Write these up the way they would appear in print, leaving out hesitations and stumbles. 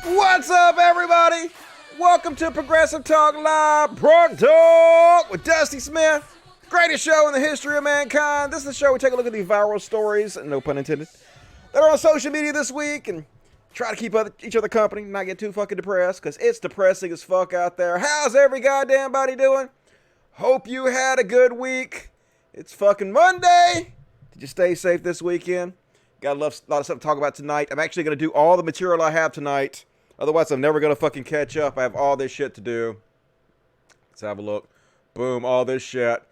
What's up, everybody? Welcome to Progressive Talk Live, Prog Talk with Dusty Smith. Greatest show in the history of mankind. This is the show we take a look at the viral stories, no pun intended, that are on social media this week and try to keep each other company, not get too fucking depressed, because it's depressing as fuck out there. How's every goddamn body doing? Hope you had a good week. It's fucking Monday. Did you stay safe this weekend? Got a lot of stuff to talk about tonight. I'm actually going to do all the material I have tonight. Otherwise, I'm never going to fucking catch up. I have all this shit to do. Let's have a look. Boom, all this shit.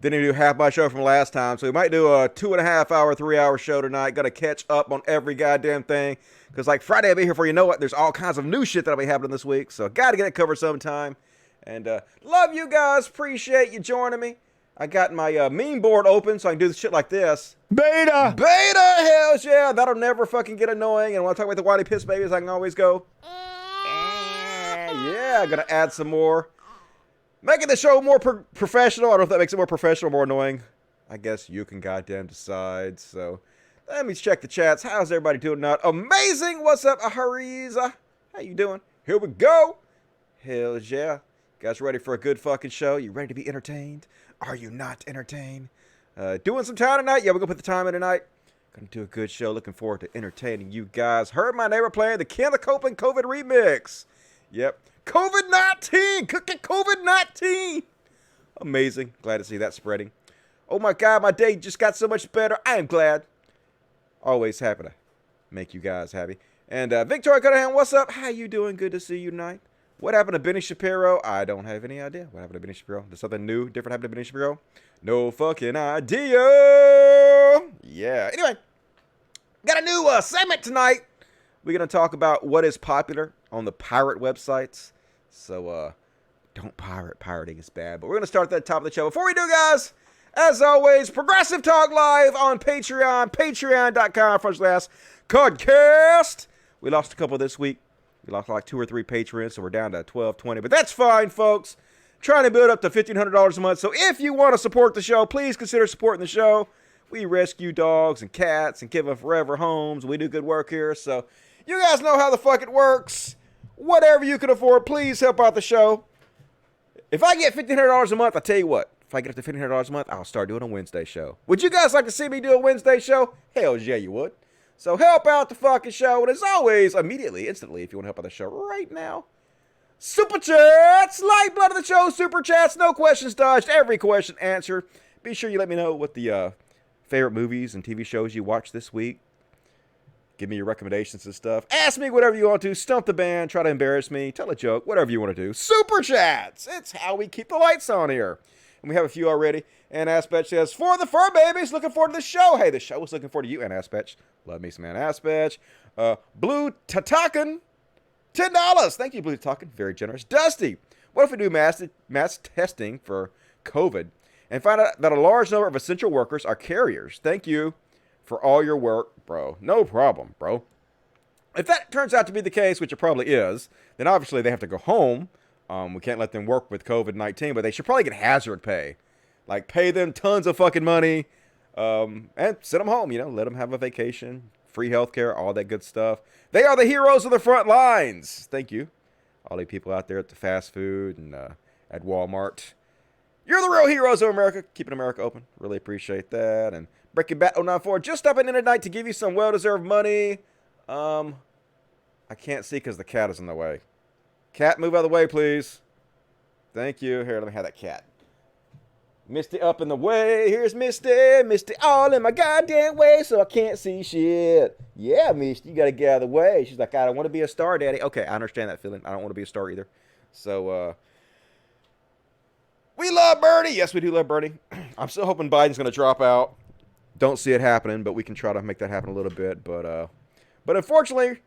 Didn't even do half my show from last time, so we might do a 2.5 hour, 3 hour show tonight. Got to catch up on every goddamn thing. Because like Friday, I'll be here for you know what. There's all kinds of new shit that'll be happening this week. So got to get it covered sometime. And love you guys. Appreciate you joining me. I got my meme board open so I can do shit like this. Beta! Hells yeah! That'll never fucking get annoying. And when I talk about the whitey piss babies, I can always go, yeah, gonna add some more. Making the show more professional. I don't know if that makes it more professional or more annoying. I guess you can goddamn decide. So, let me check the chats. How's everybody doing now? Amazing! What's up, Ahariza? How you doing? Here we go! Hells yeah. Guys ready for a good fucking show? You ready to be entertained? Are you not entertained? Doing some time tonight? Yeah, we're gonna put the time in tonight. Gonna do a good show. Looking forward to entertaining you guys. Heard my neighbor playing the Ken the Copeland COVID remix. Yep. COVID-19! Cooking COVID-19! Amazing. Glad to see that spreading. Oh my God, my day just got so much better. I am glad. Always happy to make you guys happy. And Victoria Cudahan, what's up? How you doing? Good to see you tonight. What happened to Benny Shapiro? I don't have any idea. What happened to Benny Shapiro? Did something new, different happen to Benny Shapiro? No fucking idea. Yeah. Anyway, got a new segment tonight. We're going to talk about what is popular on the pirate websites. So, don't pirate. Pirating is bad. But we're going to start at the top of the show. Before we do, guys, as always, Progressive Talk Live on Patreon. Patreon.com/Codcast. We lost a couple this week. We lost like 2 or 3 patrons, so we're down to 12.20. But that's fine, folks. Trying to build up to $1,500 a month. So if you want to support the show, please consider supporting the show. We rescue dogs and cats and give them forever homes. We do good work here. So you guys know how the fuck it works. Whatever you can afford, please help out the show. If I get $1,500 a month, I'll tell you what. If I get up to $1,500 a month, I'll start doing a Wednesday show. Would you guys like to see me do a Wednesday show? Hell yeah, you would. So help out the fucking show. And as always, immediately, instantly, if you want to help out the show right now, Super Chats, lifeblood of the show, Super Chats, no questions dodged, every question answered. Be sure you let me know what the favorite movies and TV shows you watched this week. Give me your recommendations and stuff. Ask me whatever you want to. Stump the band, try to embarrass me, tell a joke, whatever you want to do. Super Chats, it's how we keep the lights on here. And we have a few already. And Aspetch says, for the fur babies, looking forward to the show. Hey, the show was looking forward to you, and Aspetch. Love me some Ann Aspetch. Blue Tatakan, $10. Thank you, Blue Tatakan. Very generous. Dusty, what if we do mass testing for COVID and find out that a large number of essential workers are carriers? Thank you for all your work, bro. No problem, bro. If that turns out to be the case, which it probably is, then obviously they have to go home. We can't let them work with COVID-19, but they should probably get hazard pay. Like, pay them tons of fucking money and send them home, let them have a vacation, free healthcare, all that good stuff. They are the heroes of the front lines. Thank you. All the people out there at the fast food and at Walmart. You're the real heroes of America, keeping America open. Really appreciate that. And Breaking Bat 094, just stopping in tonight to give you some well-deserved money. I can't see because the cat is in the way. Cat, move out of the way, please. Thank you. Here, let me have that cat. Misty up in the way. Here's Misty. Misty all in my goddamn way, so I can't see shit. Yeah, Misty, you gotta get out of the way. She's like, I don't want to be a star, Daddy. Okay, I understand that feeling. I don't want to be a star either. So, we love Bernie. Yes, we do love Bernie. I'm still hoping Biden's gonna drop out. Don't see it happening, but we can try to make that happen a little bit. But unfortunately,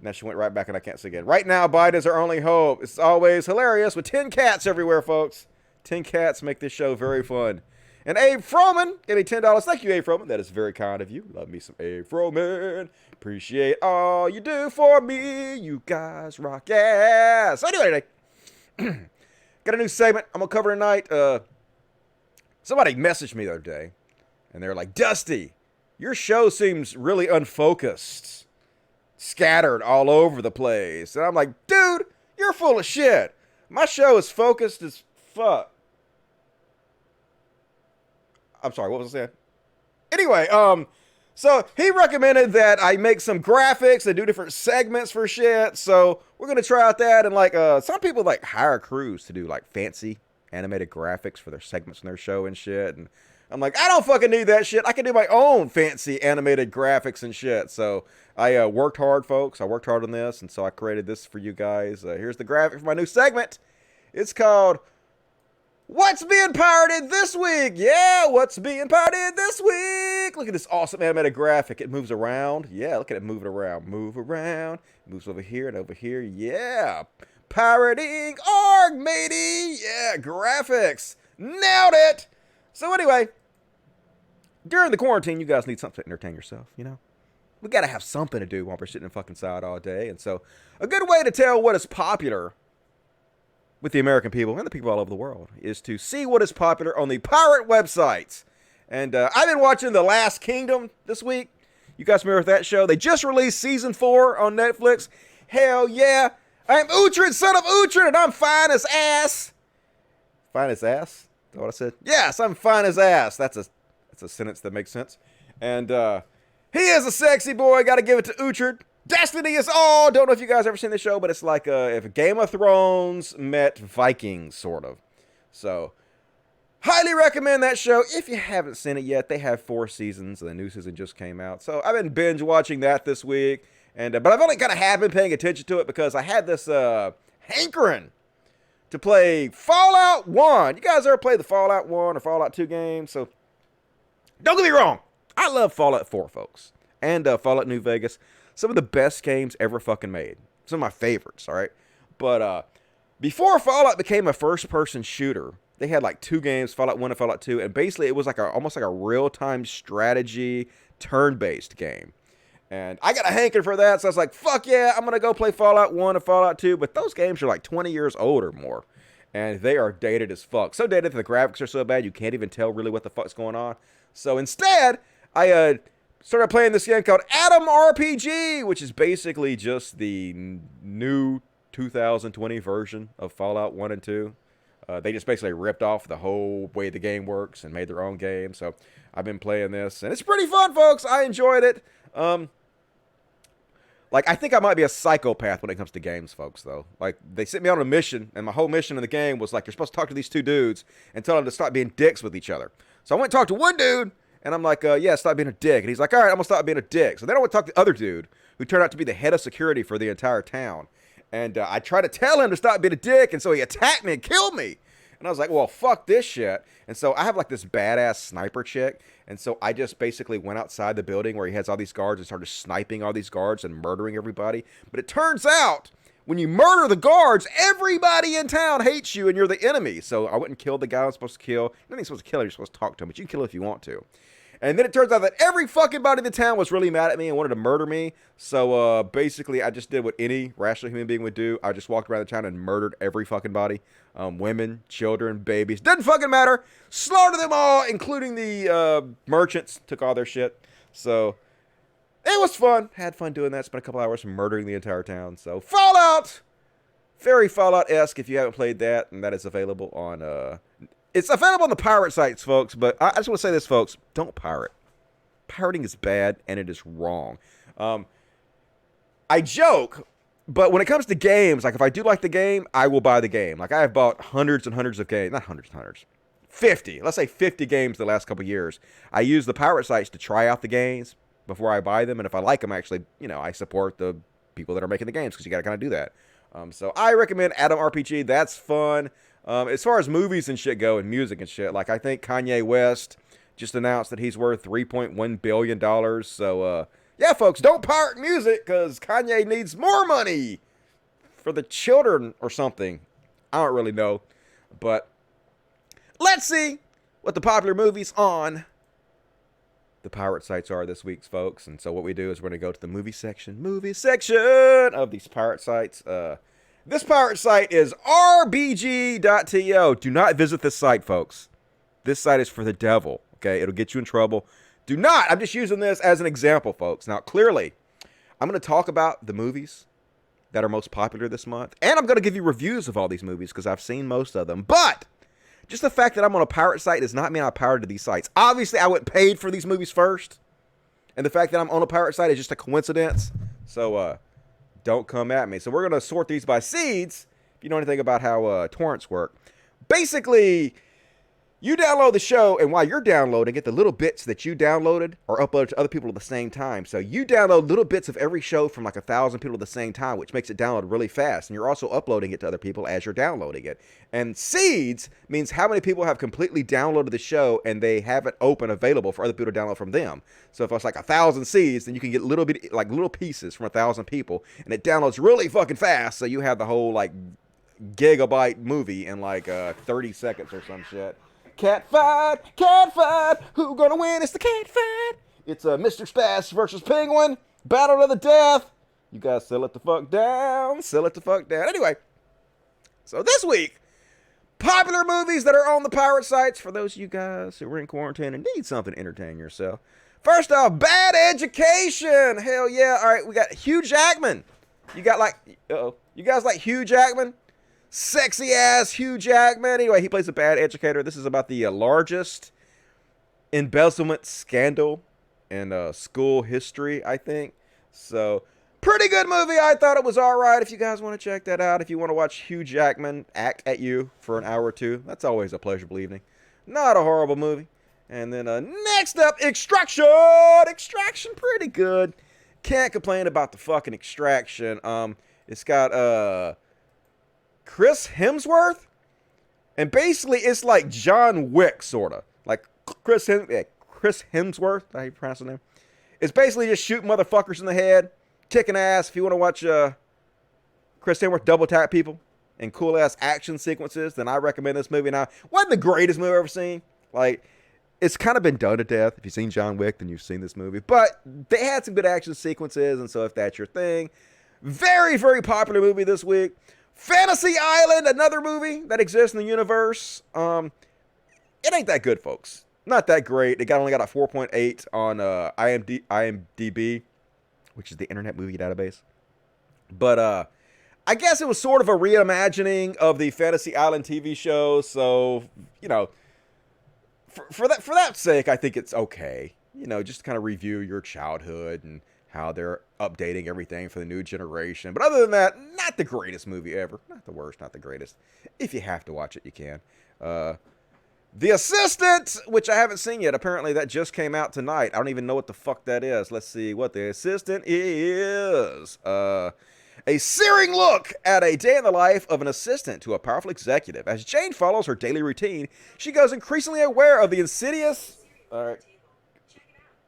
now she went right back and I can't see again. Right now, Biden is our only hope. It's always hilarious with 10 cats everywhere, folks. 10 cats make this show very fun. And Abe Froman gave me $10. Thank you, Abe Froman. That is very kind of you. Love me some Abe Froman. Appreciate all you do for me. You guys rock ass. So anyway, today, got a new segment I'm going to cover tonight. Somebody messaged me the other day. And they're like, Dusty, your show seems really unfocused. scattered all over the place. And I'm like, dude, you're full of shit. My show is focused as fuck. I'm sorry, what was I saying? Anyway, so he recommended that I make some graphics and do different segments for shit. So we're gonna try out that, and like some people like hire crews to do like fancy animated graphics for their segments in their show and shit. And I'm like, I don't fucking need that shit. I can do my own fancy animated graphics and shit. So I worked hard, folks. I worked hard on this, and so I created this for you guys. Here's the graphic for my new segment. It's called What's Being Pirated This Week? Yeah, what's being pirated this week? Look at this awesome animated graphic. It moves around. Yeah, look at it moving around. Move around. Moves over here and over here. Yeah. Pirating org, matey. Yeah, graphics. Nailed it. So anyway, during the quarantine, you guys need something to entertain yourself, you know? We got to have something to do while we're sitting fucking inside all day. And so a good way to tell what is popular with the American people and the people all over the world is to see what is popular on the pirate websites. And I've been watching The Last Kingdom this week. You guys remember that show? They just released season 4 on Netflix. Hell yeah. I'm Uhtred, son of Uhtred, and I'm fine as ass. Fine as ass? Is that what I said? Yes, I'm fine as ass. That's a sentence that makes sense. And he is a sexy boy. Got to give it to Uhtred. Destiny is all. Don't know if you guys ever seen the show, but it's like if Game of Thrones met Vikings, sort of. So, highly recommend that show. If you haven't seen it yet, they have 4 seasons, and the new season just came out. So, I've been binge watching that this week. And but I've only kind of have been paying attention to it because I had this hankering to play Fallout 1. You guys ever played the Fallout 1 or Fallout 2 games? So, don't get me wrong. I love Fallout 4, folks. And Fallout New Vegas. Some of the best games ever fucking made. Some of my favorites, all right? But before Fallout became a first-person shooter, they had like 2 games, Fallout 1 and Fallout 2, and basically it was like almost like a real-time strategy, turn-based game. And I got a hankering for that, so I was like, fuck yeah, I'm going to go play Fallout 1 and Fallout 2, but those games are like 20 years old or more, and they are dated as fuck. So dated that the graphics are so bad, you can't even tell really what the fuck's going on. So instead, I started playing this game called Atom RPG, which is basically just the new 2020 version of Fallout 1 and 2. They just basically ripped off the whole way the game works and made their own game. So I've been playing this, and it's pretty fun, folks. I enjoyed it. Like, I think I might be a psychopath when it comes to games, folks, though. Like, they sent me on a mission, and my whole mission in the game was, like, you're supposed to talk to these 2 dudes and tell them to stop being dicks with each other. So I went and talked to one dude, and I'm like, yeah, stop being a dick. And he's like, all right, I'm going to stop being a dick. So then I went to talk to the other dude, who turned out to be the head of security for the entire town. And I tried to tell him to stop being a dick, and so he attacked me and killed me. And I was like, well, fuck this shit. And so I have like this badass sniper chick. And so I just basically went outside the building where he has all these guards and started sniping all these guards and murdering everybody. But it turns out when you murder the guards, everybody in town hates you and you're the enemy. So I went and killed the guy I was supposed to kill. You're not even supposed to kill him, you're supposed to talk to him, but you can kill him if you want to. And then it turns out that every fucking body in the town was really mad at me and wanted to murder me. So basically, I just did what any rational human being would do. I just walked around the town and murdered every fucking body. Women, children, babies. Doesn't fucking matter. Slaughtered them all, including the merchants. Took all their shit. So it was fun. Had fun doing that. Spent a couple hours murdering the entire town. So Fallout! Very Fallout-esque if you haven't played that. And that is available on... It's available on the pirate sites, folks, but I just want to say this, folks. Don't pirate. Pirating is bad, and it is wrong. I joke, but when it comes to games, like if I do like the game, I will buy the game. Like I have bought hundreds and hundreds of games. Not hundreds and hundreds. 50. Let's say 50 games the last couple years. I use the pirate sites to try out the games before I buy them, and if I like them, actually, I support the people that are making the games because you got to kind of do that. So I recommend Atom RPG. That's fun. As far as movies and shit go and music and shit, like I think Kanye West just announced that he's worth $3.1 billion. So, yeah, folks, don't pirate music because Kanye needs more money for the children or something. I don't really know. But let's see what the popular movies on the pirate sites are this week, folks. And so what we do is we're going to go to the movie section of these pirate sites. This pirate site is rbg.to. Do not visit this site, folks. This site is for the devil, okay? It'll get you in trouble. Do not. I'm just using this as an example, folks. Now, clearly, I'm going to talk about the movies that are most popular this month. And I'm going to give you reviews of all these movies because I've seen most of them. But just the fact that I'm on a pirate site does not mean I'm pirated to these sites. Obviously, I went paid for these movies first. And the fact that I'm on a pirate site is just a coincidence. So don't come at me. So we're going to sort these by seeds. If you know anything about how torrents work. Basically, you download the show, and while you're downloading it, the little bits that you downloaded are uploaded to other people at the same time. So you download little bits of every show from like 1,000 people at the same time, which makes it download really fast. And you're also uploading it to other people as you're downloading it. And seeds means how many people have completely downloaded the show and they have it open, available for other people to download from them. So if it's like 1,000 seeds, then you can get little pieces from 1,000 people, and it downloads really fucking fast. So you have the whole like gigabyte movie in like 30 seconds or some shit. Cat fight, who gonna win? It's the cat fight. It's Mr. Spaz versus Penguin, battle to the death. You guys sell it the fuck down, Anyway, so this week, popular movies that are on the pirate sites for those of you guys who are in quarantine and need something to entertain yourself. First off, Bad Education. Hell yeah. All right, we got Hugh Jackman. You guys like Hugh Jackman? Sexy ass Hugh Jackman. Anyway, he plays a bad educator. This is about the largest embezzlement scandal in school history, I think. So, pretty good movie. I thought it was all right. If you guys want to check that out, if you want to watch Hugh Jackman act at you for an hour or two, that's always a pleasurable evening. Not a horrible movie. And then next up, Extraction. Extraction, pretty good. Can't complain about the fucking Extraction. It's got Chris Hemsworth, and basically it's like John Wick, sort of. Like Chris Hemsworth, how you pronounce his name? It's basically just shooting motherfuckers in the head, kicking ass. If you want to watch Chris Hemsworth double tap people and cool ass action sequences, then I recommend this movie. Now, wasn't the greatest movie I've ever seen. Like, it's kind of been done to death. If you've seen John Wick, then you've seen this movie. But they had some good action sequences, and so if that's your thing, very, very popular movie this week. Fantasy Island, another movie that exists in the universe. It ain't that good, folks. Not that great. It only got a 4.8 on IMDb, which is the Internet Movie Database. But I guess it was sort of a reimagining of the Fantasy Island TV show. So, you know, for that sake, I think it's okay. You know, just to kind of review your childhood and how they're updating everything for the new generation. But other than that, not the greatest movie ever. Not the worst, not the greatest. If you have to watch it, you can. The Assistant, which I haven't seen yet. Apparently that just came out tonight. I don't even know what the fuck that is. Let's see what The Assistant is. A searing look at a day in the life of an assistant to a powerful executive. As Jane follows her daily routine, she goes increasingly aware of the insidious... All right.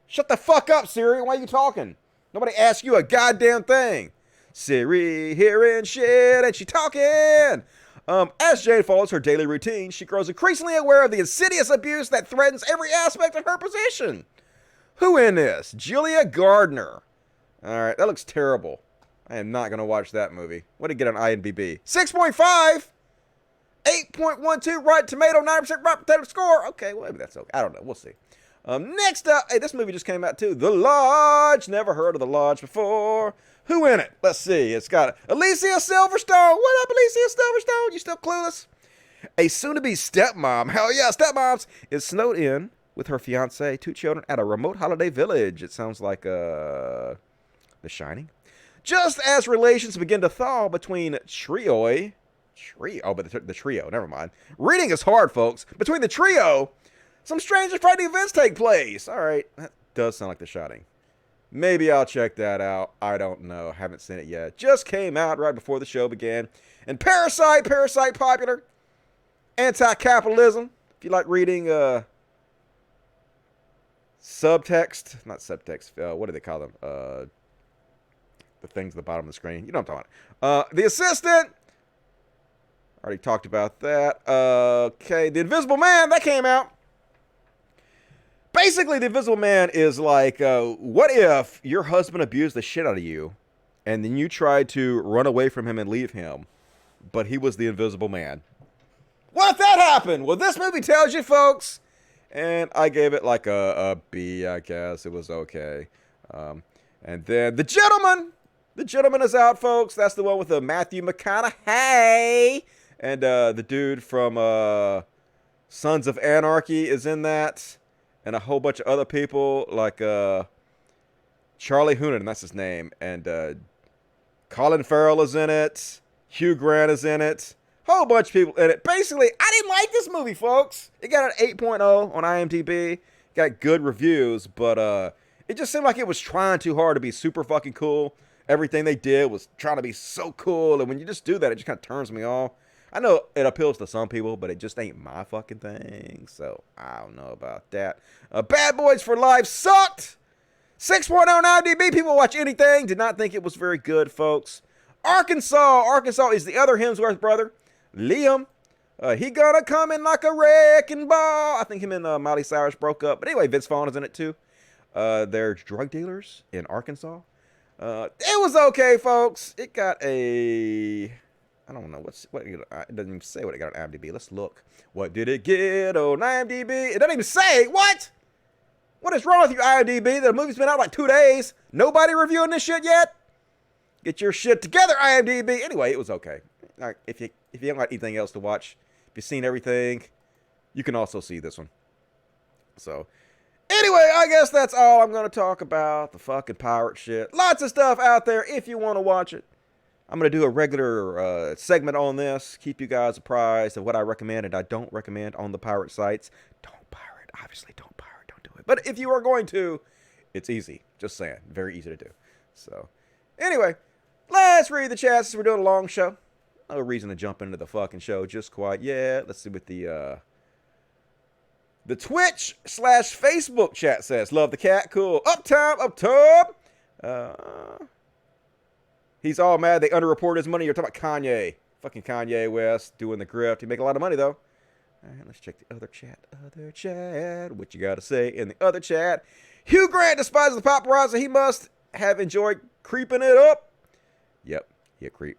Shut the fuck up, Siri. Why are you talking? Nobody asked you a goddamn thing. Siri hearing shit and she talking. As Jane follows her daily routine, she grows increasingly aware of the insidious abuse that threatens every aspect of her position. Who in this? Julia Gardner. Alright, that looks terrible. I am not going to watch that movie. What did it get on IMDb? 6.5! 8.12 Rotten Tomato, 9% Rotten Potato score. Okay, well, maybe that's okay. I don't know. We'll see. Next up, hey, this movie just came out too. The Lodge. Never heard of The Lodge before. Who in it? Let's see. It's got Alicia Silverstone. What up, Alicia Silverstone? You still clueless? A soon-to-be stepmom. Hell yeah, stepmoms is snowed in with her fiance, 2 children at a remote holiday village. It sounds like The Shining. Just as relations begin to thaw between the trio. Never mind. Reading is hard, folks. Between the trio, some strange and frightening events take place. All right, that does sound like The Shining. Maybe I'll check that out. I don't know. Haven't seen it yet. Just came out right before the show began. And Parasite popular. Anti-capitalism. If you like reading subtext, not subtext. What do they call them? The things at the bottom of the screen. You know what I'm talking about. The Assistant. Already talked about that. Okay, The Invisible Man. That came out. Basically, The Invisible Man is like, what if your husband abused the shit out of you, and then you tried to run away from him and leave him, but he was the Invisible Man? What if that happened? Well, this movie tells you, folks. And I gave it like a B, I guess. It was okay. And then The Gentleman. The Gentleman is out, folks. That's the one with Matthew McConaughey. And the dude from Sons of Anarchy is in that. And a whole bunch of other people like Charlie Hunnam, that's his name. And Colin Farrell is in it. Hugh Grant is in it. Whole bunch of people in it. Basically, I didn't like this movie, folks. It got an 8.0 on IMDb. Got good reviews, but it just seemed like it was trying too hard to be super fucking cool. Everything they did was trying to be so cool, and when you just do that, it just kind of turns me off. I know it appeals to some people, but it just ain't my fucking thing, so I don't know about that. Bad Boys for Life sucked! 6.0 on IMDb. People watch anything. Did not think it was very good, folks. Arkansas is the other Hemsworth brother. Liam. He gonna come in like a wrecking ball. I think him and Miley Cyrus broke up. But anyway, Vince Vaughn is in it too. They're drug dealers in Arkansas. It was okay, folks. It got a... I don't know. It doesn't even say what it got on IMDb. Let's look. What did it get on IMDb? It doesn't even say. What? What is wrong with you, IMDb? The movie's been out like 2 days. Nobody reviewing this shit yet? Get your shit together, IMDb. Anyway, it was okay. Like, if you don't got anything else to watch, if you've seen everything, you can also see this one. So, anyway, I guess that's all I'm going to talk about. The fucking pirate shit. Lots of stuff out there if you want to watch it. I'm going to do a regular segment on this. Keep you guys apprised of what I recommend and I don't recommend on the pirate sites. Don't pirate. Obviously, don't pirate. Don't do it. But if you are going to, it's easy. Just saying. Very easy to do. So, anyway, let's read the chats since we're doing a long show. No reason to jump into the fucking show just quite yet. Let's see what the Twitch/Facebook chat says. Love the cat. Cool. Up top. He's all mad they underreported his money. You're talking about Kanye. Fucking Kanye West doing the grift. He make a lot of money, though. All right, let's check the other chat. What you got to say in the other chat? Hugh Grant despises the paparazzi. He must have enjoyed creeping it up. Yep, he a creep.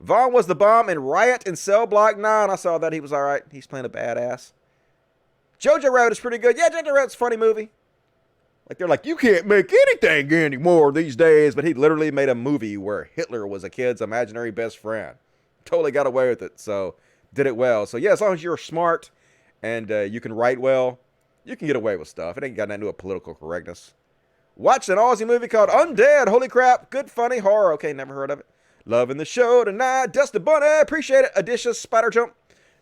Vaughn was the bomb in Riot in Cell Block 9. I saw that. He was all right. He's playing a badass. Jojo Rabbit is pretty good. Yeah, Jojo Rabbit's a funny movie. Like, they're like, you can't make anything anymore these days. But he literally made a movie where Hitler was a kid's imaginary best friend. Totally got away with it. So, did it well. So, yeah, as long as you're smart and you can write well, you can get away with stuff. It ain't got nothing to do with political correctness. Watched an Aussie movie called Undead. Holy crap. Good, funny horror. Okay, never heard of it. Loving the show tonight. Dustin Bunny. Appreciate it. Adicious Spider Jump.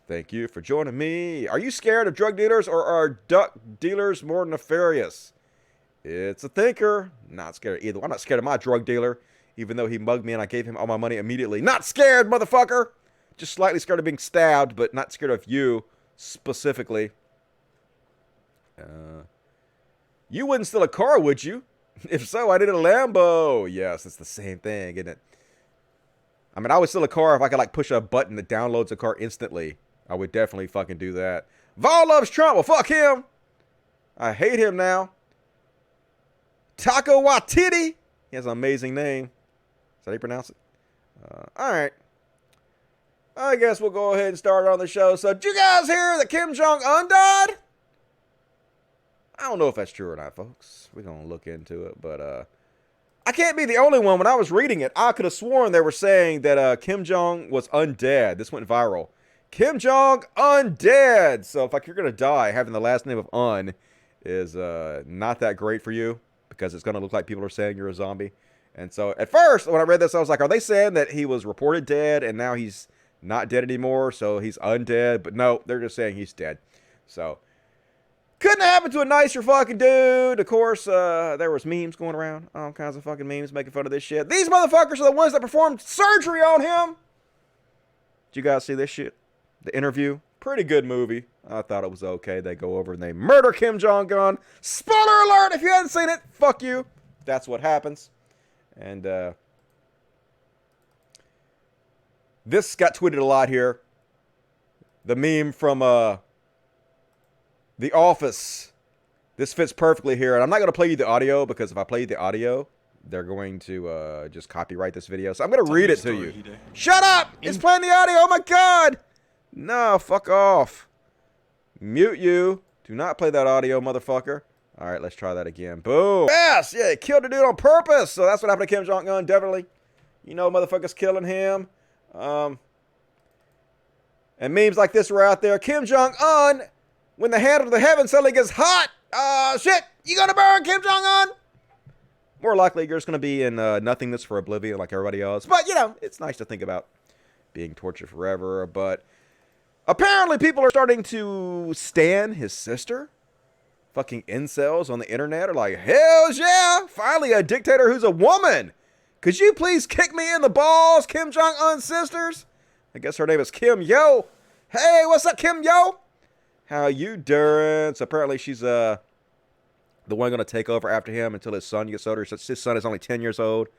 Thank you for joining me. Are you scared of drug dealers or are duck dealers more nefarious? It's a thinker. Not scared of either. I'm not scared of my drug dealer, even though he mugged me and I gave him all my money immediately. Not scared, motherfucker. Just slightly scared of being stabbed, but not scared of you specifically. You wouldn't steal a car, would you? If so, I did a Lambo. Yes, it's the same thing, isn't it? I mean, I would steal a car if I could, like, push a button that downloads a car instantly. I would definitely fucking do that. Vol loves Trump. Well, fuck him. I hate him now. Taco Waititi. He has an amazing name. Is that how you pronounce it? All right. I guess we'll go ahead and start on the show. So, did you guys hear that Kim Jong-un died? I don't know if that's true or not, folks. We're going to look into it, but I can't be the only one. When I was reading it, I could have sworn they were saying that Kim Jong was undead. This went viral. Kim Jong undead. So if you're going to die, having the last name of Un is not that great for you because it's going to look like people are saying you're a zombie. And so at first, when I read this, I was like, are they saying that he was reported dead and now he's not dead anymore, so he's undead? But no, they're just saying he's dead. So couldn't have happened to a nicer fucking dude. Of course, there was memes going around. All kinds of fucking memes making fun of this shit. These motherfuckers are the ones that performed surgery on him. Did you guys see this shit? The Interview. Pretty good movie. I thought it was okay. They go over and they murder Kim Jong-un. Spoiler alert! If you hadn't seen it, fuck you. That's what happens. And this got tweeted a lot here. The meme from The Office. This fits perfectly here. And I'm not going to play you the audio because if I play you the audio, they're going to just copyright this video. So I'm going to read it to you. Shut up! It's playing the audio. Oh my God! No, fuck off. Mute you. Do not play that audio, motherfucker. All right, let's try that again. Boom. Yes, yeah, killed a dude on purpose. So that's what happened to Kim Jong-un, definitely. You know, motherfuckers killing him. And memes like this were out there. Kim Jong-un, when the hand of the heavens suddenly gets hot. Shit, you gonna burn, Kim Jong-un? More likely, you're just gonna be in nothingness for oblivion like everybody else. But, you know, it's nice to think about being tortured forever. But apparently people are starting to stan his sister. Fucking incels on the internet are like, hell yeah, finally a dictator who's a woman. Could you please kick me in the balls, Kim Jong-un's sisters? I guess her name is Kim Yo. Hey, what's up, Kim Yo? How you doing? So apparently she's the one going to take over after him until his son gets older. So his son is only 10 years old.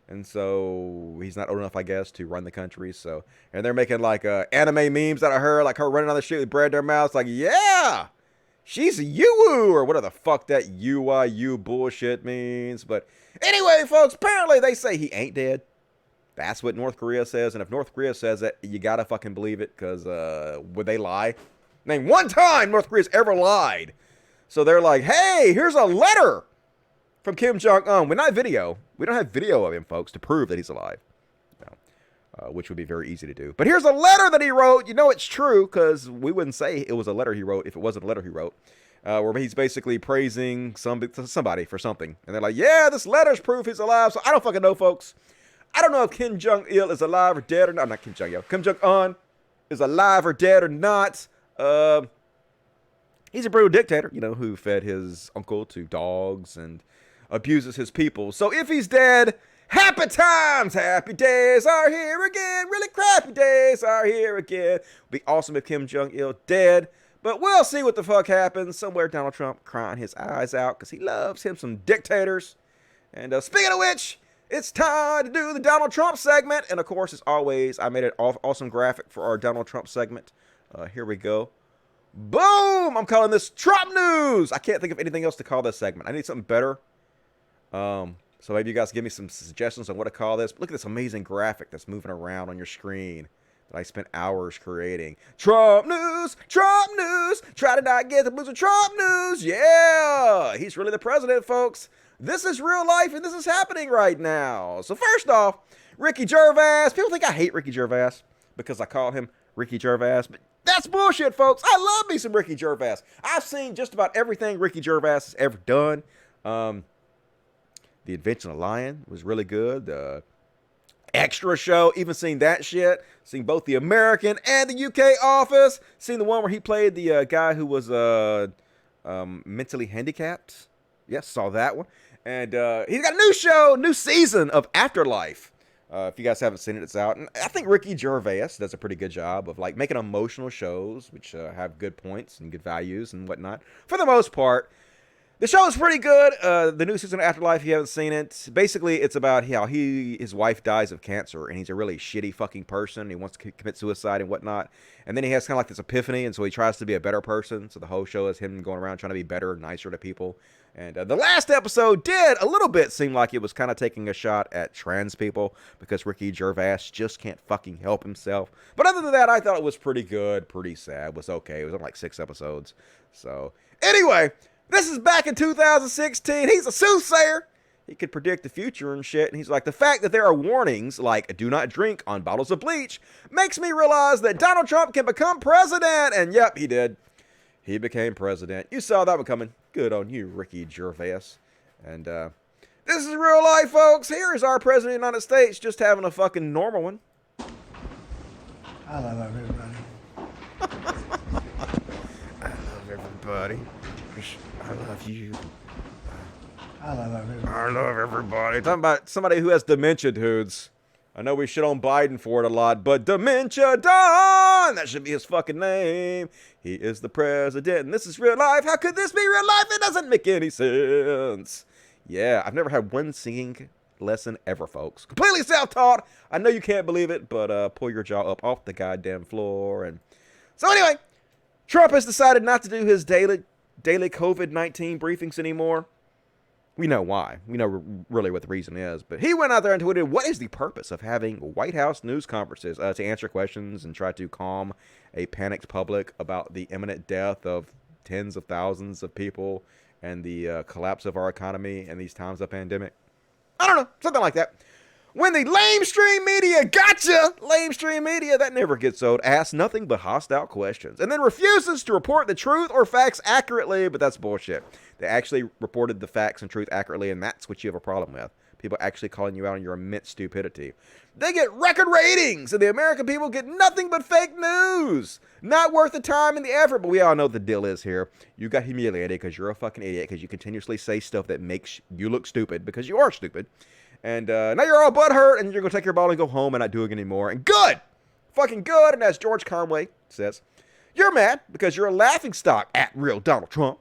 And so he's not old enough, I guess, to run the country. So, and they're making like anime memes out of her, like her running on the street with bread in her mouth. Like, yeah, she's a Yuwu, or whatever the fuck that UIU bullshit means. But anyway, folks, apparently they say he ain't dead. That's what North Korea says. And if North Korea says it, you gotta fucking believe it, because would they lie? Name one time North Korea's ever lied. So they're like, hey, here's a letter from Kim Jong-un. We don't have video. We don't have video of him, folks, to prove that he's alive. No. Which would be very easy to do. But here's a letter that he wrote. You know it's true, because we wouldn't say it was a letter he wrote if it wasn't a letter he wrote. Where he's basically praising somebody for something. And they're like, yeah, this letter's proof he's alive. So I don't fucking know, folks. I don't know if Kim Jong-il is alive or dead or not. Not Kim Jong-il. Kim Jong-un is alive or dead or not. He's a brutal dictator, you know, who fed his uncle to dogs and abuses his people. So if he's dead, happy times, happy days are here again. Really crappy days are here again. It'd be awesome if Kim Jong-il dead. But we'll see what the fuck happens. Somewhere Donald Trump crying his eyes out because he loves him some dictators. And speaking of which, it's time to do the Donald Trump segment. And of course, as always, I made an awesome graphic for our Donald Trump segment. Here we go. Boom! I'm calling this Trump News. I can't think of anything else to call this segment. I need something better. So maybe you guys give me some suggestions on what to call this. Look at this amazing graphic that's moving around on your screen that I spent hours creating. Trump News! Trump News! Try to not get the blues of Trump News! Yeah! He's really the president, folks. This is real life, and this is happening right now. So first off, Ricky Gervais. People think I hate Ricky Gervais because I call him Ricky Gervais, but that's bullshit, folks. I love me some Ricky Gervais. I've seen just about everything Ricky Gervais has ever done. The Invention of Lion was really good. The Extra Show, even seen that shit. Seen both the American and the UK Office. Seen the one where he played the guy who was mentally handicapped. Yes, saw that one. And he's got a new show, new season of Afterlife. If you guys haven't seen it, it's out. And I think Ricky Gervais does a pretty good job of like making emotional shows, which have good points and good values and whatnot. For the most part, the show is pretty good. The new season of Afterlife, if you haven't seen it, basically it's about how his wife dies of cancer, and he's a really shitty fucking person. He wants to commit suicide and whatnot. And then he has kind of like this epiphany, and so he tries to be a better person. So the whole show is him going around trying to be better, nicer to people. And the last episode did a little bit seem like it was kind of taking a shot at trans people because Ricky Gervais just can't fucking help himself. But other than that, I thought it was pretty good, pretty sad. It was okay. It was on like 6 episodes. So anyway, this is back in 2016. He's a soothsayer. He could predict the future and shit. And he's like, the fact that there are warnings like do not drink on bottles of bleach makes me realize that Donald Trump can become president. And yep, he did. He became president. You saw that one coming. Good on you, Ricky Gervais. And this is real life, folks. Here is our president of the United States just having a fucking normal one. I love everybody. I love everybody. I love you. I love everybody. I love everybody. Talking about somebody who has dementia, dudes. I know we shit on Biden for it a lot, but Dementia Don! That should be his fucking name. He is the president, and this is real life. How could this be real life? It doesn't make any sense. Yeah, I've never had one singing lesson ever, folks. Completely self-taught. I know you can't believe it, but pull your jaw up off the goddamn floor. And so anyway, Trump has decided not to do his daily COVID-19 briefings anymore. We know why. We know really what the reason is. But he went out there and tweeted, what is the purpose of having White House news conferences to answer questions and try to calm a panicked public about the imminent death of tens of thousands of people and the collapse of our economy in these times of pandemic. I don't know, something like that. When the lamestream media, gotcha, lamestream media, that never gets old, asks nothing but hostile questions, and then refuses to report the truth or facts accurately, but that's bullshit. They actually reported the facts and truth accurately, and that's what you have a problem with. People actually calling you out on your immense stupidity. They get record ratings, and the American people get nothing but fake news. Not worth the time and the effort, but we all know what the deal is here. You got humiliated because you're a fucking idiot, because you continuously say stuff that makes you look stupid, because you are stupid. And now you're all butthurt, and you're going to take your ball and go home and not do it anymore. And good! Fucking good. And as George Conway says, you're mad because you're a laughingstock at real Donald Trump.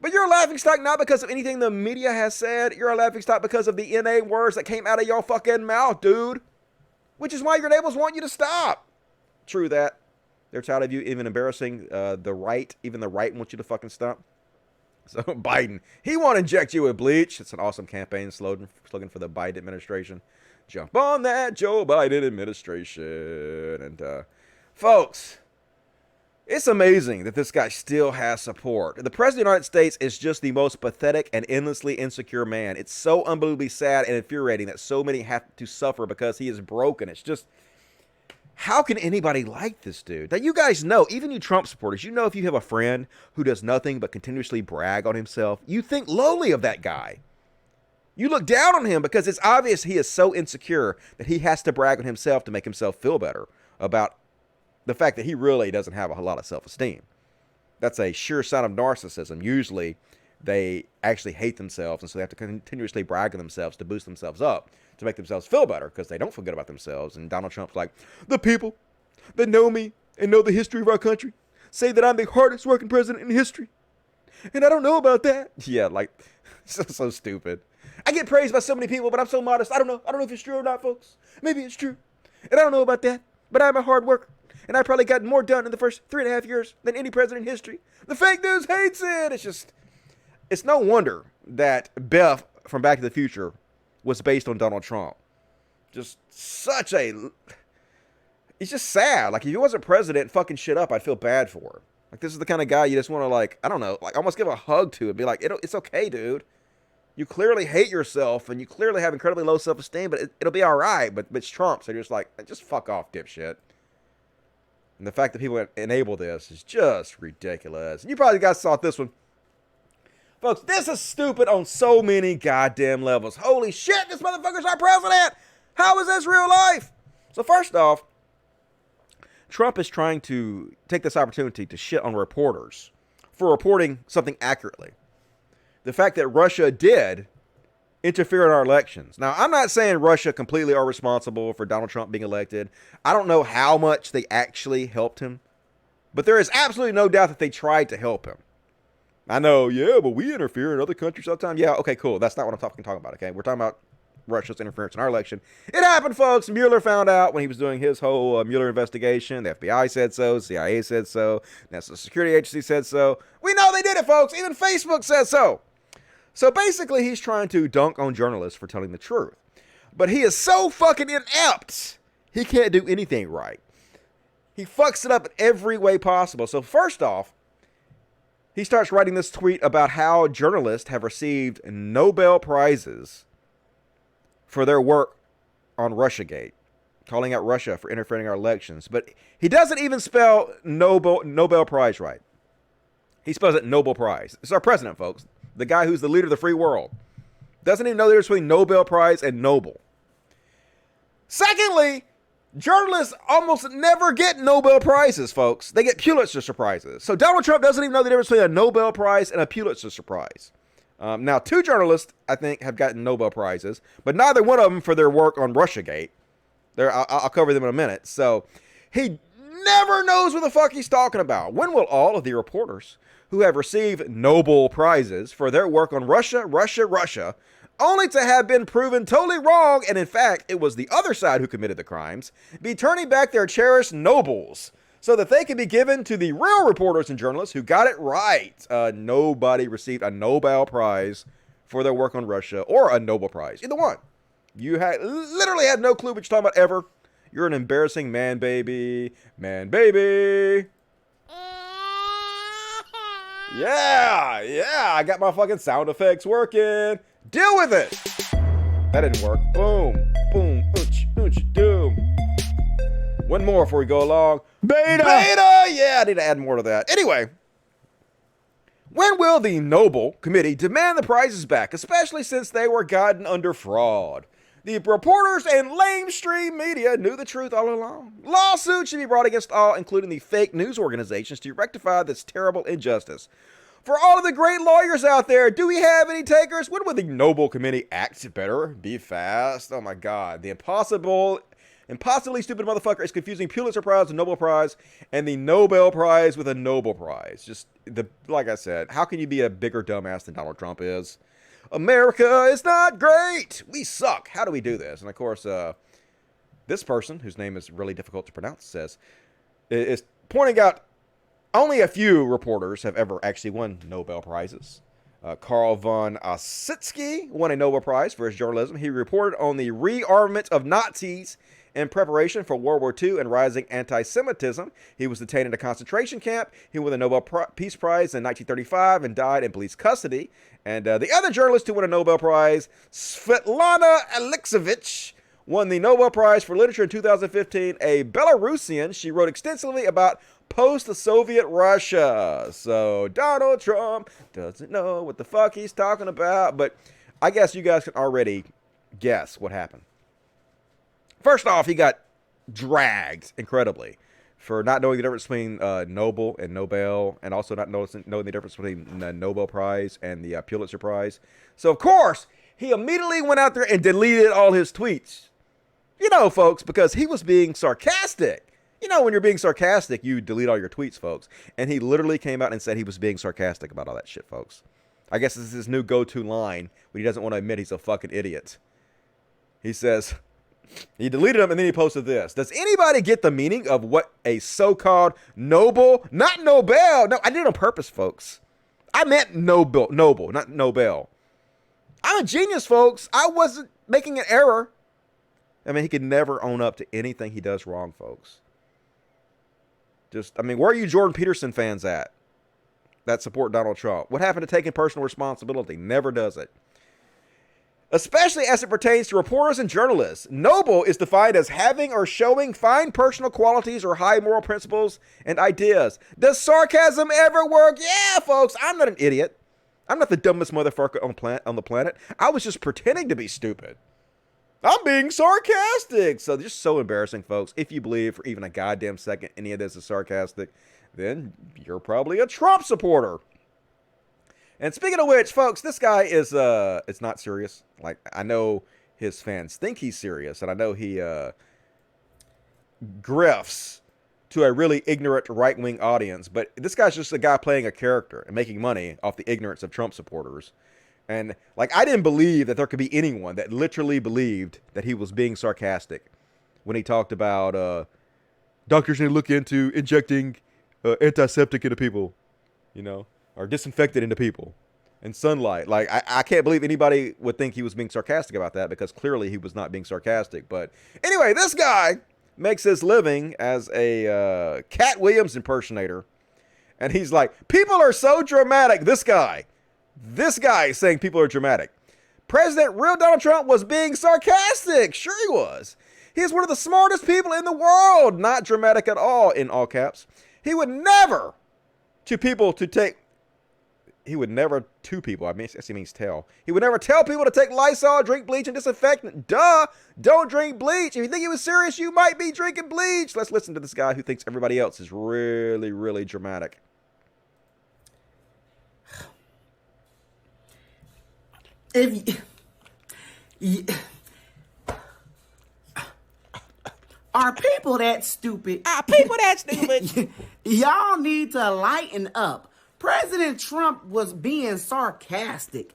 But you're a laughingstock not because of anything the media has said. You're a laughingstock because of the inane words that came out of your fucking mouth, dude. Which is why your neighbors want you to stop. True that. They're tired of you even embarrassing the right. Even the right wants you to fucking stop. So Biden, he won't inject you with bleach. It's an awesome campaign slogan for the Biden administration. Jump on that Joe Biden administration. And folks, it's amazing that this guy still has support. The president of the United States is just the most pathetic and endlessly insecure man. It's so unbelievably sad and infuriating that so many have to suffer because he is broken. It's just, how can anybody like this dude? That you guys know, even you Trump supporters, you know if you have a friend who does nothing but continuously brag on himself, you think lowly of that guy. You look down on him because it's obvious he is so insecure that he has to brag on himself to make himself feel better about the fact that he really doesn't have a lot of self-esteem. That's a sure sign of narcissism. Usually they actually hate themselves, and so they have to continuously brag on themselves to boost themselves up, to make themselves feel better, because they don't feel good about themselves. And Donald Trump's like, the people that know me and know the history of our country say that I'm the hardest working president in history. And I don't know about that. Yeah, like, so stupid. I get praised by so many people, but I'm so modest. I don't know if it's true or not, folks. Maybe it's true. And I don't know about that, but I'm a hard worker. And I probably got more done in the first 3.5 years than any president in history. The fake news hates it. It's no wonder that Beth from Back to the Future was based on Donald Trump. It's just sad. Like, if he wasn't president fucking shit up, I'd feel bad for him. Like, this is the kind of guy you just want to, like, I don't know, like, almost give a hug to and be like, it's okay, dude. You clearly hate yourself, and you clearly have incredibly low self-esteem, but it'll be all right. But it's Trump, so you're just like, just fuck off, dipshit. And the fact that people enable this is just ridiculous. And you probably guys saw this one. Folks, this is stupid on so many goddamn levels. Holy shit, this motherfucker's our president! How is this real life? So first off, Trump is trying to take this opportunity to shit on reporters for reporting something accurately. The fact that Russia did interfere in our elections. Now, I'm not saying Russia completely are responsible for Donald Trump being elected. I don't know how much they actually helped him, but there is absolutely no doubt that they tried to help him. I know, yeah, but we interfere in other countries sometimes. Yeah, okay, cool. That's not what I'm talking about, okay? We're talking about Russia's interference in our election. It happened, folks. Mueller found out when he was doing his whole Mueller investigation. The FBI said so. CIA said so. National Security Agency said so. We know they did it, folks. Even Facebook said so. So basically, he's trying to dunk on journalists for telling the truth. But he is so fucking inept, he can't do anything right. He fucks it up in every way possible. So first off, he starts writing this tweet about how journalists have received Nobel Prizes for their work on Russiagate, calling out Russia for interfering in our elections. But he doesn't even spell Nobel Prize right. He spells it Nobel Prize. It's our president, folks. The guy who's the leader of the free world. Doesn't even know the difference between Nobel Prize and Nobel. Secondly, journalists almost never get Nobel Prizes, folks. They get Pulitzer Prizes. So Donald Trump doesn't even know the difference between a Nobel Prize and a Pulitzer Prize. Now, 2 journalists, I think, have gotten Nobel Prizes, but neither one of them for their work on Russiagate. I'll cover them in a minute. So he never knows what the fuck he's talking about. When will all of the reporters who have received Nobel Prizes for their work on Russia, only to have been proven totally wrong, and in fact, it was the other side who committed the crimes, be turning back their cherished Nobels so that they can be given to the real reporters and journalists who got it right? Nobody received a Nobel Prize for their work on Russia or a Nobel Prize. Either one. You literally had no clue what you're talking about ever. You're an embarrassing man, baby. Man, baby. Yeah, I got my fucking sound effects working. Deal with it. That didn't work. Boom, boom, doom. One more before we go along. Beta! Yeah, I need to add more to that. Anyway, when will the Noble Committee demand the prizes back, especially since they were gotten under fraud? The reporters and lamestream media knew the truth all along. Lawsuits should be brought against all, including the fake news organizations, to rectify this terrible injustice. For all of the great lawyers out there, do we have any takers? When will the Noble Committee act better? Be fast. Oh my God. The impossibly stupid motherfucker is confusing Pulitzer Prize with Nobel Prize and the Nobel Prize with a Nobel Prize. Like I said, how can you be a bigger dumbass than Donald Trump is? America is not great. We suck. How do we do this? And of course, this person, whose name is really difficult to pronounce, is pointing out only a few reporters have ever actually won Nobel Prizes. Carl von Ossietzky won a Nobel Prize for his journalism. He reported on the rearmament of Nazis in preparation for World War II and rising anti-Semitism. He was detained in a concentration camp. He won the Nobel Peace Prize in 1935 and died in police custody. And the other journalist who won a Nobel Prize, Svetlana Alexievich, won the Nobel Prize for Literature in 2015, a Belarusian. She wrote extensively about post-Soviet Russia. So Donald Trump doesn't know what the fuck he's talking about. But I guess you guys can already guess what happened. First off, he got dragged incredibly for not knowing the difference between Nobel and Nobel, and also not knowing the difference between the Nobel Prize and the Pulitzer Prize. So, of course, he immediately went out there and deleted all his tweets. You know, folks, because he was being sarcastic. You know, when you're being sarcastic, you delete all your tweets, folks. And he literally came out and said he was being sarcastic about all that shit, folks. I guess this is his new go-to line when he doesn't want to admit he's a fucking idiot. He says... He deleted them and then he posted this. Does anybody get the meaning of what a so-called noble, not Nobel. No, I did it on purpose, folks. I meant noble, not Nobel. I'm a genius, folks. I wasn't making an error. I mean, he could never own up to anything he does wrong, folks. Where are you Jordan Peterson fans at that support Donald Trump? What happened to taking personal responsibility? Never does it. Especially as it pertains to reporters and journalists. Noble is defined as having or showing fine personal qualities or high moral principles and ideas. Does sarcasm ever work? Yeah, folks, I'm not an idiot. I'm not the dumbest motherfucker on the planet. I was just pretending to be stupid. I'm being sarcastic. So just so embarrassing, folks. If you believe for even a goddamn second any of this is sarcastic, then you're probably a Trump supporter. And speaking of which, folks, this guy is it's not serious. Like, I know his fans think he's serious, and I know he grifts to a really ignorant right-wing audience, but this guy's just a guy playing a character and making money off the ignorance of Trump supporters. And, like, I didn't believe that there could be anyone that literally believed that he was being sarcastic when he talked about doctors need to look into injecting antiseptic into people, you know, or disinfectant into people and sunlight. Like, I can't believe anybody would think he was being sarcastic about that, because clearly he was not being sarcastic. But anyway, this guy makes his living as a Cat Williams impersonator. And he's like, people are so dramatic. This guy is saying people are dramatic. President real Donald Trump was being sarcastic. Sure he was. He's one of the smartest people in the world. Not dramatic at all, in all caps. He would never to people, I guess he means tell. He would never tell people to take Lysol, drink bleach, and disinfectant. Duh! Don't drink bleach. If you think he was serious, you might be drinking bleach. Let's listen to this guy who thinks everybody else is really, really dramatic. Are people that stupid? Y'all need to lighten up. President Trump was being sarcastic.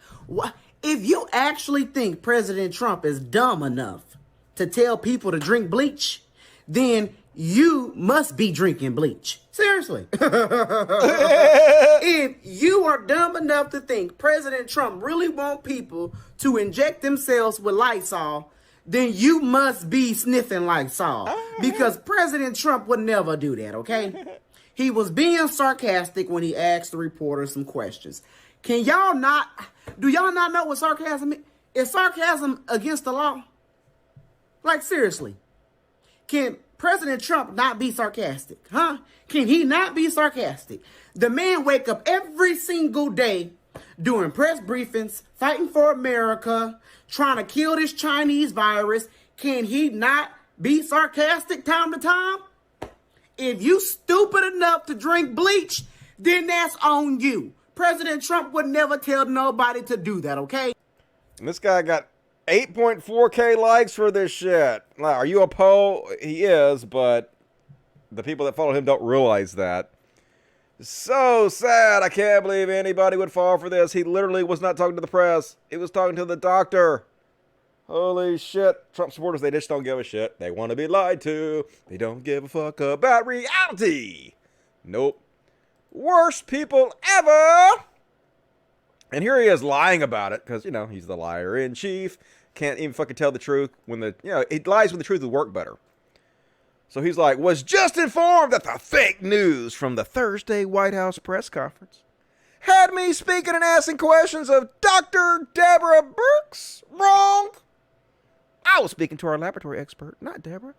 If you actually think President Trump is dumb enough to tell people to drink bleach, then you must be drinking bleach. Seriously. If you are dumb enough to think President Trump really want people to inject themselves with Lysol, then you must be sniffing Lysol. Because President Trump would never do that, okay? He was being sarcastic when he asked the reporter some questions. Do y'all not know what sarcasm is? Is sarcasm against the law? Like, seriously. Can President Trump not be sarcastic? Huh? Can he not be sarcastic? The man wake up every single day doing press briefings, fighting for America, trying to kill this Chinese virus. Can he not be sarcastic time to time? If you stupid enough to drink bleach, then that's on you. President Trump would never tell nobody to do that, okay? And this guy got 8.4K likes for this shit. Now, are you a Poe? He is, but the people that follow him don't realize that. So sad. I can't believe anybody would fall for this. He literally was not talking to the press. He was talking to the doctor. Holy shit. Trump supporters, they just don't give a shit. They want to be lied to. They don't give a fuck about reality. Nope. Worst people ever. And here he is lying about it because, he's the liar in chief. Can't even fucking tell the truth when he lies when the truth would work better. So he's like, was just informed that the fake news from the Thursday White House press conference had me speaking and asking questions of Dr. Deborah Birx. Wrong. I was speaking to our laboratory expert, not Deborah,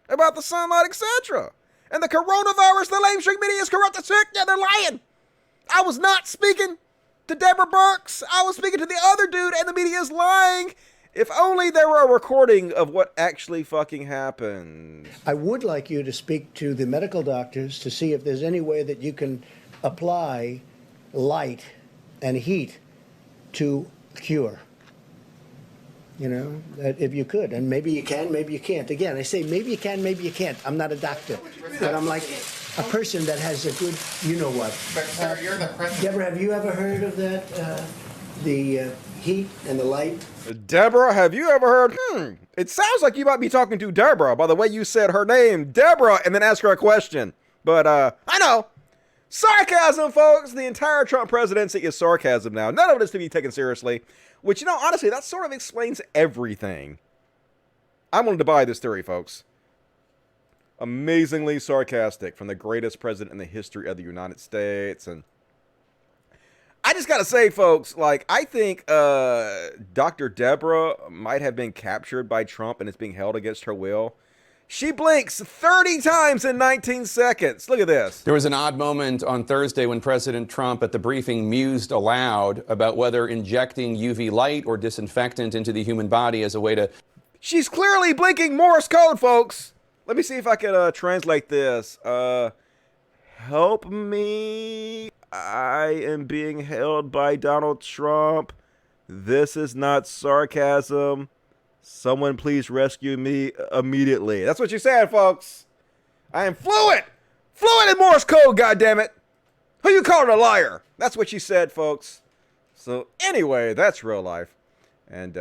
about the sunlight, etc. And the coronavirus, the lamestream media is corrupt as sick. Yeah, they're lying. I was not speaking to Deborah Birx. I was speaking to the other dude, and the media is lying. If only there were a recording of what actually fucking happened. I would like you to speak to the medical doctors to see if there's any way that you can apply light and heat to cure. That if you could, and maybe you can, maybe you can't. Again, I say maybe you can, maybe you can't. I'm not a doctor, but I'm like a person that has a good, what. But sir, you're the president. Deborah, have you ever heard of that? The heat and the light? Deborah, have you ever heard? It sounds like you might be talking to Deborah by the way you said her name, Deborah, and then ask her a question. But I know. Sarcasm, folks. The entire Trump presidency is sarcasm now. None of it is to be taken seriously. Which, honestly, that sort of explains everything. I'm willing to buy this theory, folks. Amazingly sarcastic from the greatest president in the history of the United States. And I just gotta say, folks, I think Dr. Deborah might have been captured by Trump and is being held against her will. She blinks 30 times in 19 seconds. Look at this. There was an odd moment on Thursday when President Trump at the briefing mused aloud about whether injecting UV light or disinfectant into the human body as a way to... She's clearly blinking Morse code, folks. Let me see if I can translate this. Help me. I am being held by Donald Trump. This is not sarcasm. Someone please rescue me immediately. That's what you said, folks. I am fluent. Fluent in Morse code, goddammit. Who you calling a liar? That's what you said, folks. So anyway, that's real life. And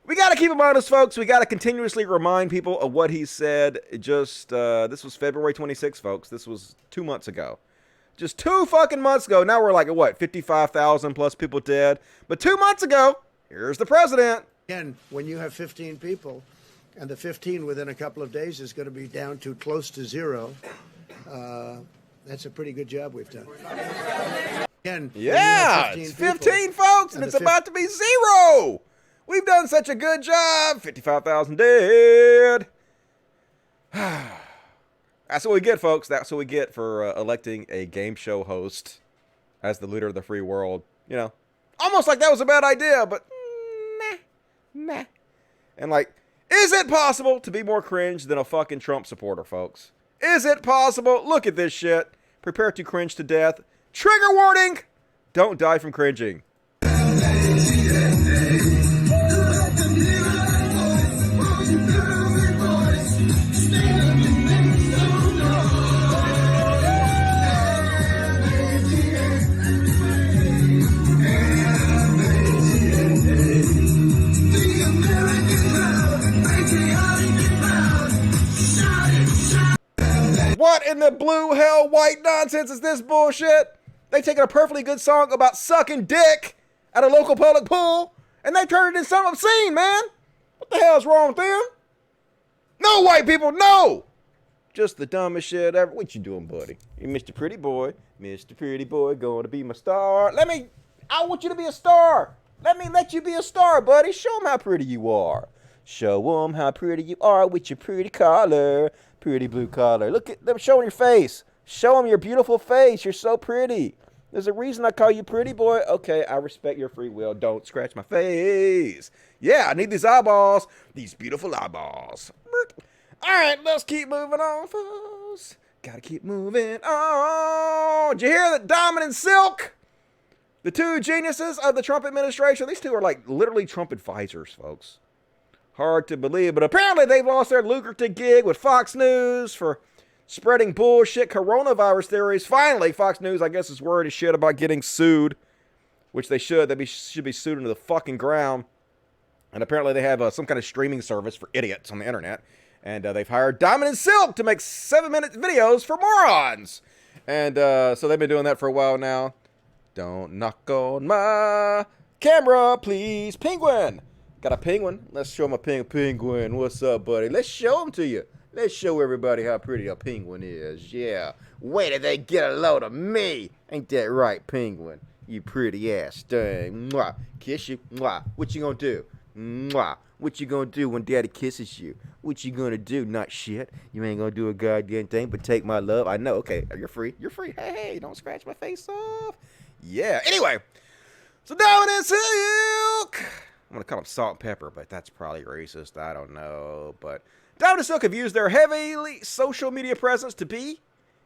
we got to keep him honest, folks. We got to continuously remind people of what he said. This was February 26th, folks. This was 2 months ago. Just 2 fucking months ago. Now we're like at what? 55,000 plus people dead. But 2 months ago, here's the president. Again, when you have 15 people, and the 15 within a couple of days is going to be down to close to zero, that's a pretty good job we've done. Again, yeah, it's 15, folks, and it's about to be 0. We've done such a good job. 55,000 dead. That's what we get, folks. That's what we get for electing a game show host as the leader of the free world. Almost like that was a bad idea, but nah. And is it possible to be more cringe than a fucking Trump supporter, folks? Is it possible? Look at this shit. Prepare to cringe to death. Trigger warning! Don't die from cringing. What in the blue hell white nonsense is this bullshit? They taking a perfectly good song about sucking dick at a local public pool, and they turned it into something obscene, man. What the hell's wrong with them? No, white people, no! Just the dumbest shit ever. What you doing, buddy? You Mr. Pretty Boy. Mr. Pretty Boy, going to be my star. I want you to be a star. Let me let you be a star, buddy. Show them how pretty you are. Show them how pretty you are with your pretty collar. Pretty blue collar. Look at them showing your face. Show them your beautiful face. You're so pretty. There's a reason I call you pretty boy. Okay, I respect your free will. Don't scratch my face. Yeah, I need these eyeballs. These beautiful eyeballs. All right, let's keep moving on, folks. Gotta keep moving on. Did you hear that Diamond and Silk, the two geniuses of the Trump administration, these two are like literally Trump advisors, folks. Hard to believe, but apparently they've lost their lucrative gig with Fox News for spreading bullshit coronavirus theories. Finally, Fox News, I guess, is worried as shit about getting sued, which they should. They should be sued into the fucking ground. And apparently they have some kind of streaming service for idiots on the internet. And they've hired Diamond and Silk to make 7-minute videos for morons. And so they've been doing that for a while now. Don't knock on my camera, please. Penguin. Got a penguin. Let's show him a penguin. What's up, buddy? Let's show him to you. Let's show everybody how pretty a penguin is. Yeah. Wait till they get a load of me. Ain't that right, penguin? You pretty ass thing. Mwah. Kiss you. Mwah. What you gonna do? Mwah. What you gonna do when daddy kisses you? What you gonna do? Not shit. You ain't gonna do a goddamn thing but take my love. I know. Okay. You're free. You're free. Hey, don't scratch my face off. Yeah. Anyway. So Diamond and Silk. I'm gonna call them Salt and Pepper, but that's probably racist. I don't know. But Diamond and Silk have used their heavily social media presence to be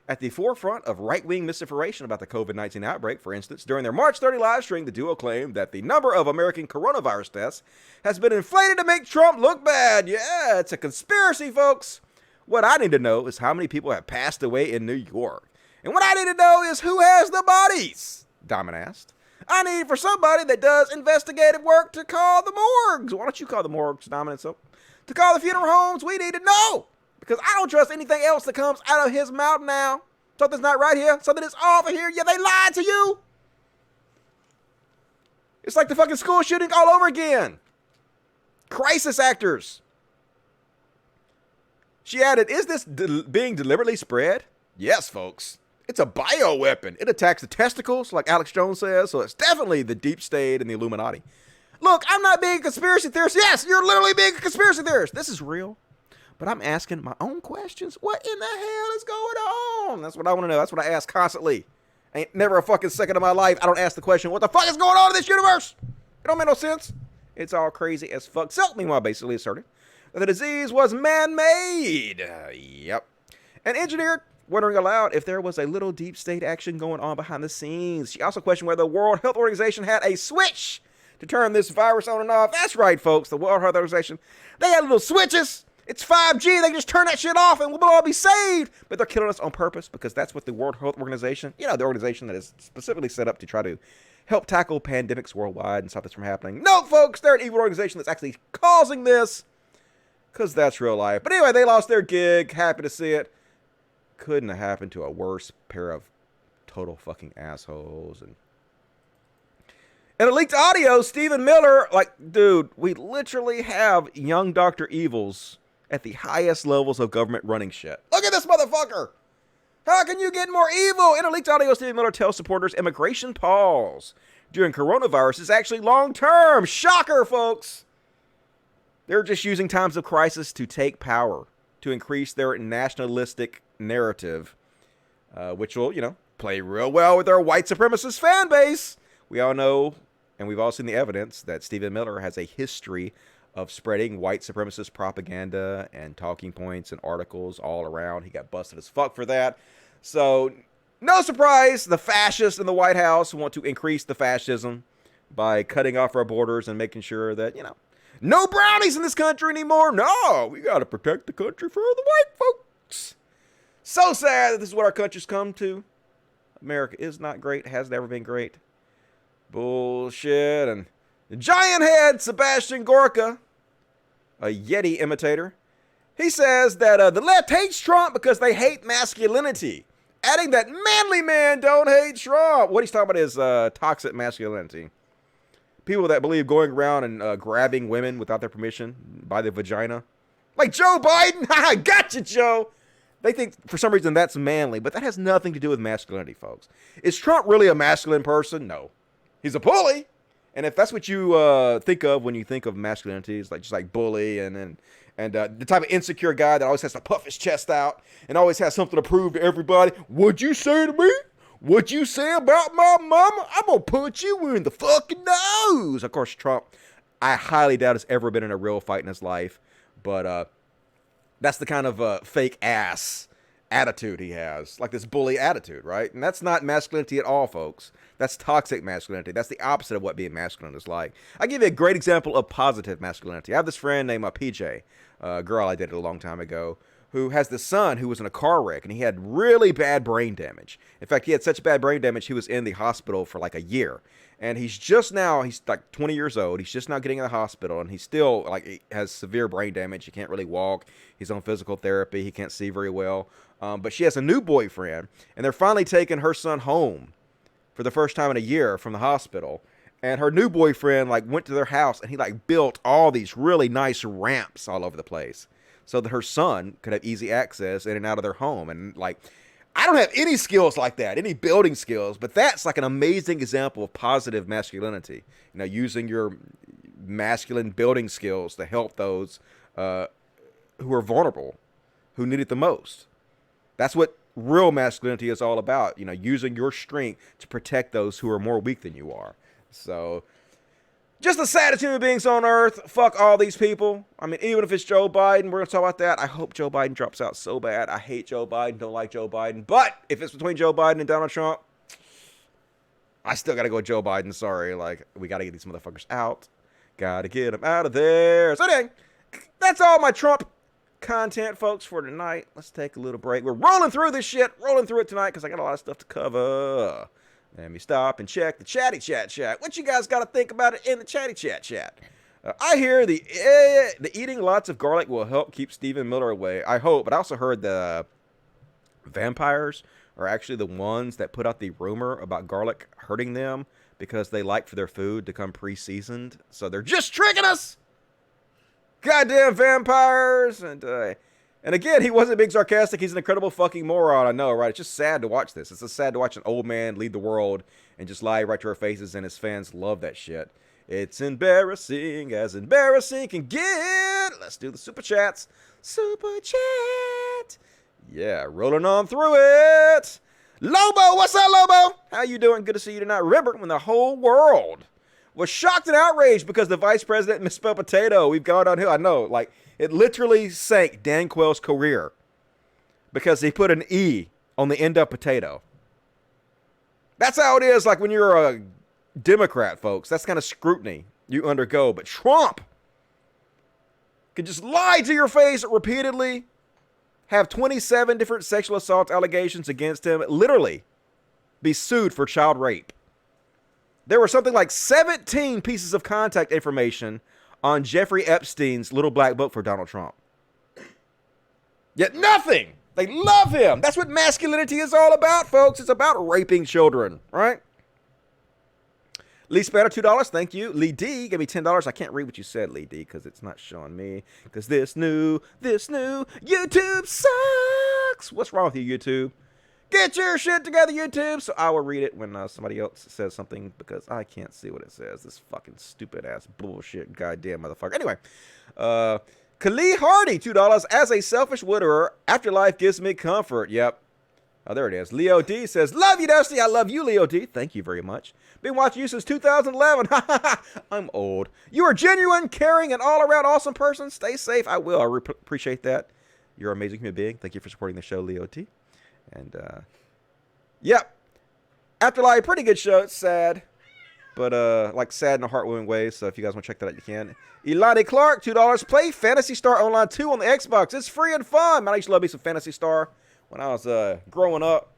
at the forefront of right-wing misinformation about the COVID-19 outbreak. For instance, during their March 30 live stream, the duo claimed that the number of American coronavirus tests has been inflated to make Trump look bad. Yeah, it's a conspiracy, folks. What I need to know is how many people have passed away in New York. And what I need to know is who has the bodies, Diamond asked. I need for somebody that does investigative work to call the morgues. Why don't you call the morgues, Diamond and Silk? To call the funeral homes, we need to know. Because I don't trust anything else that comes out of his mouth now. Something's not right here. Something is off here. Yeah, they lied to you. It's like the fucking school shooting all over again. Crisis actors. She added, is this being deliberately spread? Yes, folks. It's a bioweapon. It attacks the testicles, like Alex Jones says, so it's definitely the deep state and the Illuminati. Look, I'm not being a conspiracy theorist. Yes, you're literally being a conspiracy theorist. This is real. But I'm asking my own questions. What in the hell is going on? That's what I want to know. That's what I ask constantly. Ain't never a fucking second of my life I don't ask the question, what the fuck is going on in this universe? It don't make no sense. It's all crazy as fuck. Silk, meanwhile, basically asserted that the disease was man-made. Yep. And engineered, wondering aloud if there was a little deep state action going on behind the scenes. She also questioned whether the World Health Organization had a switch to turn this virus on and off. That's right, folks. The World Health Organization, they had little switches. It's 5G. They can just turn that shit off and we'll all be saved. But they're killing us on purpose because that's what the World Health Organization, you know, the organization that is specifically set up to try to help tackle pandemics worldwide and stop this from happening. No, folks, they're an evil organization that's actually causing this because that's real life. But anyway, they lost their gig. Happy to see it. Couldn't have happened to a worse pair of total fucking assholes. And in a leaked audio, Stephen Miller, like, dude, we literally have young Dr. Evils at the highest levels of government running shit. Look at this motherfucker. How can you get more evil? In a leaked audio, Stephen Miller tells supporters immigration pause during coronavirus is actually long-term. Shocker, folks. They're just using times of crisis to take power, to increase their nationalistic narrative, which will, you know, play real well with their white supremacist fan base. We all know, and we've all seen the evidence, that Stephen Miller has a history of spreading white supremacist propaganda and talking points and articles all around. He got busted as fuck for that. So, no surprise, the fascists in the White House want to increase the fascism by cutting off our borders and making sure that, you know, no brownies in this country anymore. No, we got to protect the country for the white folks. So sad that this is what our country's come to. America is not great, has never been great. Bullshit. And the giant head Sebastian Gorka, a Yeti imitator, he says that the left hates Trump because they hate masculinity, adding that manly men don't hate Trump. What he's talking about is toxic masculinity. People that believe going around and grabbing women without their permission by the vagina. Like Joe Biden. Haha, gotcha, Joe. They think for some reason that's manly, but that has nothing to do with masculinity, folks. Is Trump really a masculine person? No. He's a bully. And if that's what you think of when you think of masculinity, it's like just like bully and the type of insecure guy that always has to puff his chest out and always has something to prove to everybody. What'd you say to me? What'd you say about my mama? I'm going to punch you in the fucking nose. Of course, Trump, I highly doubt has ever been in a real fight in his life. But that's the kind of fake ass attitude he has. Like this bully attitude, right? And that's not masculinity at all, folks. That's toxic masculinity. That's the opposite of what being masculine is like. I'll give you a great example of positive masculinity. I have this friend named PJ, a girl I dated a long time ago, who has this son who was in a car wreck, and he had really bad brain damage. In fact, he had such bad brain damage, he was in the hospital for like a year. And he's like 20 years old. He's just now getting in the hospital, and he's still like he has severe brain damage. He can't really walk. He's on physical therapy. He can't see very well. But she has a new boyfriend, and they're finally taking her son home for the first time in a year from the hospital. And her new boyfriend like went to their house, and he like built all these really nice ramps all over the place so that her son could have easy access in and out of their home. And like, I don't have any skills like that, any building skills, but that's like an amazing example of positive masculinity. You know, using your masculine building skills to help those who are vulnerable, who need it the most. That's what real masculinity is all about. You know, using your strength to protect those who are more weak than you are. So, just the saddest human beings on earth. Fuck all these people. I mean, even if it's Joe Biden, we're going to talk about that. I hope Joe Biden drops out so bad. I hate Joe Biden, don't like Joe Biden. But if it's between Joe Biden and Donald Trump, I still got to go with Joe Biden. Sorry. Like, we got to get these motherfuckers out. Got to get them out of there. So anyway, that's all my Trump content, folks, for tonight. Let's take a little break. We're rolling through this shit. Rolling through it tonight because I got a lot of stuff to cover. Let me stop and check the chatty chat. What you guys got to think about it in the chatty chat? I hear the eating lots of garlic will help keep Stephen Miller away. I hope, but I also heard the vampires are actually the ones that put out the rumor about garlic hurting them because they like for their food to come pre-seasoned. So they're just tricking us. Goddamn vampires. And again, he wasn't being sarcastic. He's an incredible fucking moron. I know, right? It's just sad to watch this. It's just sad to watch an old man lead the world and just lie right to our faces, and his fans love that shit. It's embarrassing as embarrassing can get. Let's do the super chats. Super chat. Yeah, rolling on through it. Lobo, what's up, Lobo? How you doing? Good to see you tonight. Remember when the whole world was shocked and outraged because the vice president misspelled potato. We've gone downhill. I know, like, it literally sank Dan Quayle's career because he put an E on the end of potato. That's how it is, like, when you're a Democrat, folks. That's the kind of scrutiny you undergo. But Trump can just lie to your face repeatedly, have 27 different sexual assault allegations against him, literally be sued for child rape. There were something like 17 pieces of contact information on Jeffrey Epstein's little black book for Donald Trump. Yet nothing. They love him. That's what masculinity is all about, folks. It's about raping children, right? Lee Spanner, $2. Thank you. Lee D gave me $10. I can't read what you said, Lee D, because it's not showing me. Because this new YouTube sucks. What's wrong with you, YouTube? Get your shit together, YouTube. So I will read it when somebody else says something because I can't see what it says. This fucking stupid ass bullshit goddamn motherfucker. Anyway, Khalid Hardy, $2. As a selfish widower, afterlife gives me comfort. Yep. Oh, there it is. Leo D says, love you, Dusty. I love you, Leo D. Thank you very much. Been watching you since 2011. I'm old. You are genuine, caring, and all-around awesome person. Stay safe. I will. I appreciate that. You're an amazing human being. Thank you for supporting the show, Leo D. And, yep. Afterlife, pretty good show. It's sad. But, like, sad in a heartwarming way. So if you guys want to check that out, you can. Elani Clark, $2. Play Phantasy Star Online 2 on the Xbox. It's free and fun. Man, I used to love me some Phantasy Star when I was growing up.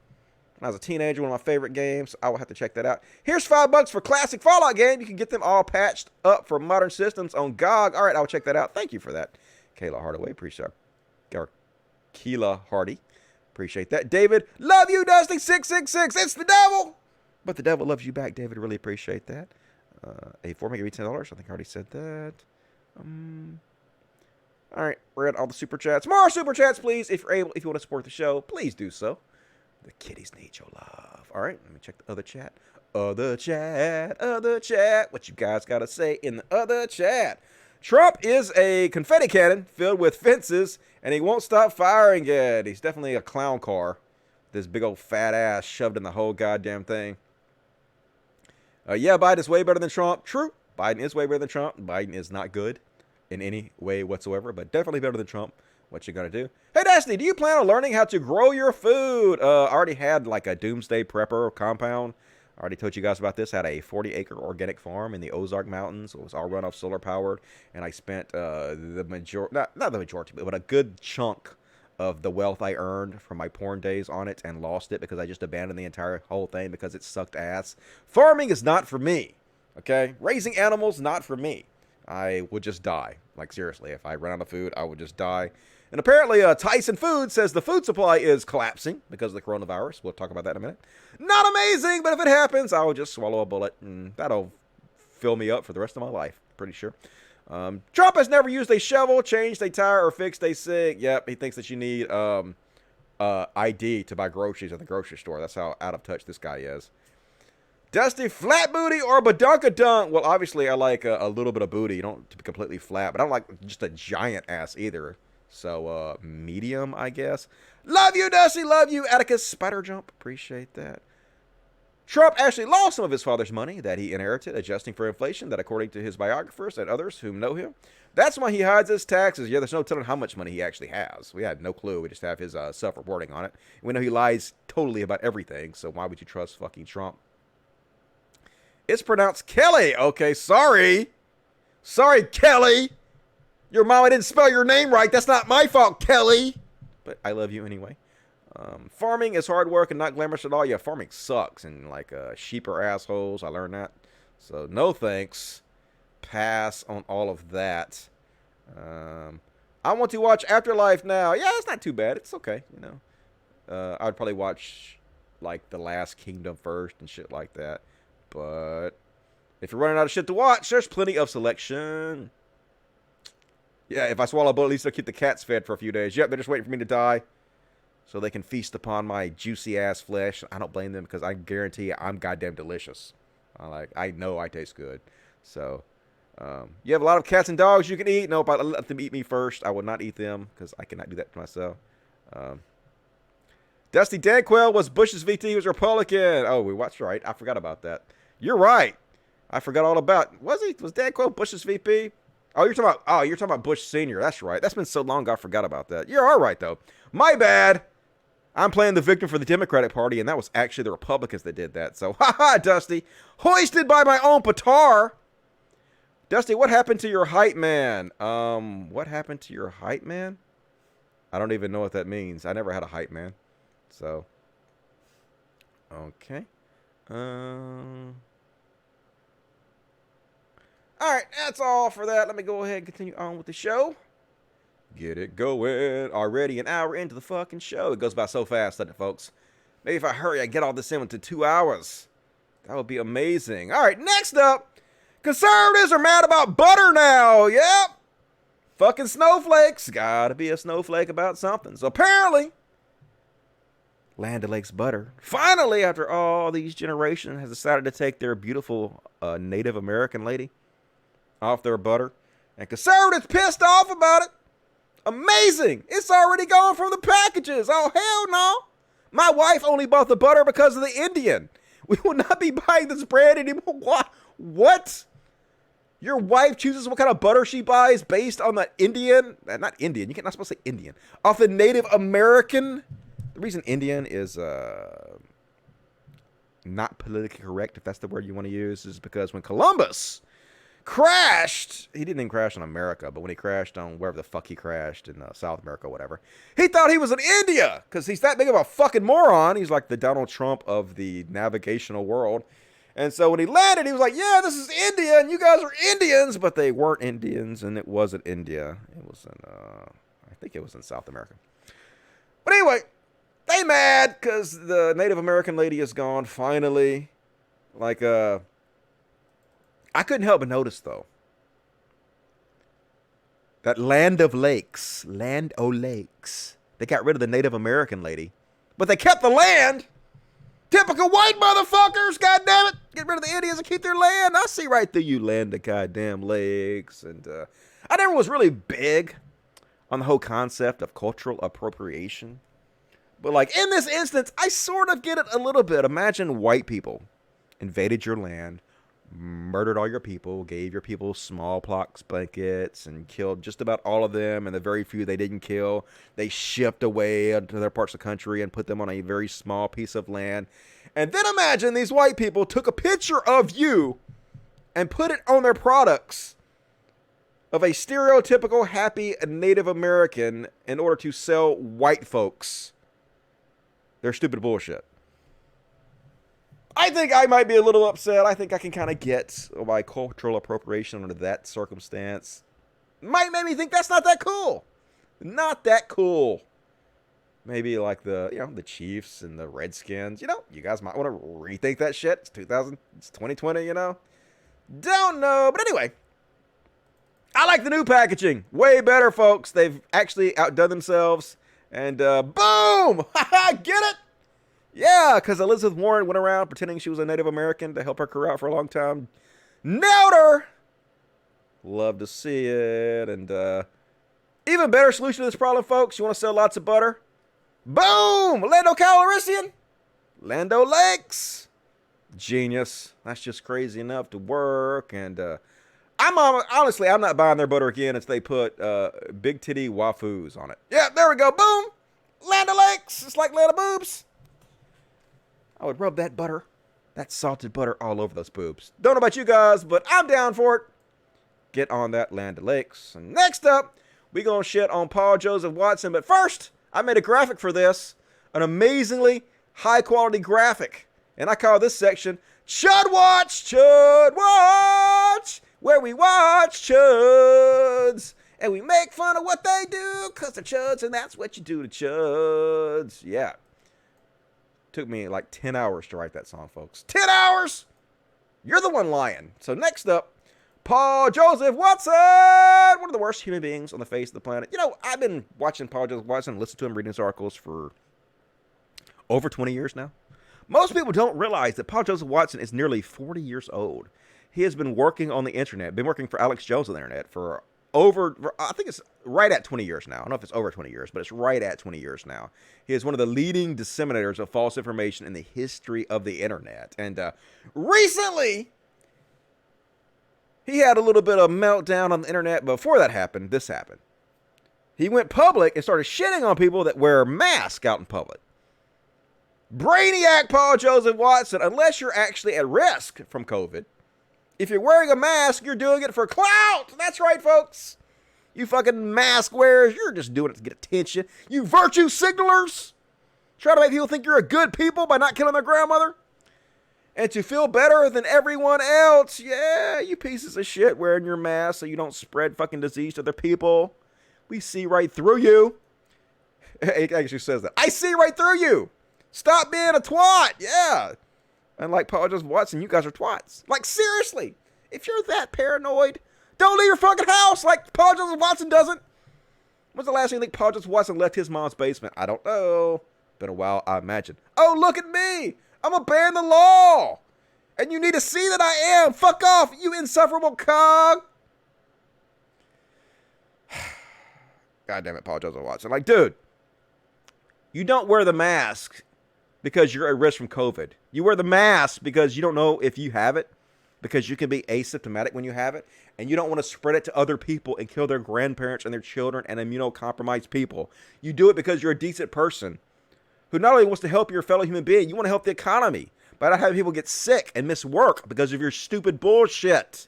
When I was a teenager, one of my favorite games. I will have to check that out. Here's $5 for classic Fallout game. You can get them all patched up for modern systems on GOG. All right, I'll check that out. Thank you for that. Kayla Hardaway, appreciate it. Or Keela Hardy. Appreciate that. David, love you, Dusty 666. It's the devil. But the devil loves you back, David. Really appreciate that. A4 may give me $10. I think I already said that. All right, read all the super chats. More super chats, please. If you're able, if you want to support the show, please do so. The kitties need your love. All right, let me check the other chat. Other chat. What you guys got to say in the other chat? Trump is a confetti cannon filled with fences, and he won't stop firing it. He's definitely a clown car. This big old fat ass shoved in the whole goddamn thing. Yeah, Biden is way better than Trump. True. Biden is way better than Trump. Biden is not good in any way whatsoever, but definitely better than Trump. What you gonna do? Hey, Destiny, do you plan on learning how to grow your food? I already had like a doomsday prepper compound. I already told you guys about this. I had a 40-acre organic farm in the Ozark Mountains. It was all run off solar powered, and I spent the majority, not the majority, but a good chunk of the wealth I earned from my porn days on it and lost it because I just abandoned the entire whole thing because it sucked ass. Farming is not for me, okay? Raising animals, not for me. I would just die. Like, seriously, if I ran out of food, I would just die. And apparently, Tyson Foods says the food supply is collapsing because of the coronavirus. We'll talk about that in a minute. Not amazing, but if it happens, I'll just swallow a bullet, and that'll fill me up for the rest of my life, pretty sure. Trump has never used a shovel, changed a tire, or fixed a sig. Yep, he thinks that you need ID to buy groceries at the grocery store. That's how out of touch this guy is. Dusty, flat booty or badunkadunk? Well, obviously, I like a little bit of booty. You don't have to be completely flat, but I don't like just a giant ass either. So, medium, I guess. Love you, Dusty. Love you, Atticus. Spider jump. Appreciate that. Trump actually lost some of his father's money that he inherited, adjusting for inflation, that according to his biographers and others who know him. That's why he hides his taxes. Yeah, there's no telling how much money he actually has. We had no clue. We just have his self-reporting on it. We know he lies totally about everything, so why would you trust fucking Trump? It's pronounced Kelly. Okay, sorry. Sorry, Kelly. Your mama didn't spell your name right. That's not my fault, Kelly. But I love you anyway. Farming is hard work and not glamorous at all. Yeah, farming sucks. And like sheep are assholes. I learned that. So no thanks. Pass on all of that. I want to watch Afterlife now. Yeah, it's not too bad. It's okay, you know. I'd probably watch like The Last Kingdom first and shit like that. But if you're running out of shit to watch, there's plenty of selection. Yeah, if I swallow a bullet, at least I'll keep the cats fed for a few days. Yep, they're just waiting for me to die so they can feast upon my juicy-ass flesh. I don't blame them because I guarantee you I'm goddamn delicious. I know I taste good. So, you have a lot of cats and dogs you can eat. Nope, I let them eat me first. I will not eat them because I cannot do that to myself. Dusty Danquil was Bush's VP. He was Republican. Oh, we watched right. I forgot about that. You're right. I forgot all about. Was Danquil Bush's VP? Oh, you're talking about Bush Sr. That's right. That's been so long I forgot about that. You're all right, though. My bad. I'm playing the victim for the Democratic Party, and that was actually the Republicans that did that. So, haha, Dusty. Hoisted by my own petard. Dusty, what happened to your hype man? What happened to your hype man? I don't even know what that means. I never had a hype man. So, okay. All right, that's all for that. Let me go ahead and continue on with the show. Get it going. Already an hour into the fucking show. It goes by so fast, doesn't it, folks? Maybe if I hurry, I get all this in into 2 hours. That would be amazing. All right, next up. Conservatives are mad about butter now. Yep. Fucking snowflakes. Gotta be a snowflake about something. So apparently, Land O'Lakes butter, finally, after all these generations, has decided to take their beautiful Native American lady off their butter. And conservatives pissed off about it. Amazing. It's already gone from the packages. Oh, hell no. My wife only bought the butter because of the Indian. We will not be buying this bread anymore. What? Your wife chooses what kind of butter she buys based on the Indian? Not Indian. You're not supposed to say Indian. Off the Native American. The reason Indian is not politically correct, if that's the word you want to use, is because when Columbus crashed, he didn't even crash on America, but when he crashed on wherever the fuck he crashed in South America or whatever, he thought he was in India because he's that big of a fucking moron. He's like the Donald Trump of the navigational world. And so when he landed, he was like, yeah, this is India, and you guys are Indians, but they weren't Indians, and it wasn't India. It was in, I think it was in South America. But anyway, they mad because the Native American lady is gone, finally. Like, I couldn't help but notice, though. That land of lakes. Land o' lakes. They got rid of the Native American lady, but they kept the land. Typical white motherfuckers, goddammit. Get rid of the Indians and keep their land. I see right through you, land of goddamn lakes. And I never was really big on the whole concept of cultural appropriation. But like in this instance, I sort of get it a little bit. Imagine white people invaded your land, murdered all your people, gave your people smallpox blankets, and killed just about all of them. And the very few they didn't kill, they shipped away to their parts of the country and put them on a very small piece of land. And then imagine these white people took a picture of you and put it on their products of a stereotypical happy Native American in order to sell white folks their stupid bullshit. I think I might be a little upset. I think I can kind of get my cultural appropriation under that circumstance. Might make me think that's not that cool. Not that cool. Maybe like the Chiefs and the Redskins. You guys might want to rethink that shit. It's 2020, Don't know. But anyway, I like the new packaging. Way better, folks. They've actually outdone themselves. And boom! Get it? Yeah, because Elizabeth Warren went around pretending she was a Native American to help her career out for a long time. Nailed her! Love to see it. And even better solution to this problem, folks. You want to sell lots of butter? Boom! Lando Calrissian. Lando Lakes. Genius. That's just crazy enough to work. And I'm not buying their butter again until they put big titty wafus on it. Yeah, there we go. Boom! Land O'Lakes. It's like Land Boobs. I would rub that butter, that salted butter, all over those boobs. Don't know about you guys, but I'm down for it. Get on that Land O'Lakes. And next up, we gonna shit on Paul Joseph Watson. But first, I made a graphic for this, an amazingly high quality graphic, and I call this section Chud Watch, where we watch chuds. And we make fun of what they do, because they're chuds, and that's what you do to chuds. Yeah. Took me like 10 hours to write that song, folks. 10 hours! You're the one lying. So next up, Paul Joseph Watson! One of the worst human beings on the face of the planet. I've been watching Paul Joseph Watson, listening to him, reading his articles for over 20 years now. Most people don't realize that Paul Joseph Watson is nearly 40 years old. He has been working on the internet, been working for Alex Jones on the internet for I think it's right at 20 years now. I don't know if it's over 20 years, but it's right at 20 years now. He is one of the leading disseminators of false information in the history of the internet. And recently, he had a little bit of meltdown on the internet. Before that happened, this happened. He went public and started shitting on people that wear masks out in public. Brainiac Paul Joseph Watson, unless you're actually at risk from COVID. If you're wearing a mask, you're doing it for clout. That's right, folks. You fucking mask wearers, you're just doing it to get attention. You virtue signalers. Try to make people think you're a good people by not killing their grandmother. And to feel better than everyone else. Yeah, you pieces of shit wearing your mask so you don't spread fucking disease to other people. We see right through you. It actually says that. I see right through you. Stop being a twat. Yeah. Unlike Paul Joseph Watson, you guys are twats. Like, seriously, if you're that paranoid, don't leave your fucking house like Paul Joseph Watson doesn't. When's the last time you think Paul Joseph Watson left his mom's basement? I don't know. Been a while, I imagine. Oh, look at me. I'm obeying the law. And you need to see that I am. Fuck off, you insufferable cog. God damn it, Paul Joseph Watson. Like, dude, you don't wear the mask because you're at risk from COVID. You wear the mask because you don't know if you have it, because you can be asymptomatic when you have it, and you don't want to spread it to other people and kill their grandparents and their children and immunocompromised people. You do it because you're a decent person who not only wants to help your fellow human being, you want to help the economy by not having people get sick and miss work because of your stupid bullshit.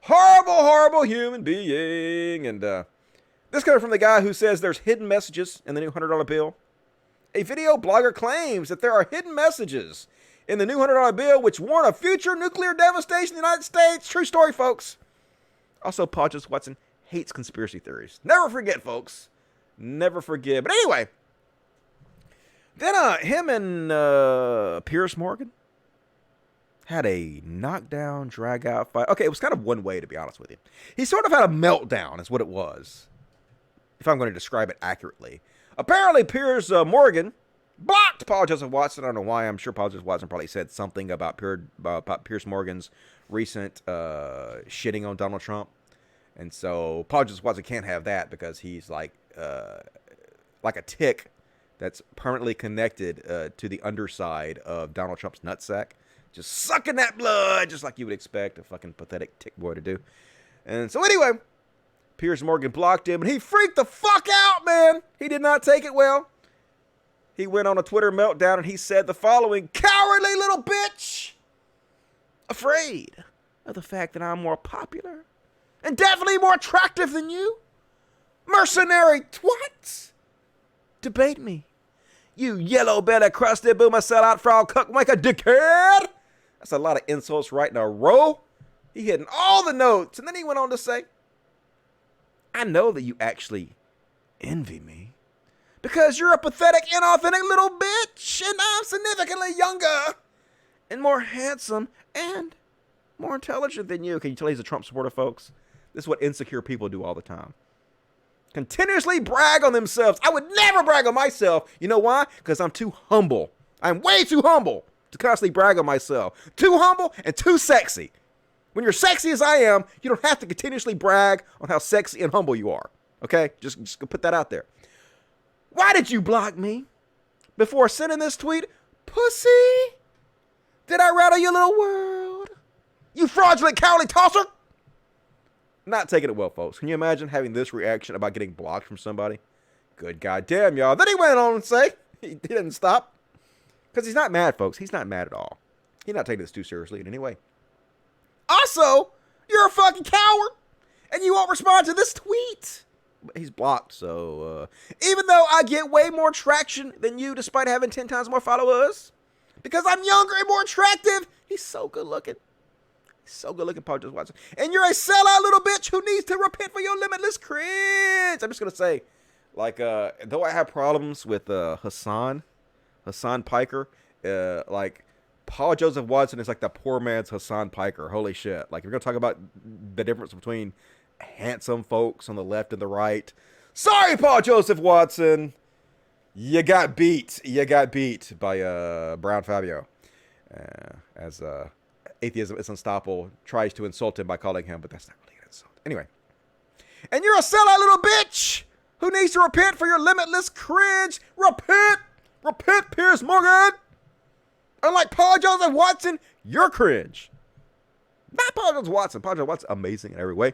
Horrible, horrible human being. And this comes from the guy who says there's hidden messages in the new $100 bill. A video blogger claims that there are hidden messages in the new $100 bill which warn of future nuclear devastation in the United States. True story, folks. Also, Paul Joseph Watson hates conspiracy theories. Never forget, folks. Never forget. But anyway, then him and Piers Morgan, had a knockdown, drag out fight. Okay, it was kind of one way, to be honest with you. He sort of had a meltdown, is what it was, if I'm going to describe it accurately. Apparently, Piers Morgan blocked Paul Joseph Watson. I don't know why. I'm sure Paul Joseph Watson probably said something about Piers Morgan's recent shitting on Donald Trump. And so Paul Joseph Watson can't have that because he's like a tick that's permanently connected to the underside of Donald Trump's nutsack. Just sucking that blood, just like you would expect a fucking pathetic tick boy to do. And so anyway, Piers Morgan blocked him, and he freaked the fuck out, man. He did not take it well. He went on a Twitter meltdown, and he said the following: "Cowardly little bitch! Afraid of the fact that I'm more popular and definitely more attractive than you? Mercenary twat! Debate me. You yellow-bellied, crusty boomer, sellout, frog, cuck, wanker, dickhead!" That's a lot of insults right in a row. He hitting all the notes. And then he went on to say, "I know that you actually envy me because you're a pathetic, inauthentic little bitch, and I'm significantly younger and more handsome and more intelligent than you." Can you tell he's a Trump supporter, folks? This is what insecure people do all the time. Continuously brag on themselves. I would never brag on myself. You know why? Because I'm too humble. I'm way too humble to constantly brag on myself. Too humble and too sexy. When you're sexy as I am, you don't have to continuously brag on how sexy and humble you are. Okay? Just put that out there. Why did you block me before sending this tweet? Pussy? Did I rattle your little world? You fraudulent, cowardly tosser? Not taking it well, folks. Can you imagine having this reaction about getting blocked from somebody? Good goddamn, y'all. Then he went on and say, he didn't stop. Because he's not mad, folks. He's not mad at all. He's not taking this too seriously in any way. Also, you're a fucking coward, and you won't respond to this tweet. But he's blocked, so even though I get way more traction than you despite having 10 times more followers, because I'm younger and more attractive, he's so good looking. So good looking, Paul Joseph Watson. And you're a sellout little bitch who needs to repent for your limitless cringe. I'm just going to say, like, though I have problems with Hassan Piker, like, Paul Joseph Watson is like the poor man's Hassan Piker. Holy shit. Like, if you're going to talk about the difference between handsome folks on the left and the right, sorry, Paul Joseph Watson. You got beat. You got beat by Brown Fabio. As Atheism is Unstoppable tries to insult him by calling him, but that's not really an insult. Anyway. And you're a sellout little bitch who needs to repent for your limitless cringe. Repent! Repent, Piers Morgan! Unlike Paul Joseph Watson, you're cringe. Not Paul Joseph Watson. Paul Joseph Watson's amazing in every way.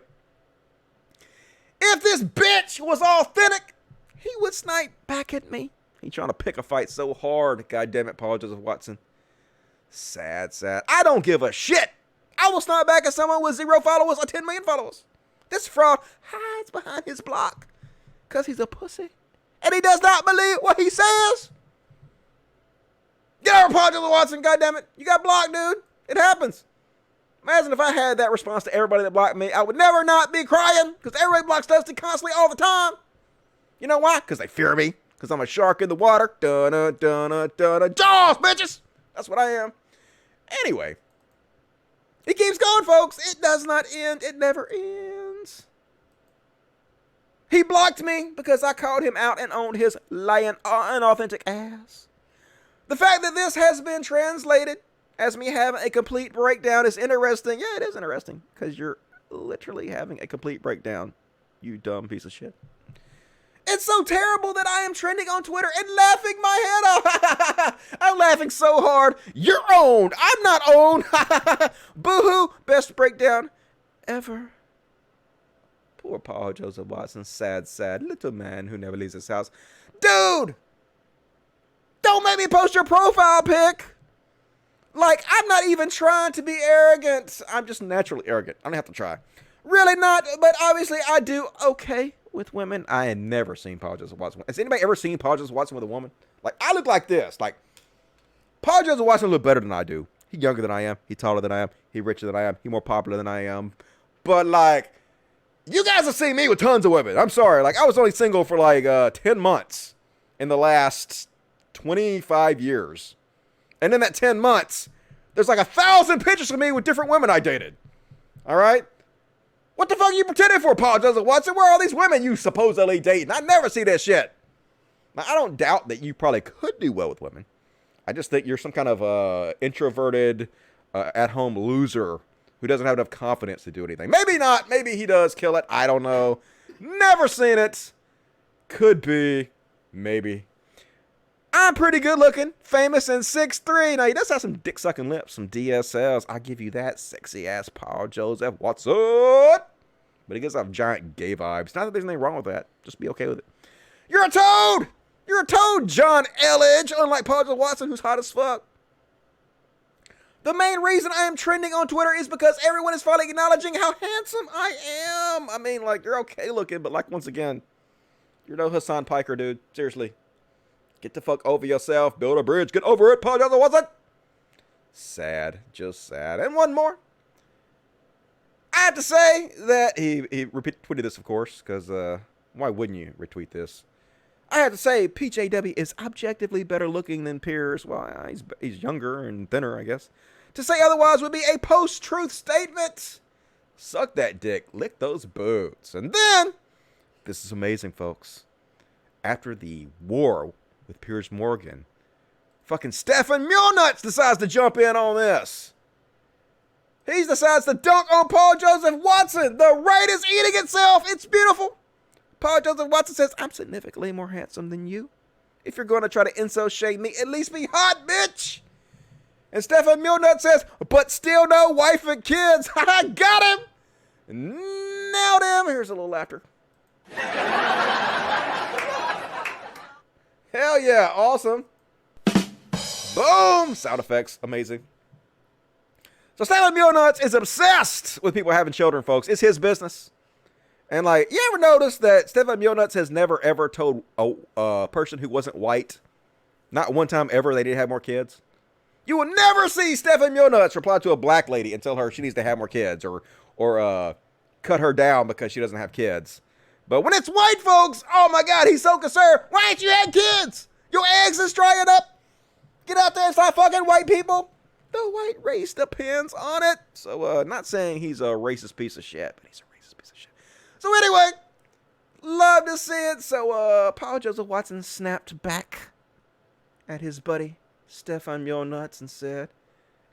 If this bitch was authentic, he would snipe back at me. He's trying to pick a fight so hard. God damn it, Paul Joseph Watson. Sad, sad. I don't give a shit. I will snipe back at someone with 0 followers or 10 million followers. This fraud hides behind his block because he's a pussy. And he does not believe what he says. Get over, Paul Joseph Watson, goddammit. You got blocked, dude. It happens. Imagine if I had that response to everybody that blocked me. I would never not be crying because everybody blocks Dusty constantly all the time. You know why? Because they fear me. Because I'm a shark in the water. Dun-dun-dun-dun-dun. Jaws, bitches. That's what I am. Anyway. It keeps going, folks. It does not end. It never ends. He blocked me because I called him out and owned his lying, unauthentic ass. The fact that this has been translated as me having a complete breakdown is interesting. Yeah, it is interesting. Because you're literally having a complete breakdown. You dumb piece of shit. It's so terrible that I am trending on Twitter and laughing my head off. I'm laughing so hard. You're owned. I'm not owned. Boo-hoo. Best breakdown ever. Poor Paul Joseph Watson. Sad, sad little man who never leaves his house. Dude! Don't make me post your profile pic. Like, I'm not even trying to be arrogant. I'm just naturally arrogant. I don't have to try. Really not, but obviously I do okay with women. I had never seen Paul Joseph Watson. Has anybody ever seen Paul Joseph Watson with a woman? Like, I look like this. Like, Paul Joseph Watson look better than I do. He younger than I am. He taller than I am. He richer than I am. He more popular than I am. But, like, you guys have seen me with tons of women. I'm sorry. Like, I was only single for, like, 10 months in the last 25 years. And in that 10 months, There's like 1,000 pictures of me with different women I dated. All right? What the fuck are you pretending for, Paul Joseph Watson? Where are all these women you supposedly dating? I never see that shit. Now, I don't doubt that you probably could do well with women. I just think you're some kind of introverted, at-home loser who doesn't have enough confidence to do anything. Maybe not. Maybe he does kill it. I don't know. Never seen it. Could be. Maybe. I'm pretty good looking, famous, and 6'3". Now, he does have some dick-sucking lips, some DSLs. I give you that, sexy-ass Paul Joseph Watson. But he does have giant gay vibes. Not that there's anything wrong with that. Just be okay with it. You're a toad! You're a toad, John Elledge, unlike Paul Joseph Watson, who's hot as fuck. The main reason I am trending on Twitter is because everyone is finally acknowledging how handsome I am. I mean, like, you're okay looking, but, like, once again, you're no Hassan Piker, dude. Seriously. Get the fuck over yourself. Build a bridge. Get over it, Paul Joseph Watson. Sad. Just sad. And one more. I have to say that he tweeted this, of course, because why wouldn't you retweet this? I have to say, PJW is objectively better looking than Piers. Well, he's younger and thinner, I guess. To say otherwise would be a post-truth statement. Suck that dick. Lick those boots. And then, this is amazing, folks. After the war with Piers Morgan, fucking Stefan Mulenuts decides to jump in on this. He decides to dunk on Paul Joseph Watson. The right is eating itself. It's beautiful. Paul Joseph Watson says, I'm significantly more handsome than you. If you're going to try to incel shame me, at least be hot, bitch. And Stefan Mulenuts says, but still no wife and kids. I got him. Nailed him. Here's a little laughter. Hell yeah. Awesome. Boom. Sound effects. Amazing. So Stefan Mulenuts is obsessed with people having children, folks. It's his business. And, like, you ever notice that Stefan Mulenuts has never, ever told a person who wasn't white, not one time ever, they didn't have more kids? You will never see Stefan Mulenuts reply to a black lady and tell her she needs to have more kids or cut her down because she doesn't have kids. But when it's white folks, oh, my God, he's so concerned. Why ain't you had kids? Your eggs is drying up. Get out there and stop fucking white people. The white race depends on it. So, not saying he's a racist piece of shit, but he's a racist piece of shit. So anyway, love to see it. So Paul Joseph Watson snapped back at his buddy Stefan Mulenuts and said,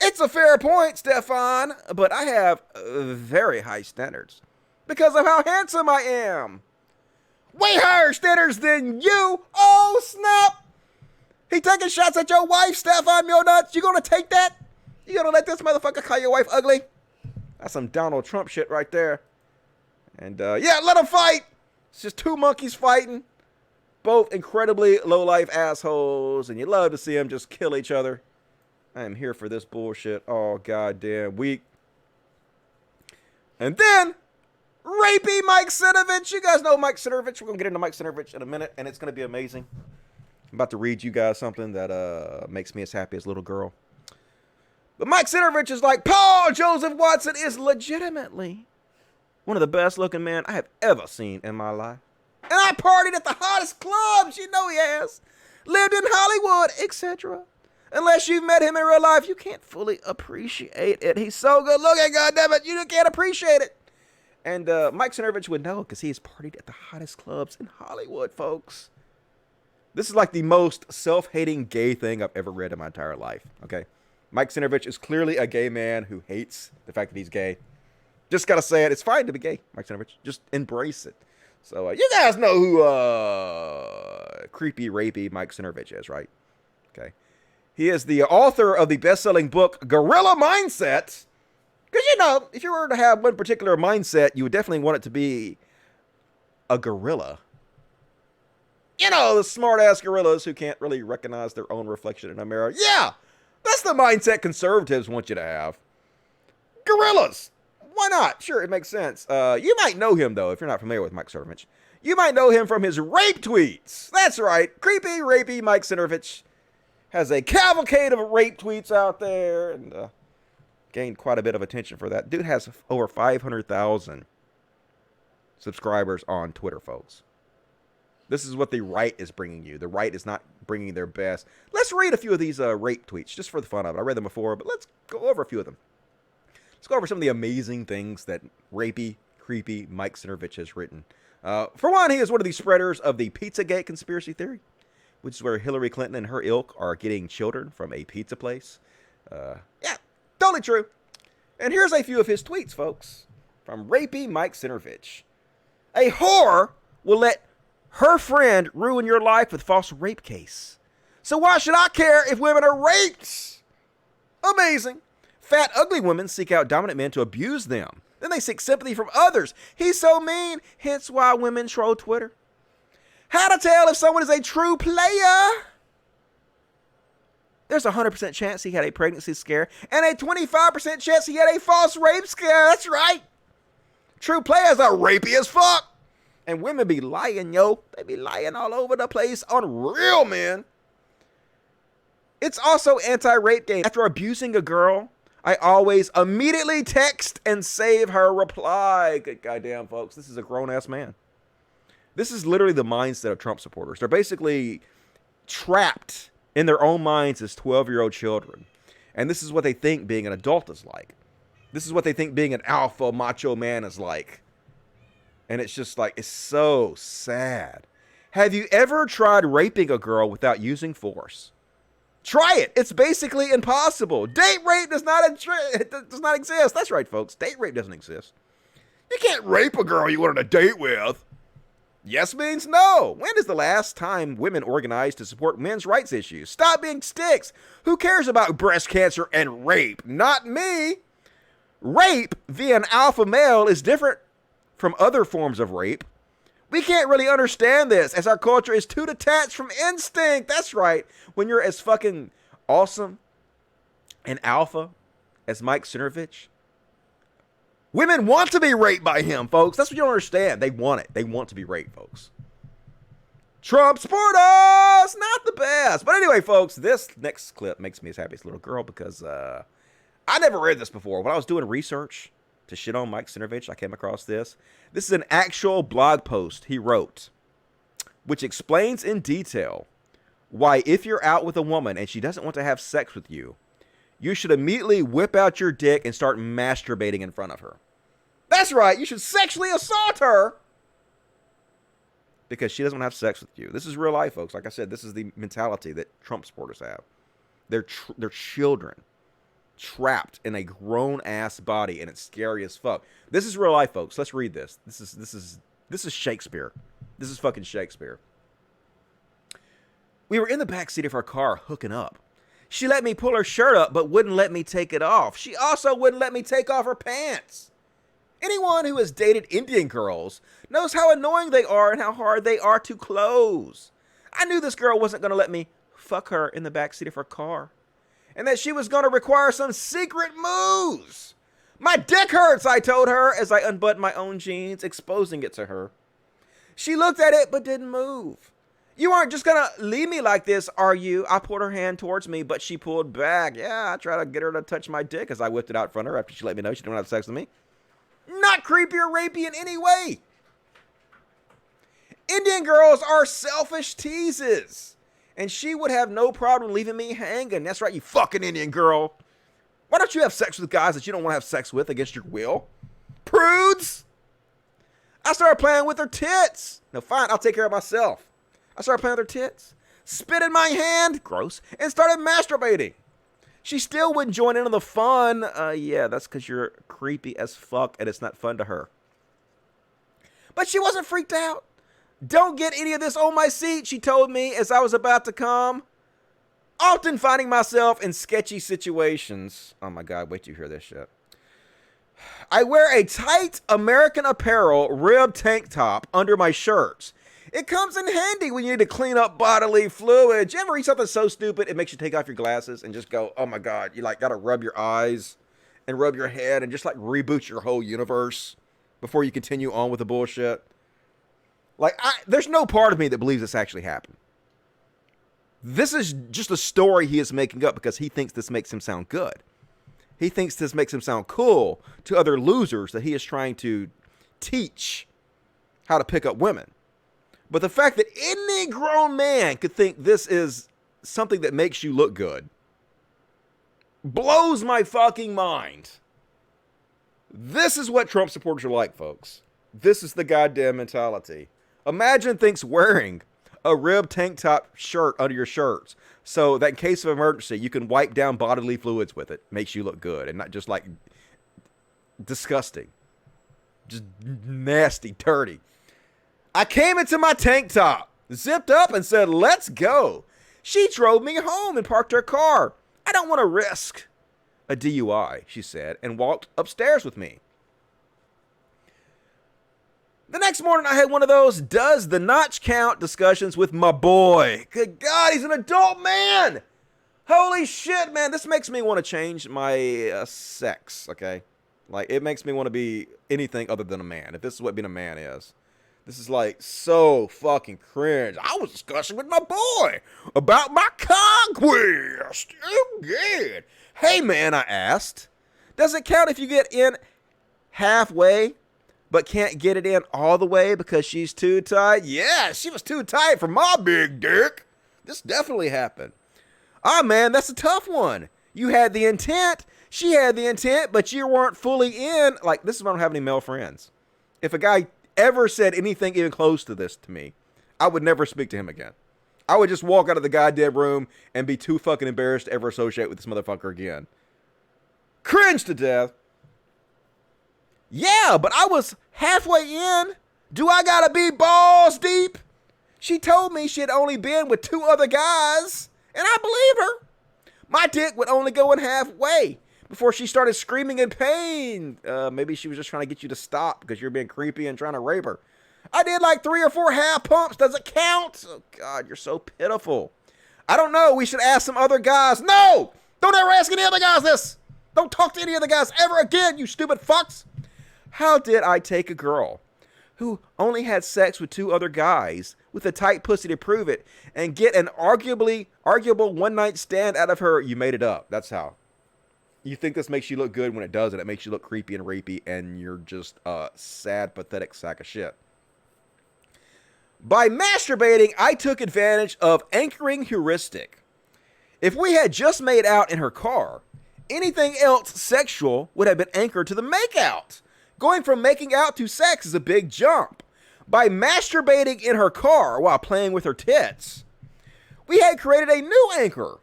it's a fair point, Stefan, but I have very high standards because of how handsome I am. Way higher standards than you. Oh, snap. He taking shots at your wife, Stefan Mulenuts. You gonna take that? You gonna let this motherfucker call your wife ugly? That's some Donald Trump shit right there. And, yeah, let them fight. It's just two monkeys fighting. Both incredibly low-life assholes. And you love to see them just kill each other. I am here for this bullshit all goddamn week. And then, rapey Mike Cernovich. You guys know Mike Cernovich. We're going to get into Mike Cernovich in a minute. And it's going to be amazing. I'm about to read you guys something that makes me as happy as a little girl. But Mike Cernovich is like, Paul Joseph Watson is legitimately one of the best looking men I have ever seen in my life. And I partied at the hottest clubs, you know he has. Lived in Hollywood, etc. Unless you've met him in real life, you can't fully appreciate it. He's so good looking, goddammit, you can't appreciate it. And Mike Cernovich would know because he's partied at the hottest clubs in Hollywood, folks. This is like the most self-hating gay thing I've ever read in my entire life, okay? Mike Cernovich is clearly a gay man who hates the fact that he's gay. Just gotta say it. It's fine to be gay, Mike Cernovich. Just embrace it. So, you guys know who creepy, rapey Mike Cernovich is, right? Okay. He is the author of the best-selling book, Gorilla Mindset. Because, you know, if you were to have one particular mindset, you would definitely want it to be a gorilla. You know, the smart-ass gorillas who can't really recognize their own reflection in a mirror. Yeah! That's the mindset conservatives want you to have. Gorillas! Why not? Sure, it makes sense. You might know him, though, if you're not familiar with Mike Cernovich. You might know him from his rape tweets. That's right. Creepy, rapey Mike Cernovich has a cavalcade of rape tweets out there and gained quite a bit of attention for that. Dude has over 500,000 subscribers on Twitter, folks. This is what the right is bringing you. The right is not bringing their best. Let's read a few of these rape tweets, just for the fun of it. I read them before, but let's go over a few of them. Let's go over some of the amazing things that rapey, creepy Mike Cernovich has written. For one, he is one of the spreaders of the Pizzagate conspiracy theory, which is where Hillary Clinton and her ilk are getting children from a pizza place. Yeah, totally true. And here's a few of his tweets, folks, from rapey Mike Cernovich. A whore will let her friend ruin your life with false rape case. So why should I care if women are raped? Amazing. Fat, ugly women seek out dominant men to abuse them. Then they seek sympathy from others. He's so mean, hence why women troll Twitter. How to tell if someone is a true player? There's a 100% chance he had a pregnancy scare and a 25% chance he had a false rape scare. That's right. True players are rapey as fuck. And women be lying, yo. They be lying all over the place on real men. It's also anti-rape game. After abusing a girl, I always immediately text and save her reply. Good goddamn, folks. This is a grown-ass man. This is literally the mindset of Trump supporters. They're basically trapped in their own minds as 12-year-old children. And this is what they think being an adult is like. This is what they think being an alpha macho man is like. And it's just like, it's so sad. Have you ever tried raping a girl without using force? Try it. It's basically impossible. Date rape does not exist. That's right, folks. Date rape doesn't exist. You can't rape a girl you went on a date with. Yes means no. When is the last time women organized to support men's rights issues? Stop being sticks. Who cares about breast cancer and rape? Not me. Rape via an alpha male is different from other forms of rape. We can't really understand this as our culture is too detached from instinct. That's right. When you're as fucking awesome and alpha as Mike Cernovich, women want to be raped by him, folks. That's what you don't understand. They want it. They want to be raped, folks. Trump support us! Not the best. But anyway, folks, this next clip makes me as happy as a little girl because I never read this before. When I was doing research to shit on Mike Cernovich, I came across this. This is an actual blog post he wrote, which explains in detail why if you're out with a woman and she doesn't want to have sex with you, you should immediately whip out your dick and start masturbating in front of her. That's right, you should sexually assault her because she doesn't want to have sex with you. This is real life, folks. Like I said, this is the mentality that Trump supporters have. They're children trapped in a grown-ass body, and it's scary as fuck. This is real life, folks. Let's read this. This is Shakespeare. This is fucking Shakespeare. We were in the backseat of her car hooking up. She let me pull her shirt up, but wouldn't let me take it off. She also wouldn't let me take off her pants. Anyone who has dated Indian girls knows how annoying they are and how hard they are to close. I knew this girl wasn't going to let me fuck her in the backseat of her car, and that she was going to require some secret moves. My dick hurts, I told her as I unbuttoned my own jeans, exposing it to her. She looked at it but didn't move. You aren't just going to leave me like this, are you? I pulled her hand towards me, but she pulled back. Yeah, I tried to get her to touch my dick as I whipped it out in front of her after she let me know she didn't want to have sex with me. Not creepy or rapey in any way. Indian girls are selfish teases. And she would have no problem leaving me hanging. That's right, you fucking Indian girl. Why don't you have sex with guys that you don't want to have sex with against your will? Prudes! I started playing with her tits. No, fine, I'll take care of myself. I started playing with her tits. Spit in my hand, gross, and started masturbating. She still wouldn't join in on the fun. Yeah, that's because you're creepy as fuck and it's not fun to her. But she wasn't freaked out. Don't get any of this on my seat, she told me as I was about to come. Often finding myself in sketchy situations. Oh my God, wait till you hear this shit. I wear a tight American Apparel ribbed tank top under my shirts. It comes in handy when you need to clean up bodily fluids. You ever read something so stupid it makes you take off your glasses and just go, oh my God, you like gotta rub your eyes and rub your head and just like reboot your whole universe before you continue on with the bullshit? Like, there's no part of me that believes this actually happened. This is just a story he is making up because he thinks this makes him sound good. He thinks this makes him sound cool to other losers that he is trying to teach how to pick up women. But the fact that any grown man could think this is something that makes you look good blows my fucking mind. This is what Trump supporters are like, folks. This is the goddamn mentality. Imagine thinks wearing a ribbed tank top shirt under your shirts so that in case of emergency, you can wipe down bodily fluids with it. Makes you look good and not just like disgusting. Just nasty, dirty. I came into my tank top, zipped up and said, let's go. She drove me home and parked her car. I don't want to risk a DUI, she said, and walked upstairs with me. The next morning, I had one of those does the notch count discussions with my boy. Good God, he's an adult man. Holy shit, man. This makes me want to change my sex, okay? Like, it makes me want to be anything other than a man, if this is what being a man is. This is like so fucking cringe. I was discussing with my boy about my conquest. Oh, good. Hey, man, I asked, does it count if you get in halfway but can't get it in all the way because she's too tight? Yeah, she was too tight for my big dick. This definitely happened. Ah, man, that's a tough one. You had the intent. She had the intent, but you weren't fully in. Like, this is why I don't have any male friends. If a guy ever said anything even close to this to me, I would never speak to him again. I would just walk out of the goddamn room and be too fucking embarrassed to ever associate with this motherfucker again. Cringe to death. Yeah, but I was halfway in. Do I gotta be balls deep? She told me she had only been with 2 other guys, and I believe her. My dick would only go in halfway before she started screaming in pain. Maybe she was just trying to get you to stop because you're being creepy and trying to rape her. I did like 3 or 4 half pumps. Does it count? Oh, God, you're so pitiful. I don't know. We should ask some other guys. No! Don't ever ask any other guys this. Don't talk to any other guys ever again, you stupid fucks. How did I take a girl who only had sex with 2 other guys with a tight pussy to prove it and get an arguable one-night stand out of her? You made it up. That's how. You think this makes you look good when it doesn't. It makes you look creepy and rapey, and you're just a sad, pathetic sack of shit. By masturbating, I took advantage of anchoring heuristic. If we had just made out in her car, anything else sexual would have been anchored to the makeout. Going from making out to sex is a big jump. By masturbating in her car while playing with her tits, we had created a new anchor.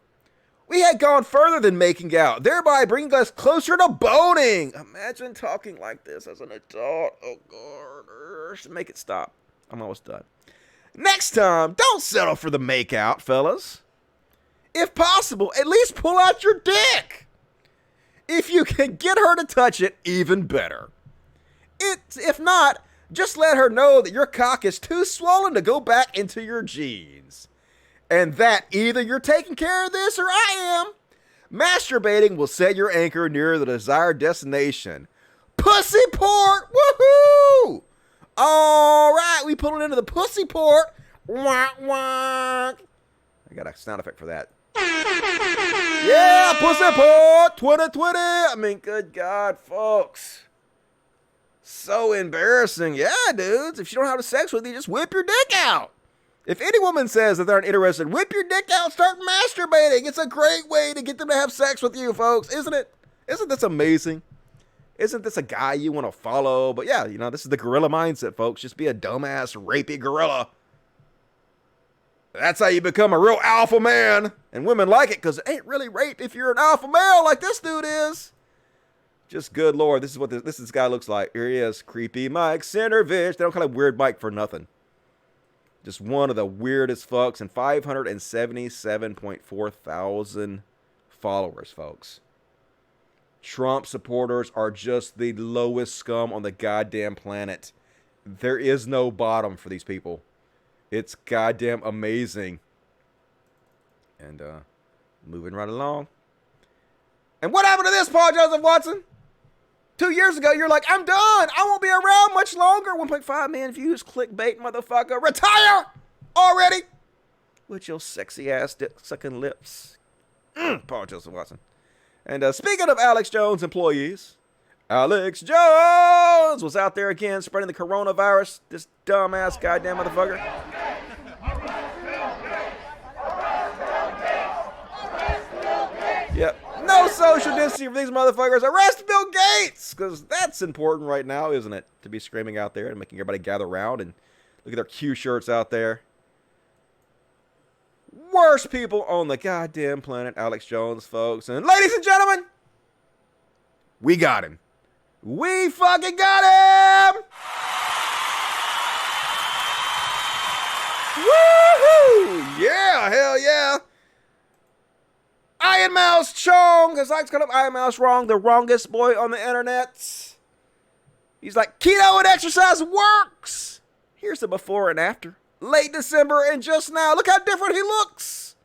We had gone further than making out, thereby bringing us closer to boning. Imagine talking like this as an adult. Oh, God. Should make it stop. I'm almost done. Next time, don't settle for the makeout, fellas. If possible, at least pull out your dick. If you can get her to touch it, even better. If not, just let her know that your cock is too swollen to go back into your jeans. And that either you're taking care of this or I am. Masturbating will set your anchor near the desired destination. Pussy port! Woohoo! All right, we pulling into the pussy port. Wonk, wonk. I got a sound effect for that. Yeah, pussy port 2020. I mean, good God, folks. So embarrassing. Yeah, dudes. If you don't have sex with you, just whip your dick out. If any woman says that they're not interested, whip your dick out, start masturbating. It's a great way to get them to have sex with you, folks, isn't it? Isn't this amazing? Isn't this a guy you want to follow? But yeah, you know, this is the gorilla mindset, folks. Just be a dumbass, rapey gorilla. That's how you become a real alpha man. And women like it because it ain't really rape if you're an alpha male like this dude is. Just good Lord, this is what this guy looks like. Here he is, creepy Mike Cernovich. They don't call him Weird Mike for nothing. Just one of the weirdest fucks, and 577.4 thousand followers, folks. Trump supporters are just the lowest scum on the goddamn planet. There is no bottom for these people. It's goddamn amazing. And moving right along. And what happened to this, Paul Joseph Watson? 2 years ago, you're like, I'm done. I won't be around much longer. 1.5 million views. Clickbait, motherfucker. Retire already. With your sexy ass dick sucking lips. Paul Joseph Watson. And speaking of Alex Jones employees, Alex Jones was out there again spreading the coronavirus. This dumbass goddamn motherfucker. social distancing for these motherfuckers. Arrest Bill Gates! Because that's important right now, isn't it? To be screaming out there and making everybody gather around and look at their Q shirts out there. Worst people on the goddamn planet, Alex Jones, folks. And ladies and gentlemen, we got him. We fucking got him! Woohoo! Yeah, hell yeah! Iron Mouse Chong, as I like to call him Iron Mouse Wrong, the wrongest boy on the internet. He's like, keto and exercise works! Here's the before and after. Late December and just now. Look how different he looks!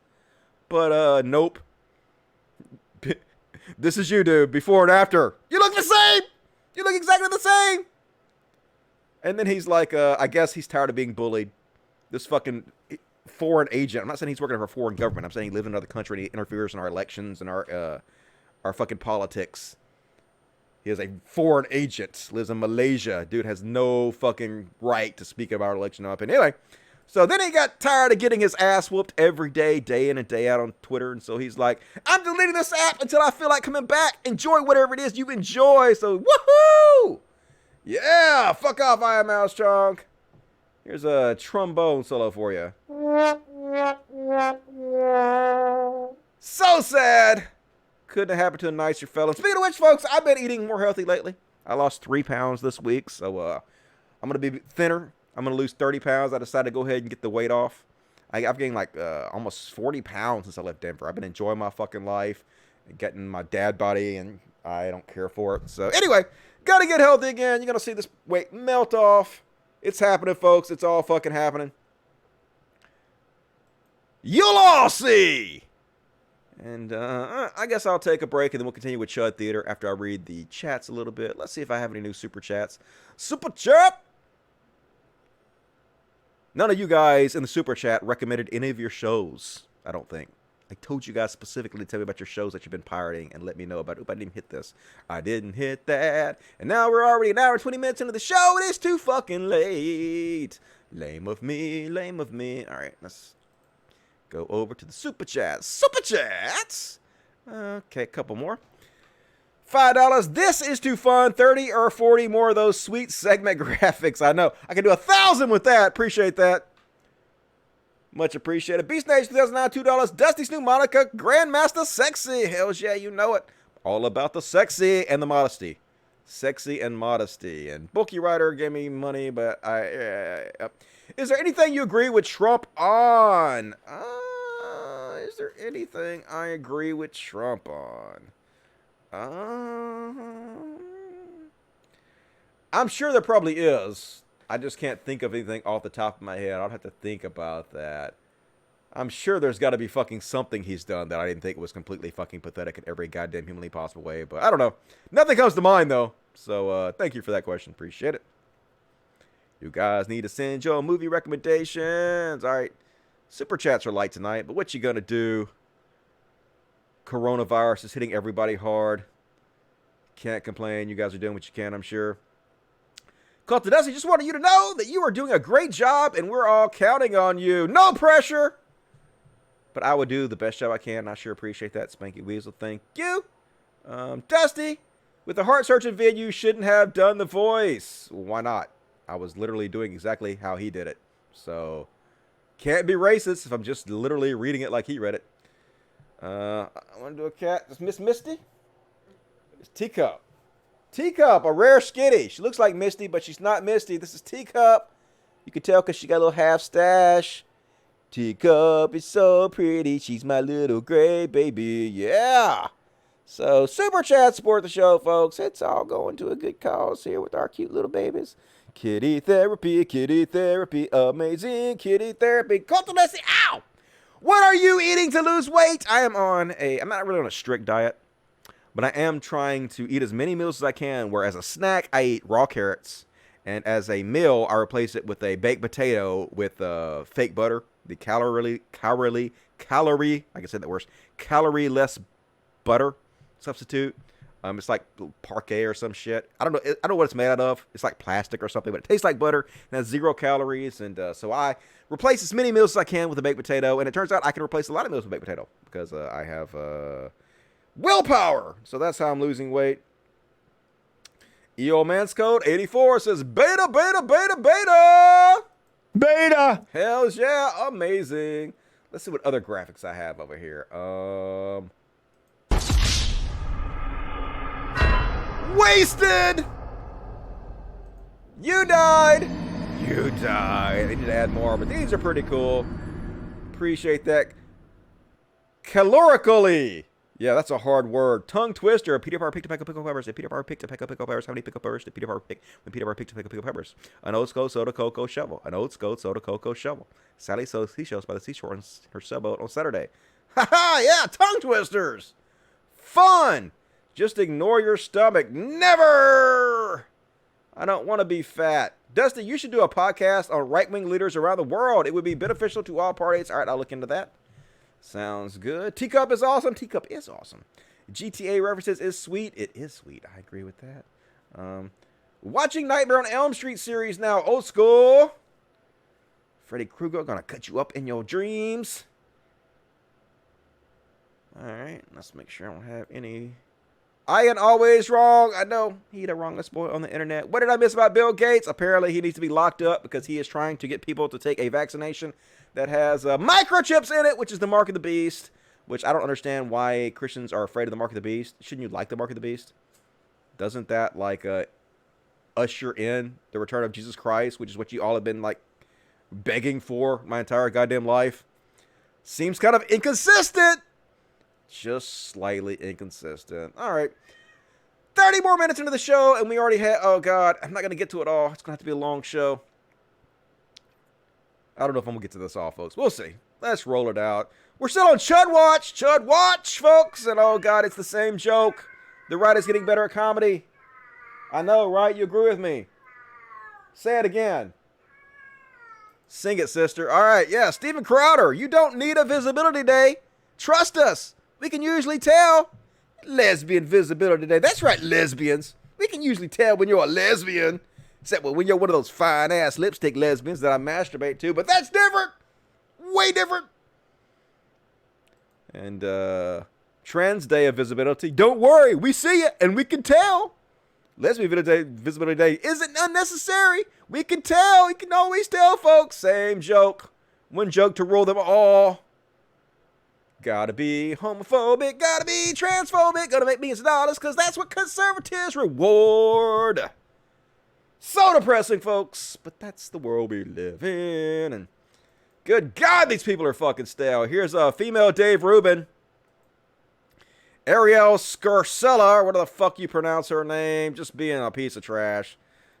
But, nope. This is you, dude, before and after. You look the same! You look exactly the same! And then he's like, I guess he's tired of being bullied. This fucking foreign agent. I'm not saying he's working for a foreign government. I'm saying he lives in another country and he interferes in our elections and our fucking politics. He is a foreign agent. Lives in Malaysia. Dude has no fucking right to speak about our election up. And anyway, so then he got tired of getting his ass whooped every day in and day out on Twitter. And so he's like, I'm deleting this app until I feel like coming back. Enjoy whatever it is you enjoy. So, woohoo! Yeah, fuck off, I Am Mouse Chunk. Here's a trombone solo for you. So sad. Couldn't have happened to a nicer fella. Speaking of which, folks, I've been eating more healthy lately. I lost 3 pounds this week, so I'm going to be thinner. I'm going to lose 30 pounds. I decided to go ahead and get the weight off. I've gained like almost 40 pounds since I left Denver. I've been enjoying my fucking life and getting my dad body, and I don't care for it. So anyway, got to get healthy again. You're going to see this weight melt off. It's happening, folks. It's all fucking happening. You'll all see. And I guess I'll take a break, and then we'll continue with Chud Theater after I read the chats a little bit. Let's see if I have any new super chats. Super chat! None of you guys in the super chat recommended any of your shows, I don't think. I told you guys specifically to tell me about your shows that you've been pirating and let me know about it. Oop, I didn't even hit this. I didn't hit that. And now we're already an hour and 20 minutes into the show. It is too fucking late. Lame of me, lame of me. All right, let's go over to the super chats. Super chats! Okay, a couple more. $5. This is too fun. 30 or 40 more of those sweet segment graphics. I know. I can do 1,000 with that. Appreciate that. Much appreciated. Beast Nation 2009, $2. Dusty's new Monica, Grandmaster Sexy. Hells yeah, you know it. All about the sexy and the modesty. Sexy and modesty. And Bookie Writer gave me money, but is there anything you agree with Trump on? Is there anything I agree with Trump on? I'm sure there probably is. I just can't think of anything off the top of my head. I'll have to think about that. I'm sure there's got to be fucking something he's done that I didn't think was completely fucking pathetic in every goddamn humanly possible way. But I don't know. Nothing comes to mind, though. So thank you for that question. Appreciate it. You guys need to send your movie recommendations. All right. Super chats are light tonight, but what you gonna do? Coronavirus is hitting everybody hard. Can't complain. You guys are doing what you can, I'm sure. Cult to Dusty, just wanted you to know that you are doing a great job and we're all counting on you. No pressure. But I would do the best job I can. I sure appreciate that, Spanky Weasel. Thank you. Dusty, with the heart-searching vid, you shouldn't have done the voice. Why not? I was literally doing exactly how he did it. So, can't be racist if I'm just literally reading it like he read it. I want to do a cat. This Miss Misty? It's Teacup. Teacup, a rare skitty. She looks like Misty, but she's not Misty. This is Teacup. You can tell because she got a little half stash. Teacup is so pretty. She's my little gray baby. Yeah. So, super chat, support the show, folks. It's all going to a good cause here with our cute little babies. Kitty therapy, amazing kitty therapy. Cultivacy, ow! What are you eating to lose weight? I'm not really on a strict diet, but I am trying to eat as many meals as I can, where as a snack, I eat raw carrots, and as a meal, I replace it with a baked potato with fake butter, the calorie, I can say that worse, calorie-less butter substitute. It's like Parquet or some shit. I don't know what it's made out of. It's like plastic or something, but it tastes like butter and has 0 calories. And so I replace as many meals as I can with a baked potato. And it turns out I can replace a lot of meals with baked potato because I have willpower. So that's how I'm losing weight. EO Man's Code 84 says beta, beta, beta, beta. Beta. Hells yeah, amazing. Let's see what other graphics I have over here. Wasted. You died. You died. They need to add more, but these are pretty cool. Appreciate that. Calorically. Yeah, that's a hard word. Tongue twister. Peter Parker picked a peck of pickled peppers. Did Peter Parker pick a peck of pickled peppers? How many pickled peppers did Peter Parker pick when Peter Parker picked a peck of pickled peppers? An old skull soda cocoa shovel. An old skull soda cocoa shovel. Sally sows seashells by the seashore on her sailboat on Saturday. Ha ha! Yeah, tongue twisters. Fun. Just ignore your stomach. Never. I don't want to be fat. Dusty, you should do a podcast on right-wing leaders around the world. It would be beneficial to all parties. All right, I'll look into that. Sounds good. Teacup is awesome. Teacup is awesome. GTA references is sweet. It is sweet. I agree with that. Watching Nightmare on Elm Street series now. Old school. Freddy Krueger gonna cut you up in your dreams. All right. Let's make sure I don't have any. I am always wrong. I know he the wrongest boy on the internet. What did I miss about Bill Gates? Apparently he needs to be locked up because he is trying to get people to take a vaccination that has microchips in it, which is the mark of the beast, which I don't understand why Christians are afraid of the mark of the beast. Shouldn't you like the mark of the beast? Doesn't that like usher in the return of Jesus Christ, which is what you all have been like begging for my entire goddamn life? Seems kind of inconsistent. Just slightly inconsistent. All right. 30 more minutes into the show, and we already had... Oh, God. I'm not going to get to it all. It's going to have to be a long show. I don't know if I'm going to get to this all, folks. We'll see. Let's roll it out. We're still on Chud Watch. Chud Watch, folks. And, oh, God, it's the same joke. The right is getting better at comedy. I know, right? You agree with me. Say it again. Sing it, sister. All right. Yeah, Steven Crowder. You don't need a visibility day. Trust us. We can usually tell. Lesbian visibility day. That's right, lesbians. We can usually tell when you're a lesbian. Except when you're one of those fine-ass lipstick lesbians that I masturbate to. But that's different. Way different. And, Trans Day of Visibility. Don't worry. We see it and we can tell. Lesbian Visibility Day isn't unnecessary. We can tell. You can always tell, folks. Same joke. One joke to rule them all. Gotta be homophobic, gotta be transphobic, gotta make millions of dollars, because that's what conservatives reward. So depressing, folks, but that's the world we live in. And good God, these people are fucking stale. Here's a female Dave Rubin. Ariel Scarcella, what the fuck you pronounce her name, just being a piece of trash.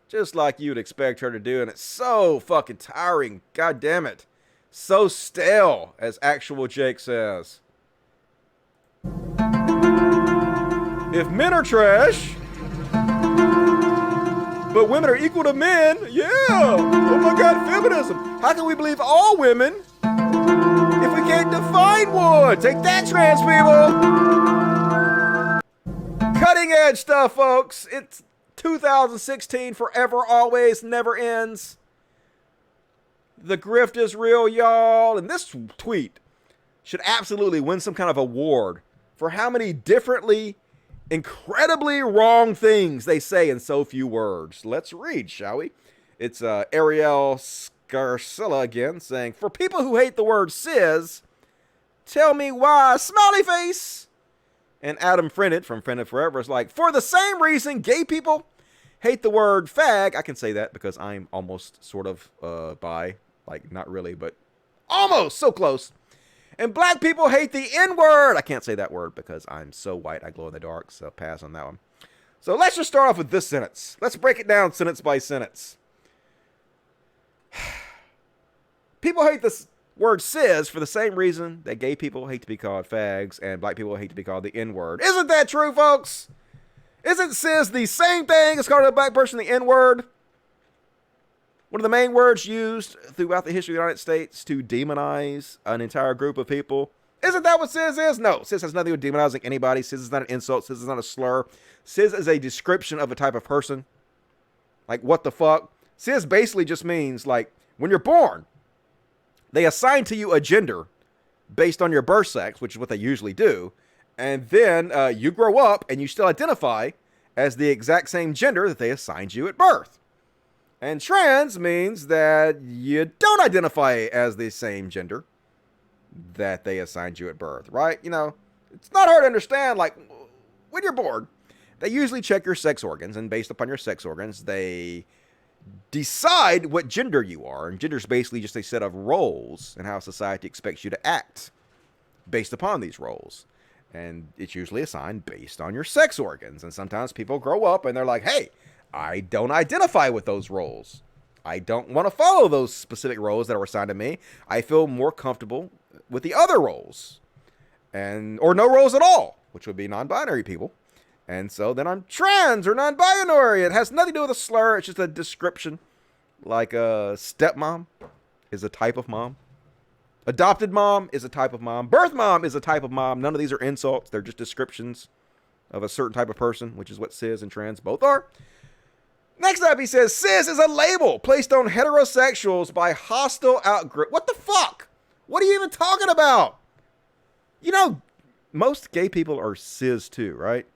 Just like you'd expect her to do, and it's so fucking tiring. God damn it. So stale, as actual Jake says. If men are trash, but women are equal to men, yeah. Oh my God, feminism. How can we believe all women if we can't define one? Take that, trans people. Cutting edge stuff, folks. It's 2016, forever, always, never ends. The grift is real, y'all. And this tweet should absolutely win some kind of award for how many differently, incredibly wrong things they say in so few words. Let's read, shall we? It's Ariel Scarcella again saying, for people who hate the word cis, tell me why, smiley face. And Adam Friended from Friended Forever is like, for the same reason gay people hate the word fag. I can say that because I'm almost sort of bi. Like, not really, but almost, so close. And black people hate the N-word. I can't say that word because I'm so white, I glow in the dark, so pass on that one. So let's just start off with this sentence. Let's break it down sentence by sentence. People hate this word cis for the same reason that gay people hate to be called fags and black people hate to be called the N-word. Isn't that true, folks? Isn't cis the same thing as calling a black person the N-word? One of the main words used throughout the history of the United States to demonize an entire group of people. Isn't that what cis is? No, cis has nothing to do with demonizing anybody. Cis is not an insult. Cis is not a slur. Cis is a description of a type of person. Like, what the fuck? Cis basically just means, like, when you're born, they assign to you a gender based on your birth sex, which is what they usually do. And then you grow up and you still identify as the exact same gender that they assigned you at birth. And trans means that you don't identify as the same gender that they assigned you at birth, right? You know, it's not hard to understand. Like, when you're born, they usually check your sex organs, and based upon your sex organs, they decide what gender you are. And gender is basically just a set of roles and how society expects you to act based upon these roles. And it's usually assigned based on your sex organs. And sometimes people grow up and they're like, hey, I don't identify with those roles. I don't want to follow those specific roles that are assigned to me. I feel more comfortable with the other roles. Or no roles at all, which would be non-binary people. And so then I'm trans or non-binary. It has nothing to do with a slur. It's just a description. Like a stepmom is a type of mom. Adopted mom is a type of mom. Birth mom is a type of mom. None of these are insults. They're just descriptions of a certain type of person, which is what cis and trans both are. Next up, he says, cis is a label placed on heterosexuals by hostile outgroup. What the fuck? What are you even talking about? You know, most gay people are cis too, right?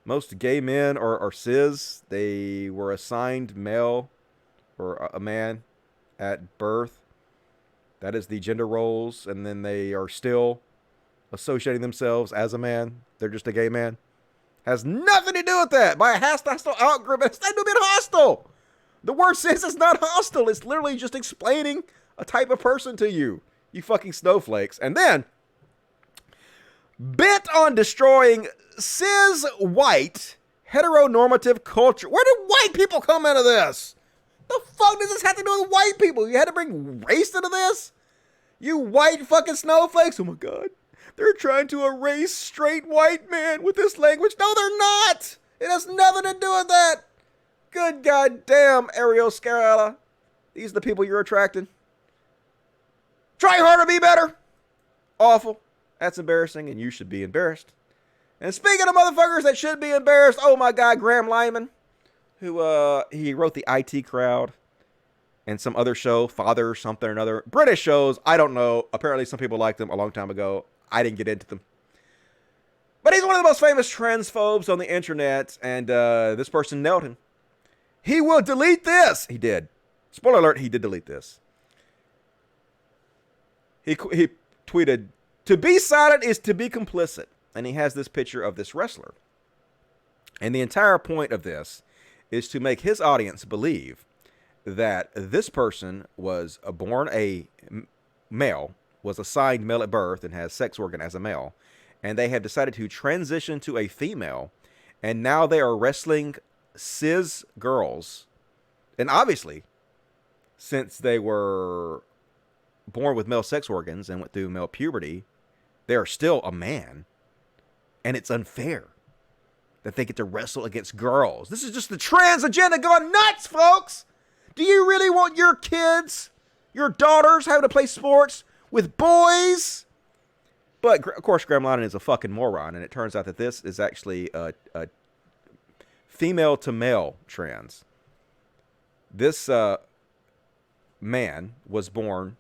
Most gay men are cis. They were assigned male or a man at birth. That is the gender roles, and then they are still associating themselves as a man. They're just a gay man. Has nothing to do with that. By a hostile outgroup, it's not being hostile. The word cis is not hostile. It's literally just explaining a type of person to you. You fucking snowflakes. And then, bent on destroying cis white heteronormative culture. Where did white people come into this? The fuck does this have to do with white people? You had to bring race into this? You white fucking snowflakes. Oh my God. They're trying to erase straight white men with this language. No, they're not. It has nothing to do with that. Good goddamn, Ariel Scarella. These are the people you're attracting. Try harder, be better. Awful. That's embarrassing, and you should be embarrassed. And speaking of motherfuckers that should be embarrassed, oh my God, Graham Lyman, who he wrote the IT Crowd and some other show, Father something or another. British shows, I don't know. Apparently some people liked them a long time ago. I didn't get into them. But he's one of the most famous transphobes on the internet, and this person nailed him. He will delete this. He did. Spoiler alert, he did delete this. He tweeted, to be silent is to be complicit. And he has this picture of this wrestler. And the entire point of this is to make his audience believe that this person was born a male, was assigned male at birth, and has sex organ as a male. And they have decided to transition to a female. And now they are wrestling cis girls. And obviously, since they were born with male sex organs and went through male puberty, they are still a man. And it's unfair that they get to wrestle against girls. This is just the trans agenda going nuts, folks. Do you really want your kids, your daughters, having to play sports with boys? But, of course, Graham Lyman is a fucking moron, and it turns out that this is actually a female-to-male trans. This man was born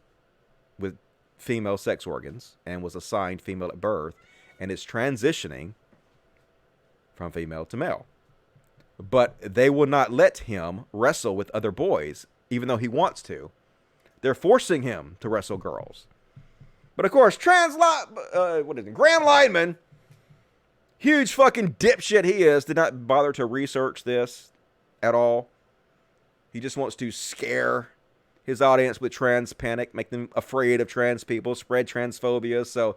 with female sex organs and was assigned female at birth, and is transitioning from female to male. But they will not let him wrestle with other boys, even though he wants to. They're forcing him to wrestle girls. But of course, Graham Lyman, huge fucking dipshit he is, did not bother to research this at all. He just wants to scare his audience with trans panic, make them afraid of trans people, spread transphobia. So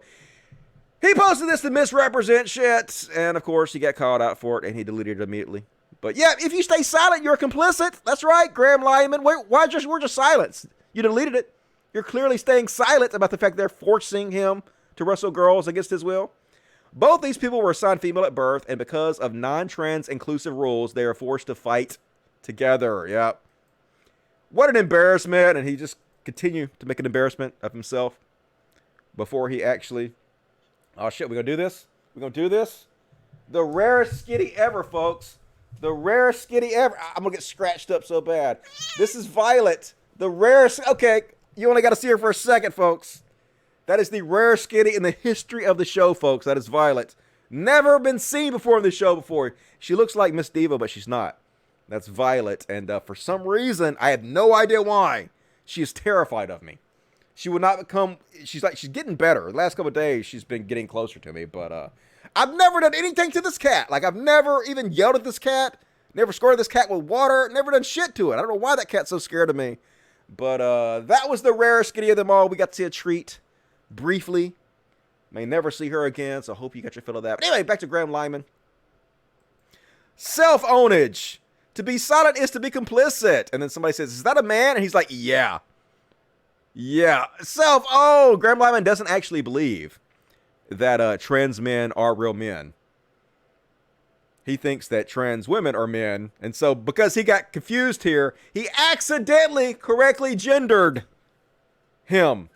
he posted this to misrepresent shit, and of course he got called out for it, and he deleted it immediately. But yeah, if you stay silent, you're complicit. That's right, Graham Lyman. We're just silent. You deleted it. You're clearly staying silent about the fact they're forcing him to wrestle girls against his will. Both these people were assigned female at birth, and because of non-trans inclusive rules, they are forced to fight together. Yep. What an embarrassment, and he just continued to make an embarrassment of himself before he actually... Oh, shit, we're going to do this? We're going to do this? The rarest skitty ever, folks. The rarest skitty ever. I'm going to get scratched up so bad. This is Violet. The rarest... Okay, you only got to see her for a second, folks. That is the rarest skinny in the history of the show, folks. That is Violet. Never been seen before in the show before. She looks like Miss Diva, but she's not. That's Violet. And for some reason, I have no idea why, she is terrified of me. She would not become... She's getting better. The last couple of days, she's been getting closer to me. But I've never done anything to this cat. Like, I've never even yelled at this cat. Never squirted this cat with water. Never done shit to it. I don't know why that cat's so scared of me. But that was the rarest skinny of them all. We got to see a treat briefly. May never see her again, so I hope you got your fill of that. But anyway, back to Graham Lyman. Self-ownage. To be silent is to be complicit. And then somebody says, is that a man? And he's like, yeah. Yeah. Self-owned. Graham Lyman doesn't actually believe that trans men are real men. He thinks that trans women are men. And so because he got confused here, he accidentally correctly gendered him.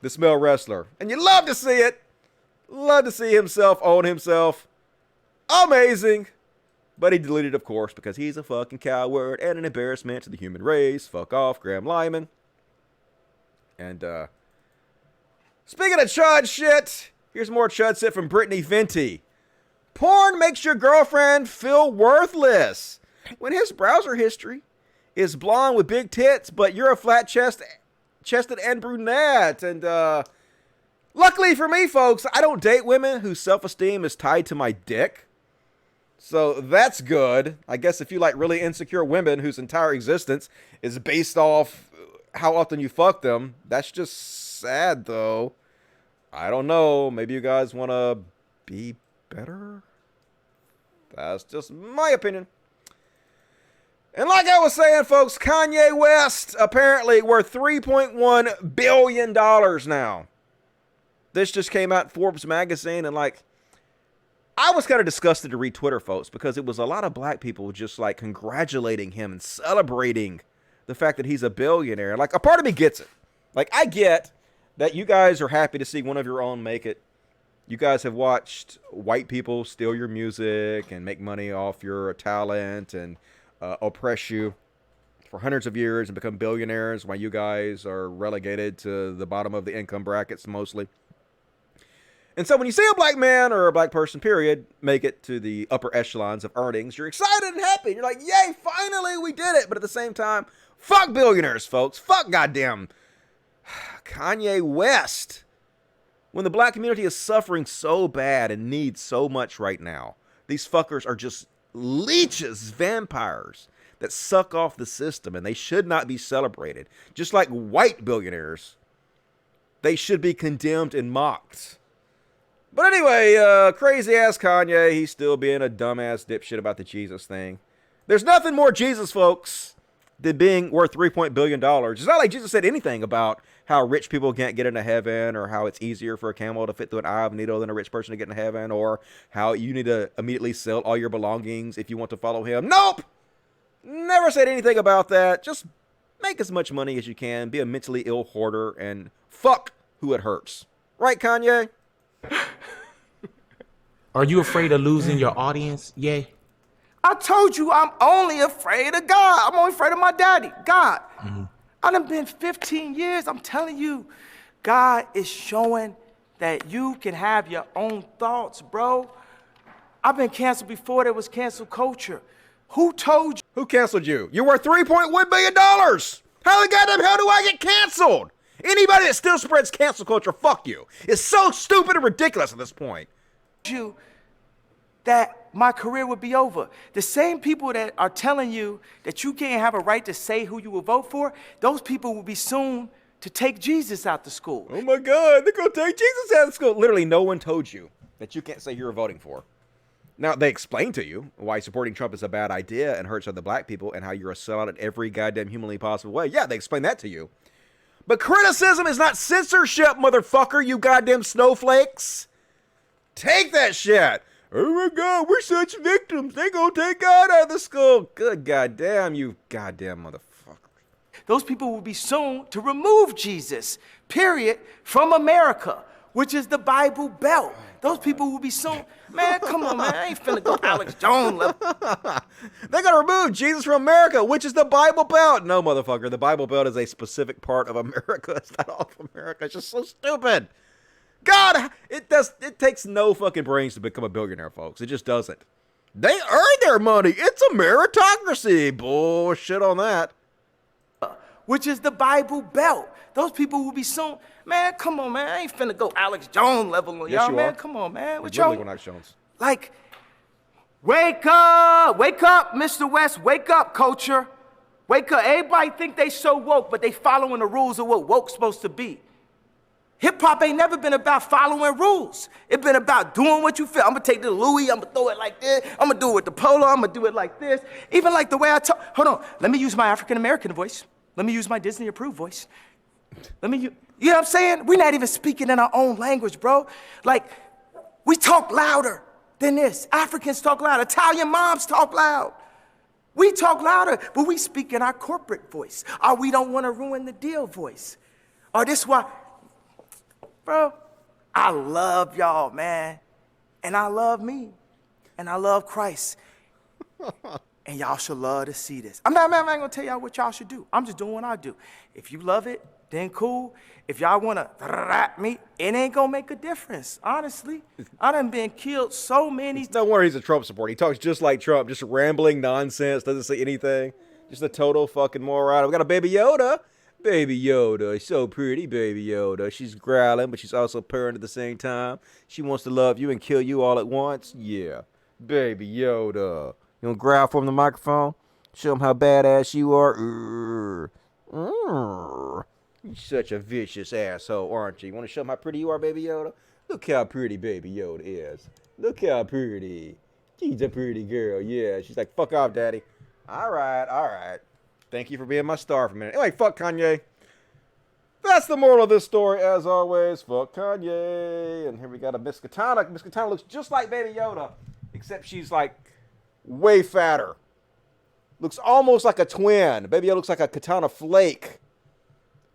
This male wrestler. And you love to see it. Love to see himself own himself. Amazing. But he deleted, of course, because he's a fucking coward and an embarrassment to the human race. Fuck off, Graham Lyman. And, speaking of chud shit, here's more chud shit from Brittany Venti. Porn makes your girlfriend feel worthless. When his browser history is blonde with big tits, but you're a flat-chested and brunette. And, luckily for me, folks, I don't date women whose self-esteem is tied to my dick. So that's good. I guess if you like really insecure women whose entire existence is based off how often you fuck them, that's just sad, though. I don't know. Maybe you guys want to be better? That's just my opinion. And like I was saying, folks, Kanye West apparently worth $3.1 billion now. This just came out in Forbes magazine, and like, I was kind of disgusted to read Twitter, folks, because it was a lot of black people just like congratulating him and celebrating the fact that he's a billionaire. Like, a part of me gets it. Like, I get that you guys are happy to see one of your own make it. You guys have watched white people steal your music and make money off your talent and oppress you for hundreds of years and become billionaires while you guys are relegated to the bottom of the income brackets mostly. And so when you see a black man or a black person, period, make it to the upper echelons of earnings, you're excited and happy. You're like, yay, finally we did it. But at the same time, fuck billionaires, folks. Fuck goddamn Kanye West. When the black community is suffering so bad and needs so much right now, these fuckers are just leeches, vampires that suck off the system, and they should not be celebrated. Just like white billionaires, they should be condemned and mocked. But anyway, crazy-ass Kanye, he's still being a dumbass dipshit about the Jesus thing. There's nothing more Jesus, folks, than being worth $3 billion. It's not like Jesus said anything about how rich people can't get into heaven, or how it's easier for a camel to fit through an eye of a needle than a rich person to get into heaven, or how you need to immediately sell all your belongings if you want to follow him. Nope! Never said anything about that. Just make as much money as you can, be a mentally ill hoarder, and fuck who it hurts. Right, Kanye? Are you afraid of losing your audience? Yeah. I told you I'm only afraid of God. I'm only afraid of my daddy, God. I done been 15 years. I'm telling you, God is showing that you can have your own thoughts, bro. I've been canceled before there was cancel culture. Who told you? Who canceled you? You're worth $3.1 billion. How the goddamn hell do I get canceled? Anybody that still spreads cancel culture, fuck you. It's so stupid and ridiculous at this point. You that my career would be over. The same people that are telling you that you can't have a right to say who you will vote for, those people will be soon to take Jesus out the school. Oh my God, they're gonna take Jesus out of school. Literally, no one told you that you can't say who you're voting for. Now, they explain to you why supporting Trump is a bad idea and hurts other black people and how you're a sellout in every goddamn humanly possible way. Yeah, they explain that to you. But criticism is not censorship, motherfucker, you goddamn snowflakes. Take that shit. Oh my God, we're such victims. They gonna take God out of the school. Good goddamn, you goddamn motherfuckers. Those people will be soon to remove Jesus, period, from America, which is the Bible Belt. Those people will be soon. Man, come on, man. I ain't finna go Alex Jones level. They're going to remove Jesus from America, which is the Bible Belt. No, motherfucker. The Bible Belt is a specific part of America. It's not all of America. It's just so stupid. God, it takes no fucking brains to become a billionaire, folks. It just doesn't. They earn their money. It's a meritocracy. Bullshit on that. Which is the Bible Belt. Those people will be soon. Man, come on, man. I ain't finna go Alex Jones level on y'all, man. Come on, man. What y'all? Alex Jones. Like, wake up, Mr. West. Wake up, culture. Wake up. Everybody think they so woke, but they following the rules of what woke's supposed to be. Hip-hop ain't never been about following rules. It's been about doing what you feel. I'm gonna take the Louis, I'm gonna throw it like this. I'm gonna do it with the polo, I'm gonna do it like this. Even like the way I talk. Hold on, let me use my African-American voice. Let me use my Disney-approved voice. You know what I'm saying? We're not even speaking in our own language, bro. Like, we talk louder than this. Africans talk loud. Italian moms talk loud. We talk louder, but we speak in our corporate voice. Or we don't want to ruin the deal voice. Or this why, bro, I love y'all, man. And I love me. And I love Christ. And y'all should love to see this. I'm not gonna tell y'all what y'all should do. I'm just doing what I do. If you love it, then cool. If y'all wanna rap me, it ain't gonna make a difference, honestly. I done been killed so many. No wonder he's a Trump supporter. He talks just like Trump, just rambling nonsense, doesn't say anything. Just a total fucking moron. We got a Baby Yoda. Baby Yoda, so pretty, Baby Yoda. She's growling, but she's also purring at the same time. She wants to love you and kill you all at once. Yeah, Baby Yoda. You gonna growl from the microphone? Show them how badass you are. You're such a vicious asshole, aren't you? You want to show them how pretty you are, Baby Yoda? Look how pretty Baby Yoda is. Look how pretty. She's a pretty girl, yeah. She's like, fuck off, Daddy. All right. Thank you for being my star for a minute. Anyway, fuck Kanye. That's the moral of this story, as always. Fuck Kanye. And here we got a Miss Katana. Miss Katana looks just like Baby Yoda, except she's like way fatter. Looks almost like a twin. Baby Yoda looks like a Katana flake.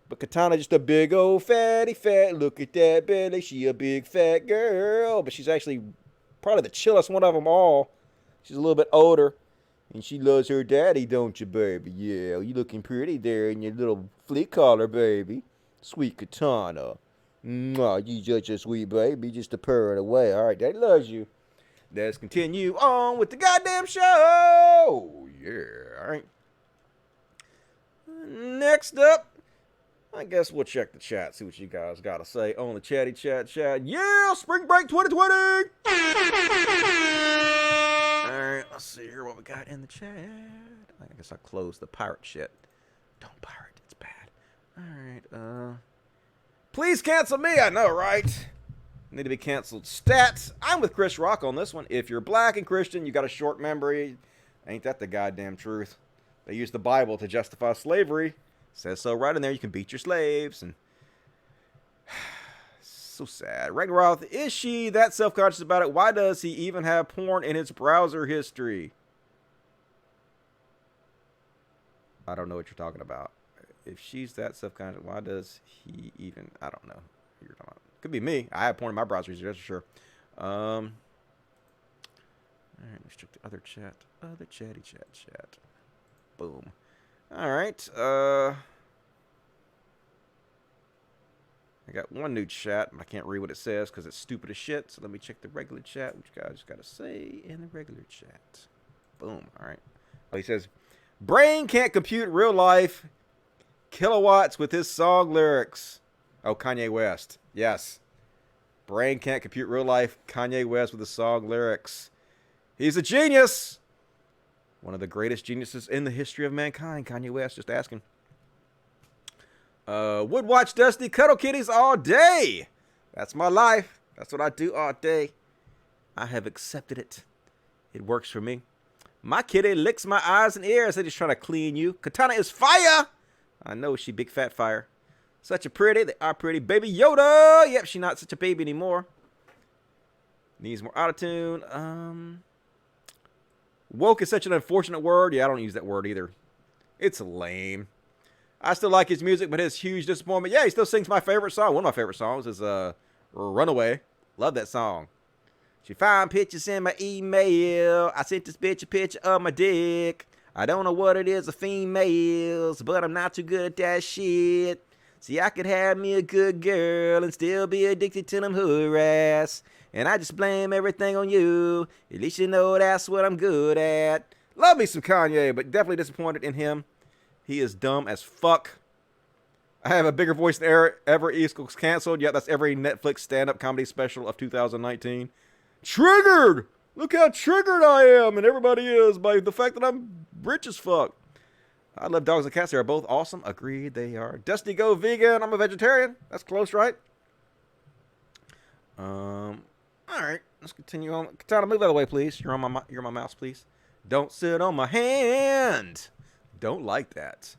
But Katana just a big old fatty fat. Look at that belly. She a big fat girl. But she's actually probably the chillest one of them all. She's a little bit older. And she loves her daddy, don't you, baby? Yeah, you looking pretty there in your little fleet collar, baby. Sweet Katana. Mwah, you just a sweet baby, just a purring away. All right, daddy loves you. Let's continue on with the goddamn show. Yeah, all right. Next up, I guess we'll check the chat, see what you guys got to say on the chatty chat. Yeah, Spring Break 2020. All right, let's see here what we got in the chat. I guess I'll close the pirate shit. Don't pirate, it's bad. All right, please cancel me, I know, right? Need to be canceled. Stats, I'm with Chris Rock on this one. If you're black and Christian, you got a short memory. Ain't that the goddamn truth? They use the Bible to justify slavery. It says so right in there, you can beat your slaves. And so sad. Ragnarok, is she that self-conscious about it? Why does he even have porn in his browser history? I don't know what you're talking about. If she's that self-conscious, why does he even... I don't know who you're talking about. Could be me. I have porn in my browser history, that's for sure. All right, let's check the other chat. Other chatty chat. Boom. All right. I got one new chat. I can't read what it says because it's stupid as shit. So let me check the regular chat. What you guys got to say in the regular chat? Boom. All right. Oh, he says, brain can't compute real life kilowatts with his song lyrics. Oh, Kanye West. Yes. Brain can't compute real life Kanye West with his song lyrics. He's a genius. One of the greatest geniuses in the history of mankind. Kanye West, just asking. Would watch Dusty cuddle kitties all day. That's my life. That's what I do all day. I have accepted it. It works for me. My kitty licks my eyes and ears. They're just trying to clean you. Katana is fire. I know she big fat fire. Such a pretty. They are pretty. Baby Yoda. Yep, she not such a baby anymore. Needs more autotune. Woke is such an unfortunate word. Yeah, I don't use that word either. It's lame. I still like his music, but his huge disappointment. Yeah, he still sings my favorite song. One of my favorite songs is Runaway. Love that song. She found pictures in my email. I sent this bitch a picture of my dick. I don't know what it is of females, but I'm not too good at that shit. See, I could have me a good girl and still be addicted to them hood rats. And I just blame everything on you. At least you know that's what I'm good at. Love me some Kanye, but definitely disappointed in him. He is dumb as fuck. I have a bigger voice than ever equals canceled. Yeah, that's every Netflix stand-up comedy special of 2019. Triggered! Look how triggered I am, and everybody is, by the fact that I'm rich as fuck. I love dogs and cats. They are both awesome. Agreed, they are. Dusty go vegan. I'm a vegetarian. That's close, right? All right. Let's continue on. Katana, move out of the way, please. You're on my mouse, please. Don't sit on my hand. Don't like that.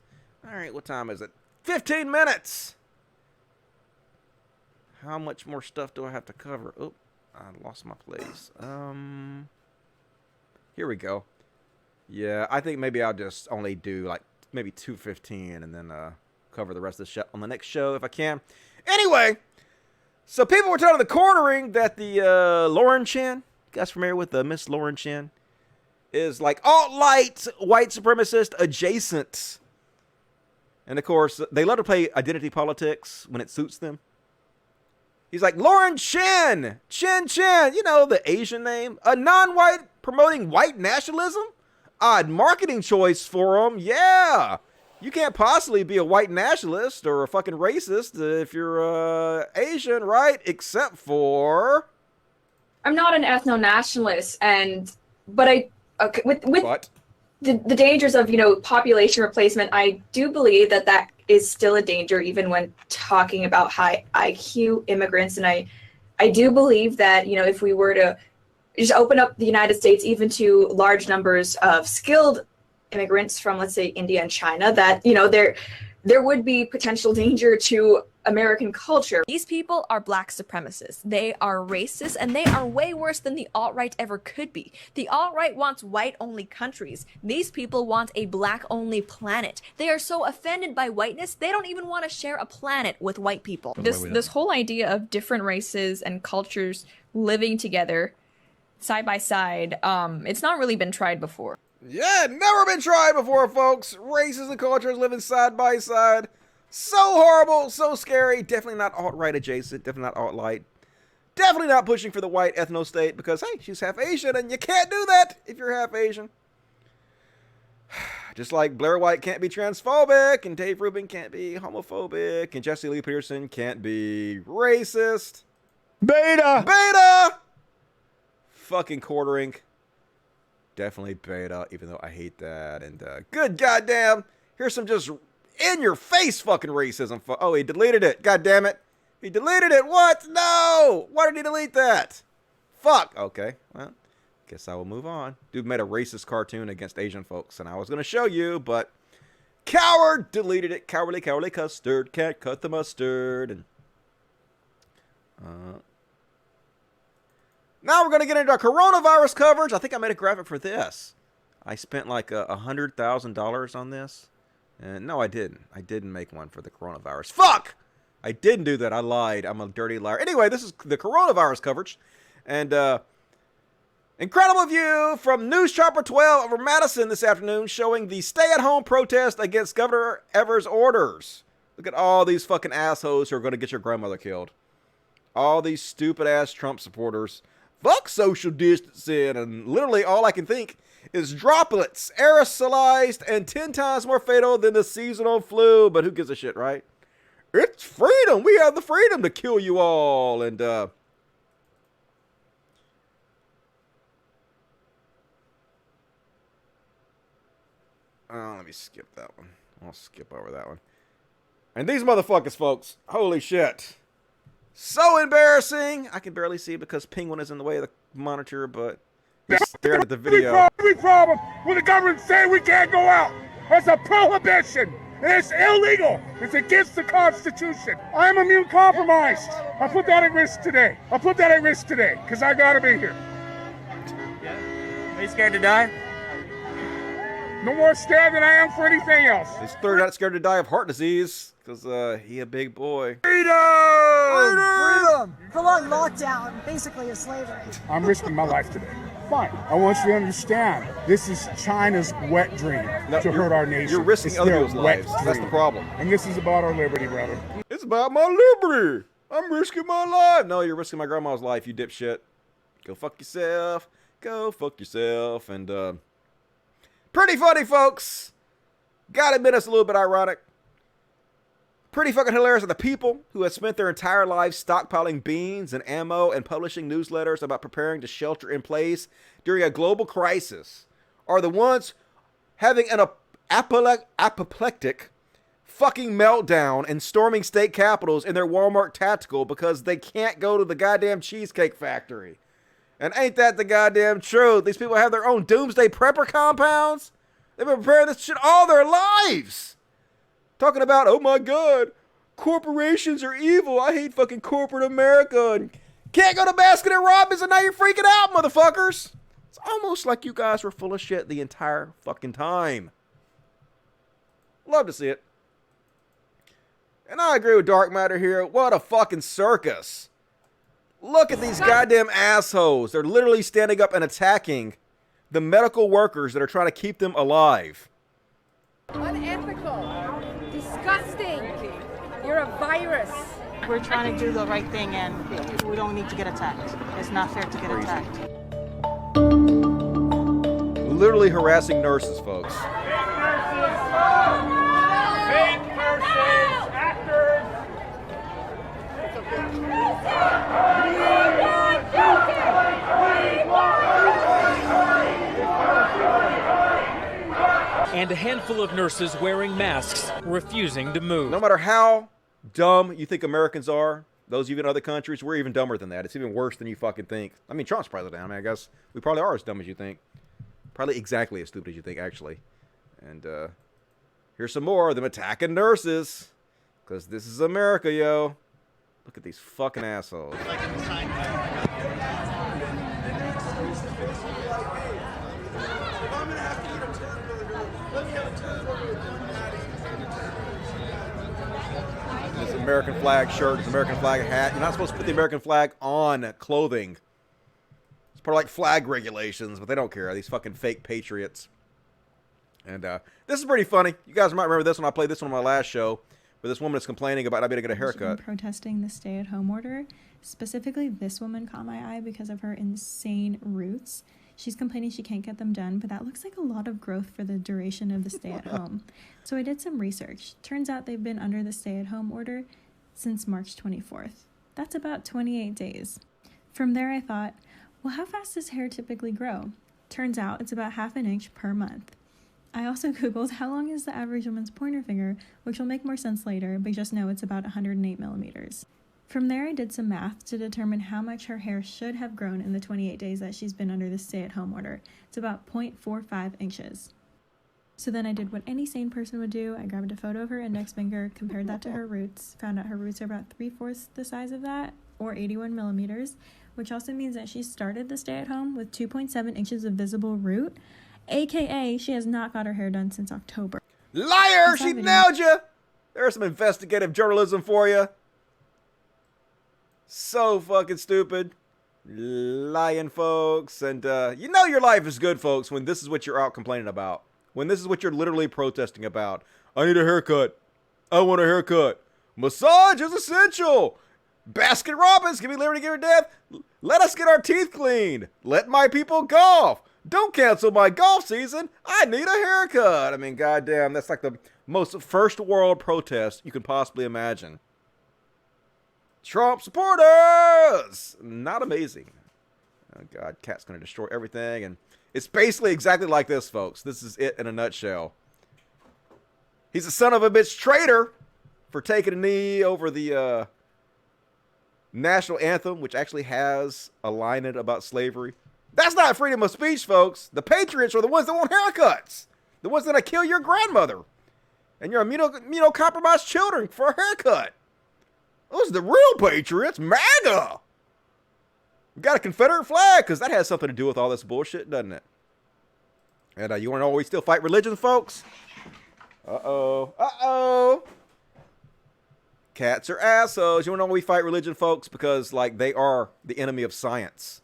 All right. What time is it? 15 minutes. How much more stuff do I have to cover? Oh, I lost my place. Here we go. Yeah, I think maybe I'll just only do like maybe 2:15 and then cover the rest of the show on the next show if I can. Anyway, so people were telling the cornering that the Lauren Chin, you guys familiar with the Miss Lauren Chin, is like alt-light, white supremacist adjacent. And of course, they love to play identity politics when it suits them. He's like, Lauren Chin, Chin Chin, you know, the Asian name, a non-white promoting white nationalism? Odd marketing choice for him, yeah. You can't possibly be a white nationalist or a fucking racist if you're Asian, right? Except for... I'm not an ethno-nationalist, but with the dangers of, population replacement, I do believe that is still a danger even when talking about high IQ immigrants. And I do believe that, if we were to just open up the United States even to large numbers of skilled immigrants from, let's say, India and China, that, there would be potential danger to American culture. These people are black supremacists. They are racist, and they are way worse than the alt-right ever could be. The alt-right wants white-only countries. These people want a black-only planet. They are so offended by whiteness, they don't even want to share a planet with white people. This whole idea of different races and cultures living together side by side, it's not really been tried before. Yeah, never been tried before, folks. Races and cultures living side by side. So horrible, so scary. Definitely not alt-right adjacent. Definitely not alt-light. Definitely not pushing for the white ethno-state because, hey, she's half Asian and you can't do that if you're half Asian. Just like Blair White can't be transphobic and Dave Rubin can't be homophobic and Jesse Lee Peterson can't be racist. Beta! Fucking quartering. Definitely beta, even though I hate that. And good goddamn, here's some just in-your-face fucking racism. Oh, he deleted it. God damn it. He deleted it. What? No! Why did he delete that? Fuck. Okay, well, guess I will move on. Dude made a racist cartoon against Asian folks, and I was going to show you, but coward deleted it. Cowardly custard. Can't cut the mustard. And now we're going to get into our coronavirus coverage. I think I made a graphic for this. I spent like $100,000 on this. And no, I didn't. I didn't make one for the coronavirus. Fuck! I didn't do that. I lied. I'm a dirty liar. Anyway, this is the coronavirus coverage. And incredible view from News Chopper 12 over Madison this afternoon showing the stay-at-home protest against Governor Evers' orders. Look at all these fucking assholes who are going to get your grandmother killed. All these stupid-ass Trump supporters. Fuck social distancing, and literally all I can think is droplets, aerosolized, and 10 times more fatal than the seasonal flu. But who gives a shit, right? It's freedom. We have the freedom to kill you all. And, let me skip that one. I'll skip over that one. And these motherfuckers, folks. Holy shit. So embarrassing. I can barely see because Penguin is in the way of the monitor, but he's staring at the video. Every problem with the government saying we can't go out. That's a prohibition. And it's illegal. It's against the Constitution. I'm immune compromised. I put that at risk today. Because I gotta be here. Are you scared to die? No more scared than I am for anything else. He's third not scared to die of heart disease because he a big boy. Freedom! Freedom! For life! full-on lockdown, basically, of slavery. I'm risking my life today. Fine. I want you to understand, this is China's wet dream to hurt our nation. You're risking it's other their people's wet lives. dream. That's the problem. And this is about our liberty, brother. It's about my liberty. I'm risking my life. No, you're risking my grandma's life, you dipshit. Go fuck yourself. Go fuck yourself. And, pretty funny, folks. Gotta admit, it's a little bit ironic. Pretty fucking hilarious are the people who have spent their entire lives stockpiling beans and ammo and publishing newsletters about preparing to shelter in place during a global crisis are the ones having an apoplectic fucking meltdown and storming state capitals in their Walmart tactical because they can't go to the goddamn Cheesecake Factory. And ain't that the goddamn truth? These people have their own doomsday prepper compounds. They've been preparing this shit all their lives. Talking about, oh my God, corporations are evil. I hate fucking corporate America. And can't go to Baskin and Robbins and now you're freaking out, motherfuckers. It's almost like you guys were full of shit the entire fucking time. Love to see it. And I agree with Dark Matter here. What a fucking circus. Look at these goddamn assholes. They're literally standing up and attacking the medical workers that are trying to keep them alive. Unethical. Disgusting. You're a virus. We're trying to do the right thing and we don't need to get attacked. It's not fair to get attacked. Literally harassing nurses, folks. Fake nurses, actors. And a handful of nurses wearing masks, refusing to move. No matter how dumb you think Americans are, those of you in other countries, we're even dumber than that. It's even worse than you fucking think. I mean, Trump's president. I mean, I guess we probably are as dumb as you think. Probably exactly as stupid as you think, actually. And here's some more of them attacking nurses. Because this is America, yo. Look at these fucking assholes. This American flag shirt, this American flag hat. You're not supposed to put the American flag on clothing. It's part of like flag regulations, but they don't care. These fucking fake patriots. And this is pretty funny. You guys might remember this one. I played this one on my last show, where this woman is complaining about not being able to get a haircut. Protesting the stay-at-home order. Specifically, this woman caught my eye because of her insane roots. She's complaining she can't get them done, but that looks like a lot of growth for the duration of the stay-at-home. So I did some research. Turns out they've been under the stay-at-home order since March 24th. That's about 28 days. From there I thought, well, how fast does hair typically grow? Turns out it's about ½ an inch per month. I also googled how long is the average woman's pointer finger, which will make more sense later, but just know it's about 108 millimeters. From there, I did some math to determine how much her hair should have grown in the 28 days that she's been under the stay-at-home order. It's about 0.45 inches. So then I did what any sane person would do. I grabbed a photo of her index finger, compared that to her roots, found out her roots are about 3/4 the size of that, or 81 millimeters, which also means that she started the stay-at-home with 2.7 inches of visible root, aka she has not got her hair done since October. Liar! She nailed you! There's some investigative journalism for you. So fucking stupid. Lying, folks. And you know your life is good, folks, when this is what you're out complaining about. When this is what you're literally protesting about. I need a haircut. I want a haircut. Massage is essential. Baskin Robbins, give me liberty, give her death. Let us get our teeth cleaned. Let my people golf. Don't cancel my golf season. I need a haircut. I mean, goddamn, that's like the most first world protest you can possibly imagine. Trump supporters! Not amazing. Oh, God, Cat's going to destroy everything. And it's basically exactly like this, folks. This is it in a nutshell. He's a son of a bitch traitor for taking a knee over the national anthem, which actually has a line in it about slavery. That's not freedom of speech, folks. The patriots are the ones that want haircuts. The ones that kill your grandmother and your immunocompromised children for a haircut. Those are the real patriots. MAGA. We got a Confederate flag because that has something to do with all this bullshit, doesn't it? And you want to know why we still fight religion, folks? Uh-oh. Uh-oh. Cats are assholes. You wanna know why we fight religion, folks? Because, like, they are the enemy of science.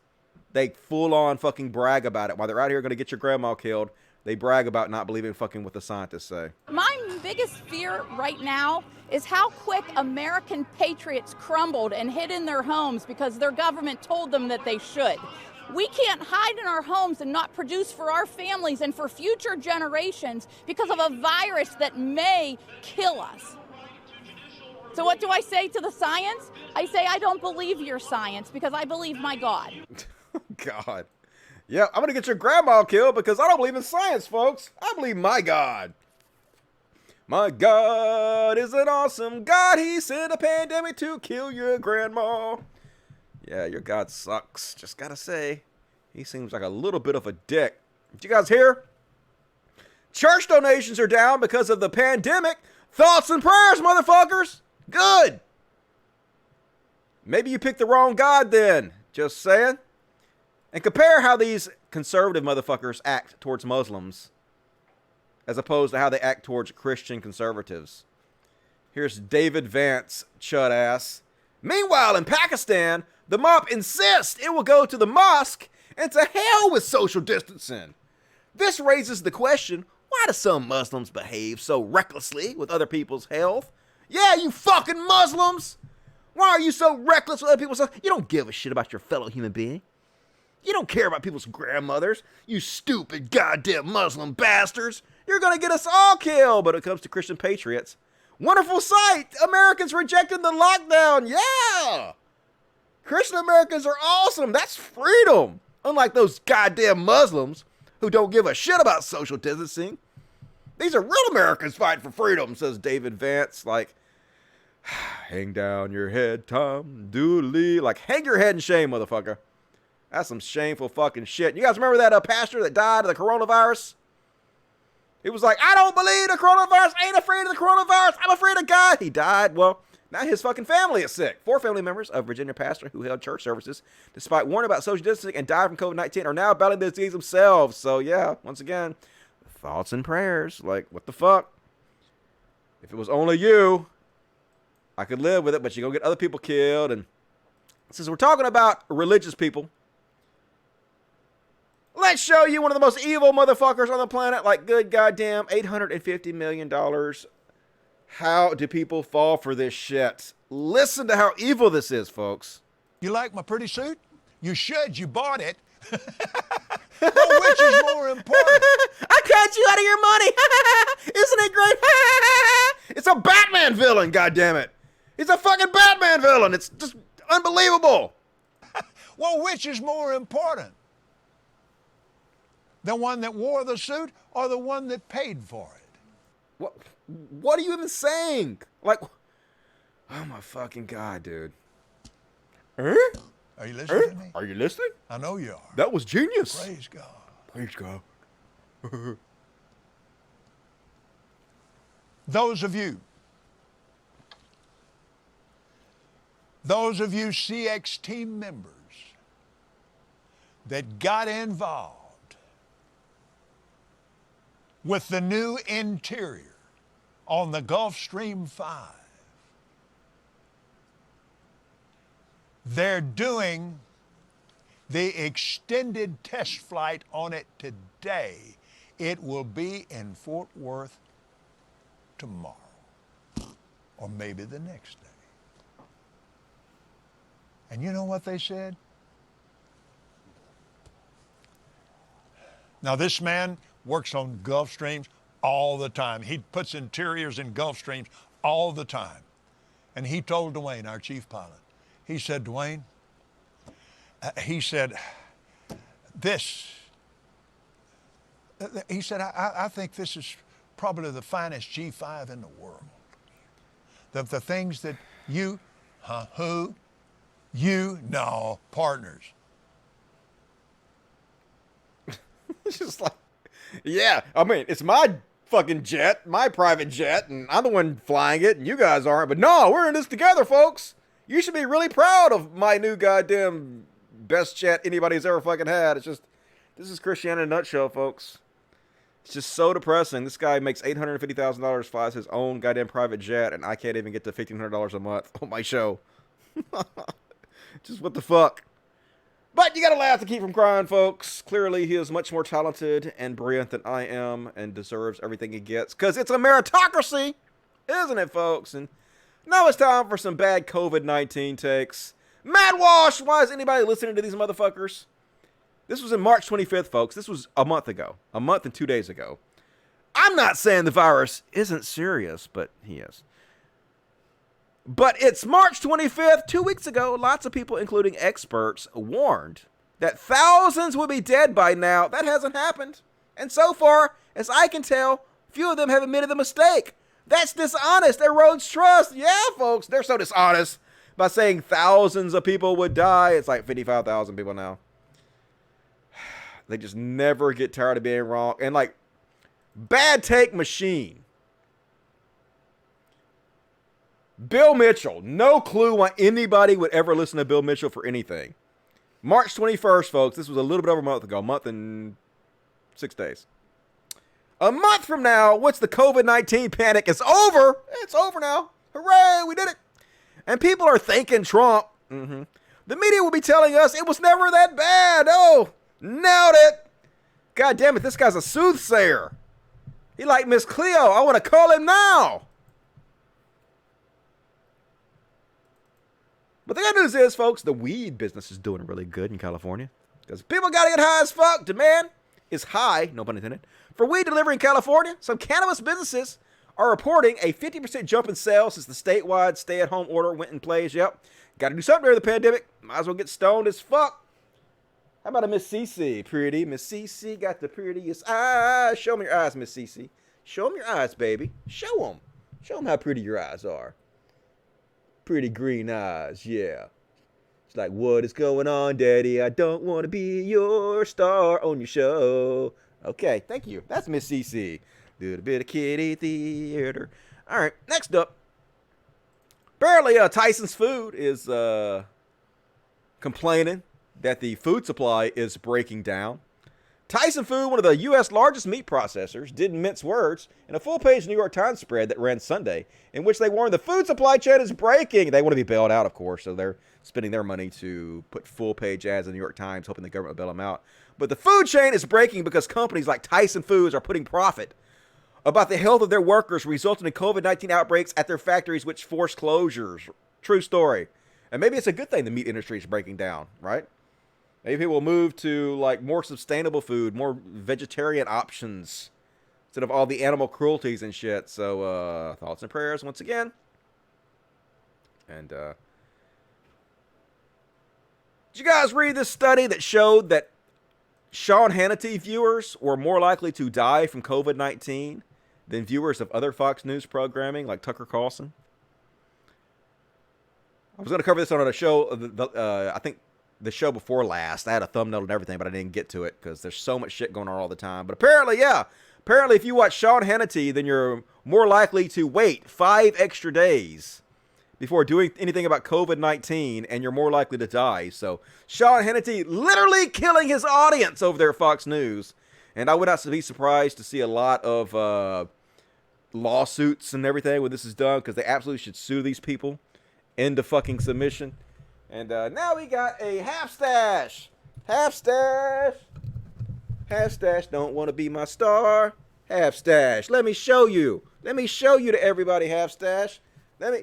They full-on fucking brag about it. While they're out here gonna get your grandma killed, they brag about not believing fucking what the scientists say. My biggest fear right now is how quick American patriots crumbled and hid in their homes because their government told them that they should. We can't hide in our homes and not produce for our families and for future generations because of a virus that may kill us. So what do I say to the science? I say I don't believe your science because I believe my God. God. Yeah, I'm gonna get your grandma killed because I don't believe in science, folks. I believe my God. My God is an awesome God. He sent a pandemic to kill your grandma. Yeah, your God sucks. Just gotta say, he seems like a little bit of a dick. Did you guys hear? Church donations are down because of the pandemic. Thoughts and prayers, motherfuckers. Good. Maybe you picked the wrong God then. Just saying. And compare how these conservative motherfuckers act towards Muslims as opposed to how they act towards Christian conservatives. Here's David Vance, chud ass. Meanwhile, in Pakistan, the mob insists it will go to the mosque and to hell with social distancing. This raises the question, why do some Muslims behave so recklessly with other people's health? Yeah, you fucking Muslims! Why are you so reckless with other people's health? You don't give a shit about your fellow human being. You don't care about people's grandmothers, you stupid goddamn Muslim bastards. You're gonna get us all killed. But when it comes to Christian patriots, wonderful sight. Americans rejecting the lockdown. Yeah. Christian Americans are awesome. That's freedom. Unlike those goddamn Muslims who don't give a shit about social distancing. These are real Americans fighting for freedom, says David Vance. Like, hang down your head, Tom Dooley. Like, hang your head in shame, motherfucker. That's some shameful fucking shit. You guys remember that pastor that died of the coronavirus? He was like, I don't believe the coronavirus. I ain't afraid of the coronavirus. I'm afraid of God. He died. Well, now his fucking family is sick. 4 family members of Virginia pastor who held church services despite warning about social distancing and died from COVID-19 are now battling the disease themselves. So yeah, once again, thoughts and prayers. Like, what the fuck? If it was only you, I could live with it, but you're going to get other people killed. And since we're talking about religious people, let's show you one of the most evil motherfuckers on the planet. Like, good goddamn $850 million. How do people fall for this shit? Listen to how evil this is, folks. You like my pretty suit? You should. You bought it. Well, which is more important? I cut you out of your money. Isn't it great? It's a Batman villain, goddammit. He's a fucking Batman villain. It's just unbelievable. Well, which is more important? The one that wore the suit or the one that paid for it? What are you even saying? Like, oh my fucking God, dude. Are you listening to me? Are you listening? I know you are. That was genius. Praise God. Praise God. Those of you CX team members that got involved with the new interior on the Gulfstream 5, they're doing the extended test flight on it today. It will be in Fort Worth tomorrow, or maybe the next day. And you know what they said? Now, this man works on Gulfstreams all the time. He puts interiors in Gulfstreams all the time. And he told Dwayne, our chief pilot, he said, Dwayne, he said, I think this is probably the finest G5 in the world. The things that you, who? You, no, partners. It's just like, yeah, I mean, it's my fucking jet, my private jet, and I'm the one flying it, and you guys aren't. But no, we're in this together, folks. You should be really proud of my new goddamn best jet anybody's ever fucking had. It's just, this is Christianity in a nutshell, folks. It's just so depressing. This guy makes $850,000, flies his own goddamn private jet, and I can't even get to $1,500 a month on my show. Just what the fuck? But you gotta laugh to keep from crying, folks. Clearly, he is much more talented and brilliant than I am and deserves everything he gets. Because it's a meritocracy, isn't it, folks? And now it's time for some bad COVID-19 takes. Mad Wash, why is anybody listening to these motherfuckers? This was in March 25th, folks. This was a month ago. A month and 2 days ago. I'm not saying the virus isn't serious, but he is. But it's March 25th, 2 weeks ago. Lots of people, including experts, warned that thousands would be dead by now. That hasn't happened. And so far, as I can tell, few of them have admitted the mistake. That's dishonest. It erodes trust. Yeah, folks, they're so dishonest by saying thousands of people would die. It's like 55,000 people now. They just never get tired of being wrong. And like, bad take machine. Bill Mitchell. No clue why anybody would ever listen to Bill Mitchell for anything. March 21st, folks. This was a little bit over a month ago. A month and 6 days. A month from now, once the COVID-19 panic is over. It's over now. Hooray, we did it. And people are thanking Trump. The media will be telling us it was never that bad. Oh, nailed it. God damn it, this guy's a soothsayer. He like Miss Cleo. I want to call him now. But the good news is, folks, the weed business is doing really good in California. Because people got to get high as fuck. Demand is high, no pun intended, for weed delivery in California. Some cannabis businesses are reporting a 50% jump in sales since the statewide stay-at-home order went in place. Yep. Got to do something during the pandemic. Might as well get stoned as fuck. How about a Miss Cece? Pretty. Miss Cece got the prettiest eyes. Show me your eyes, Miss Cece. Show them your eyes, baby. Show them. Show them how pretty your eyes are. Pretty green eyes, yeah. It's like, what is going on, Daddy? I don't want to be your star on your show. Okay, thank you. That's Miss Cece. Do a bit of kitty theater. All right, next up. Apparently, Tyson's Food is complaining that the food supply is breaking down. Tyson Food, one of the U.S. largest meat processors, didn't mince words in a full-page New York Times spread that ran Sunday, in which they warned the food supply chain is breaking. They want to be bailed out, of course, so they're spending their money to put full-page ads in the New York Times, hoping the government will bail them out. But the food chain is breaking because companies like Tyson Foods are putting profit about the health of their workers, resulting in COVID-19 outbreaks at their factories, which force closures. True story. And maybe it's a good thing the meat industry is breaking down, right? Maybe people will move to like more sustainable food, more vegetarian options instead of all the animal cruelties and shit. So thoughts and prayers once again. And did you guys read this study that showed that Sean Hannity viewers were more likely to die from COVID-19 than viewers of other Fox News programming like Tucker Carlson? I was going to cover this on a show, I think the show before last. I had a thumbnail and everything, but I didn't get to it because there's so much shit going on all the time. But apparently, yeah. Apparently, if you watch Sean Hannity, then you're more likely to wait 5 extra days before doing anything about COVID-19, and you're more likely to die. So, Sean Hannity literally killing his audience over there at Fox News. And I would not be surprised to see a lot of lawsuits and everything when this is done, because they absolutely should sue these people into fucking submission. And now we got a half stash. Half stash. Half stash don't want to be my star. Half stash. Let me show you. Let me show you to everybody, half stash.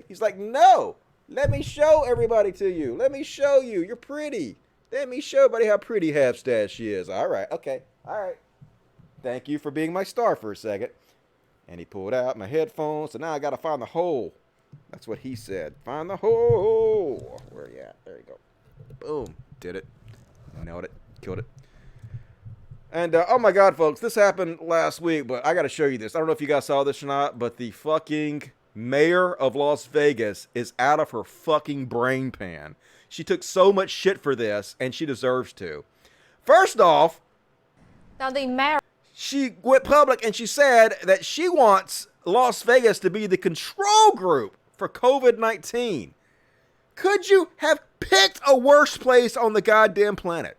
He's like, no. Let me show everybody to you. Let me show you. You're pretty. Let me show everybody how pretty half stash is. All right. Okay. All right. Thank you for being my star for a second. And he pulled out my headphones. So now I got to find the hole. That's what he said. Find the hole. Where are you at? There you go. Boom. Did it. Nailed it. Killed it. And, oh my God, folks. This happened last week, but I got to show you this. I don't know if you guys saw this or not, but the fucking mayor of Las Vegas is out of her fucking brain pan. She took so much shit for this, and she deserves to. First off, now the mayor, she went public and she said that she wants Las Vegas to be the control group for COVID-19. Could you have picked a worse place on the goddamn planet?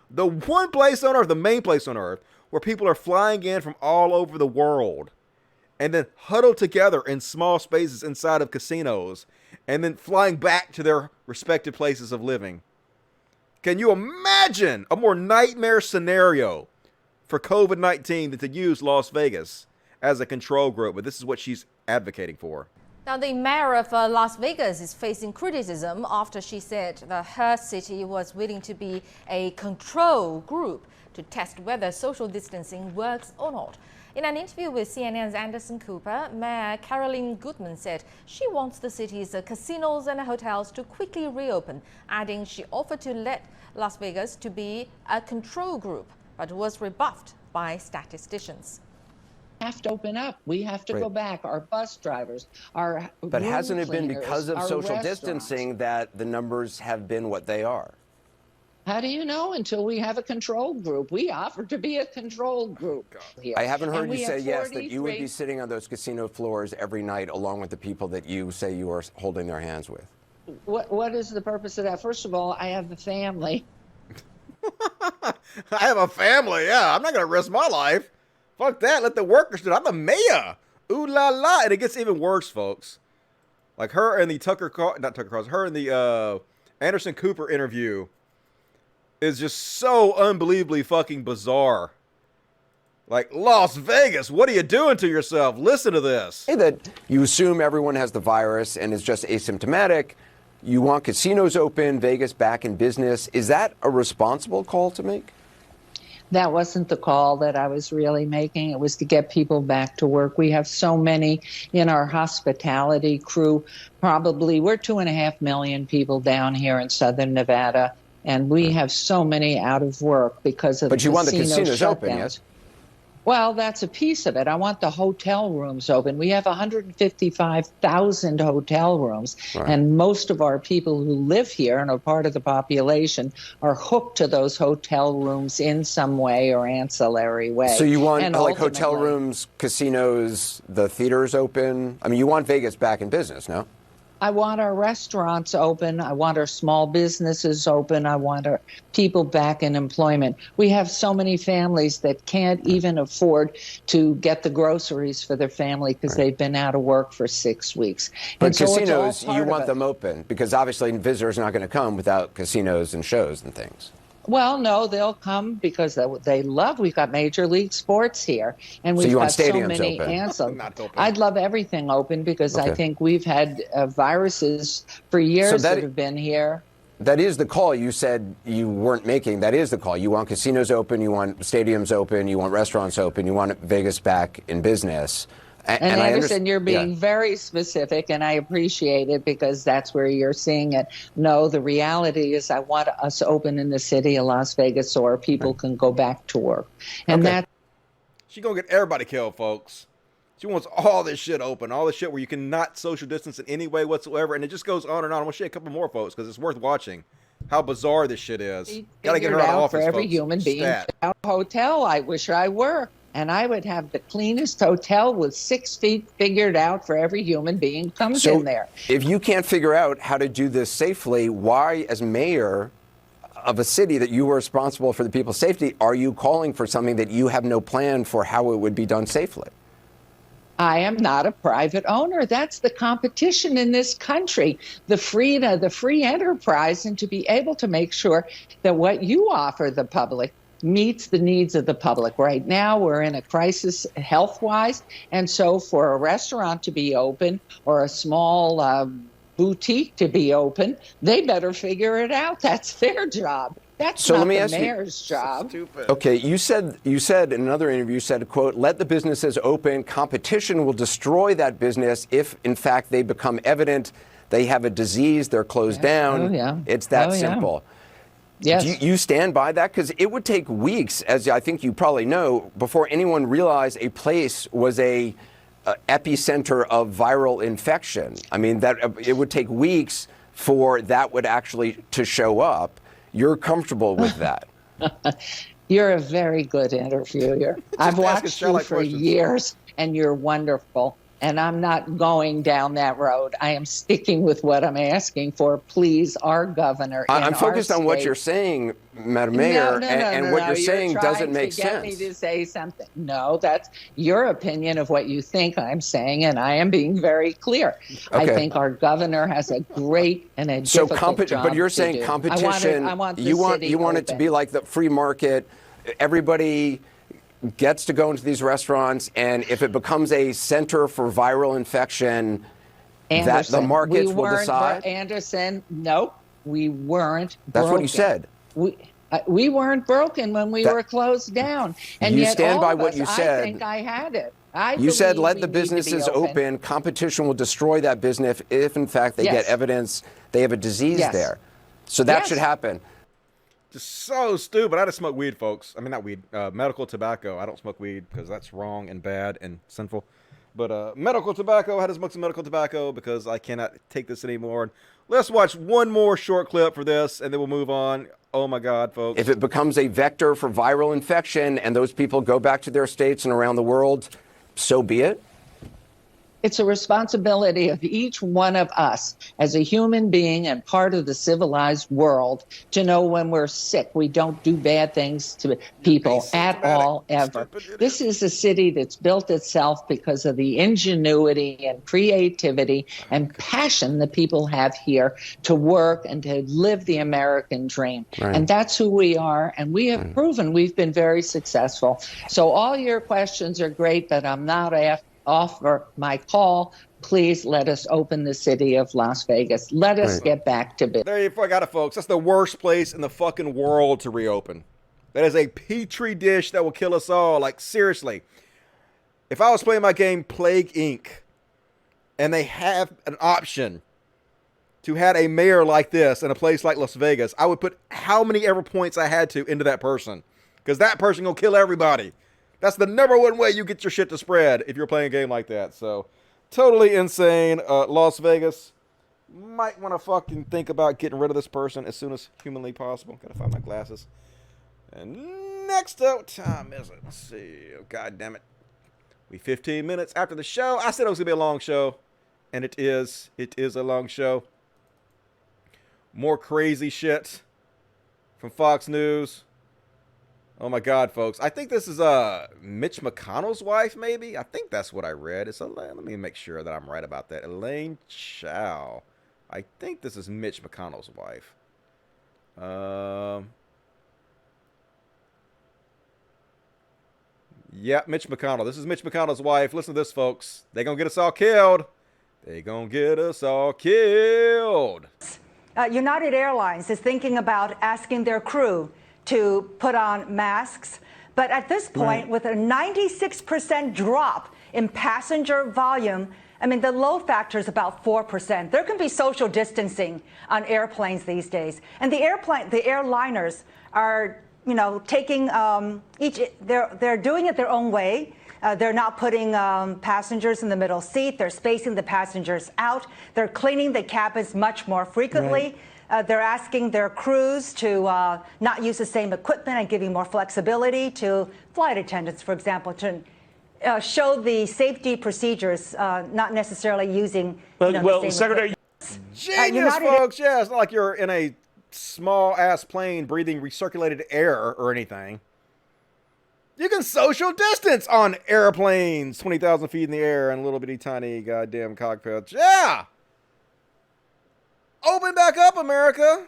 The one place on Earth, the main place on Earth, where people are flying in from all over the world and then huddled together in small spaces inside of casinos and then flying back to their respective places of living. Can you imagine a more nightmare scenario for COVID-19 than to use Las Vegas as a control group? But this is what she's advocating for. Now, the mayor of Las Vegas is facing criticism after she said that her city was willing to be a control group to test whether social distancing works or not. In an interview with CNN's Anderson Cooper, Mayor Carolyn Goodman said she wants the city's casinos and hotels to quickly reopen, adding she offered to let Las Vegas to be a control group, but was rebuffed by statisticians. Have to open up. We have to go back. Our bus drivers, our But room hasn't it been cleaners, because of our social restaurants. distancing that the numbers have been what they are? How do you know until we have a control group? We offer to be a control group here. I haven't heard And you we say have yes, that you would 43 be sitting on those casino floors every night along with the people that you say you are holding their hands with. What is the purpose of that? First of all, I have a family. I have a family, yeah. I'm not going to risk my life. Fuck that. Let the workers do it. I'm the mayor. Ooh la la. And it gets even worse, folks. Like her and the her and the Anderson Cooper interview is just so unbelievably fucking bizarre. Like, Las Vegas, what are you doing to yourself? Listen to this. Hey, that you assume everyone has the virus and is just asymptomatic. You want casinos open, Vegas back in business. Is that a responsible call to make? That wasn't the call that I was really making. It was to get people back to work. We have so many in our hospitality crew. Probably we're 2.5 million people down here in Southern Nevada, and we have so many out of work because of the casino shutdowns. But you want the casinos open, yes? Well, that's a piece of it. I want the hotel rooms open. We have 155,000 hotel rooms, Right. and most of our people who live here and are part of the population are hooked to those hotel rooms in some way or ancillary way. So you want And like hotel ultimately- rooms, casinos, the theaters open? I mean, you want Vegas back in business, no? I want our restaurants open. I want our small businesses open. I want our people back in employment. We have so many families that can't even afford to get the groceries for their family because they've been out of work for 6 weeks. But And so it's all casinos, part you of want it. them open because obviously visitors are not going to come without casinos and shows and things. Well, no, they'll come because they love. We've got Major League Sports here, and So we've you want got so stadiums many open? answers. Not open. I'd love everything open because I Okay. think we've had viruses for years that have been here. That is the call you said you weren't making. That is the call. You want casinos open, you want stadiums open, you want restaurants open, you want Vegas back in business. And I Anderson, you're being yeah. very specific, and I appreciate it because that's where you're seeing it. No, the reality is I want us open in the city of Las Vegas so our people can go back to work. And that She's going to get everybody killed, folks. She wants all this shit open, all this shit where you cannot social distance in any way whatsoever. And it just goes on and on. I'm going to show you a couple more, folks, because it's worth watching how bizarre this shit is. Got to get her out of office, for every folks. human being. Stat. A hotel, I wish I were. And I would have the cleanest hotel with 6 feet figured out for every human being comes So in there. if you can't figure out how to do this safely, why, as mayor of a city that you are responsible for the people's safety, are you calling for something that you have no plan for how it would be done safely? I am not a private owner. That's the competition in this country, the free enterprise, and to be able to make sure that what you offer the public meets the needs of the public. Right now, we're in a crisis health-wise, and so for a restaurant to be open or a small boutique to be open, they better figure it out. That's their job. That's So not let me the ask you- mayor's job. Okay, you said in another interview, you said, quote, let the businesses open. Competition will destroy that business if, in fact, they become evident they have a disease, they're closed down. Oh, yeah. It's that Oh, yeah. simple. Yes. Do you stand by that? Because it would take weeks, as I think you probably know, before anyone realized a place was a epicenter of viral infection. I mean, that it would take weeks for that would actually to show up. You're comfortable with that? You're a very good interviewer. I've ask us watched you childlike for questions. years, and you're wonderful. and I'm not going down that road. I am sticking with what I'm asking for. Please, our governor. I'm focused on what you're saying, Madam Mayor, and what you're saying doesn't make sense. Get me to say something. No, that's your opinion of what you think I'm saying, and I am being very clear. I think our governor has a great and a difficult job. But you're saying competition. You want it to be like the free market. Everybody gets to go into these restaurants, and if it becomes a center for viral infection, that the markets will decide? Anderson, nope, we weren't broken. That's what you said. We weren't broken when we were closed down. And you yet stand all by of what us, you said. I think I had it. You said let the businesses open. Competition will destroy that business if in fact they get evidence they have a disease there. So that should happen. Just so stupid. I just smoke weed, folks. I mean, not weed, medical tobacco. I don't smoke weed because that's wrong and bad and sinful. But medical tobacco, I had to smoke some medical tobacco because I cannot take this anymore. Let's watch one more short clip for this, and then we'll move on. Oh, my God, folks. If it becomes a vector for viral infection and those people go back to their states and around the world, so be it. It's a responsibility of each one of us as a human being and part of the civilized world to know when we're sick. We don't do bad things to people at all, ever. This is a city that's built itself because of the ingenuity and creativity and passion that people have here to work and to live the American dream. Right. And that's who we are. And we have proven we've been very successful. So all your questions are great, but I'm not offer my call. Please let us open the city of Las Vegas. Let us get back to business. There you got it, folks. That's the worst place in the fucking world to reopen. That is a petri dish that will kill us all. Like, seriously. If I was playing my game Plague Inc. and they have an option to have a mayor like this in a place like Las Vegas, I would put how many ever points I had to into that person. Because that person will kill everybody. That's the number one way you get your shit to spread if you're playing a game like that. So, totally insane. Las Vegas, might want to fucking think about getting rid of this person as soon as humanly possible. Gotta find my glasses. And next up, what time is it? Let's see. Oh, God damn it. We 15 minutes after the show. I said it was going to be a long show. And it is. It is a long show. More crazy shit from Fox News. Oh my God, folks. I think this is Mitch McConnell's wife, maybe? I think that's what I read. Let me make sure that I'm right about that. Elaine Chao. I think this is Mitch McConnell's wife. Yeah, Mitch McConnell. This is Mitch McConnell's wife. Listen to this, folks. They gonna get us all killed. They gonna get us all killed. United Airlines is thinking about asking their crew to put on masks. But at this point, with a 96% drop in passenger volume, I mean, the load factor is about 4%. There can be social distancing on airplanes these days. And the airliners are, taking they're doing it their own way. They're not putting passengers in the middle seat. They're spacing the passengers out. They're cleaning the cabins much more frequently. They're asking their crews to not use the same equipment and giving more flexibility to flight attendants, for example, to show the safety procedures, not necessarily using the same Secretary, genius, folks. Yeah, it's not like you're in a small-ass plane breathing recirculated air or anything. You can social distance on airplanes 20,000 feet in the air and little bitty tiny goddamn cockpits. Yeah! Open back up, America.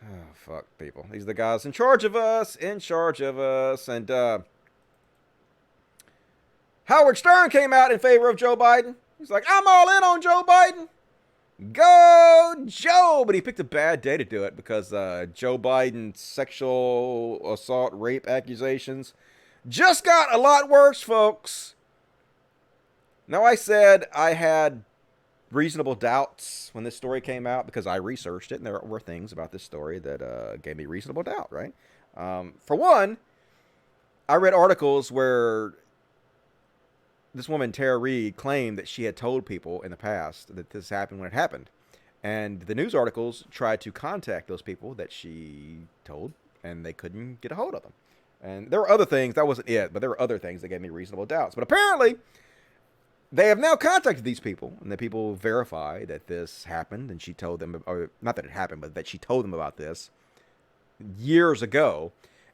Oh, fuck, people. These are the guys in charge of us. And Howard Stern came out in favor of Joe Biden. He's like, I'm all in on Joe Biden. Go, Joe. But he picked a bad day to do it because Joe Biden's sexual assault, rape accusations just got a lot worse, folks. Now, I said I had reasonable doubts when this story came out because I researched it, and there were things about this story that gave me reasonable doubt, right? For one, I read articles where this woman, Tara Reid, claimed that she had told people in the past that this happened when it happened. And the news articles tried to contact those people that she told, and they couldn't get a hold of them. 'em. And there were other things, that wasn't it, but there were other things that gave me reasonable doubts. But apparently, they have now contacted these people, and the people verify that this happened, and she told them, or not that it happened, but that she told them about this years ago.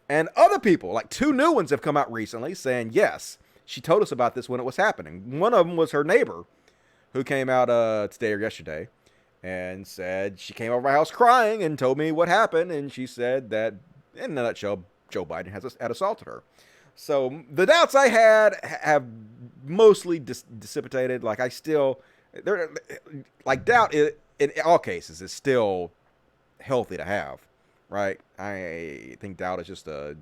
And other people, like 2 new ones, have come out recently saying, yes, she told us about this when it was happening. One of them was her neighbor, who came out today or yesterday and said she came over my house crying and told me what happened. And she said that, in a nutshell, Joe Biden had assaulted her. So the doubts I had have mostly dissipated. Like, I still, doubt in all cases is still healthy to have, right? I think doubt is just a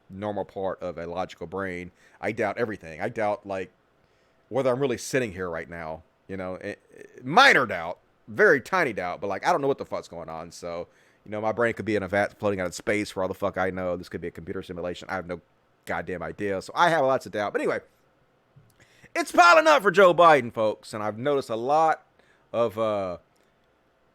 normal part of a logical brain. I doubt everything. I doubt, like, whether I'm really sitting here right now. You know, minor doubt, very tiny doubt, but, like, I don't know what the fuck's going on. So, you know, my brain could be in a vat floating out in space for all the fuck I know. This could be a computer simulation. I have no goddamn idea. So I have lots of doubt. But anyway, it's piling up for Joe Biden, folks. And I've noticed a lot of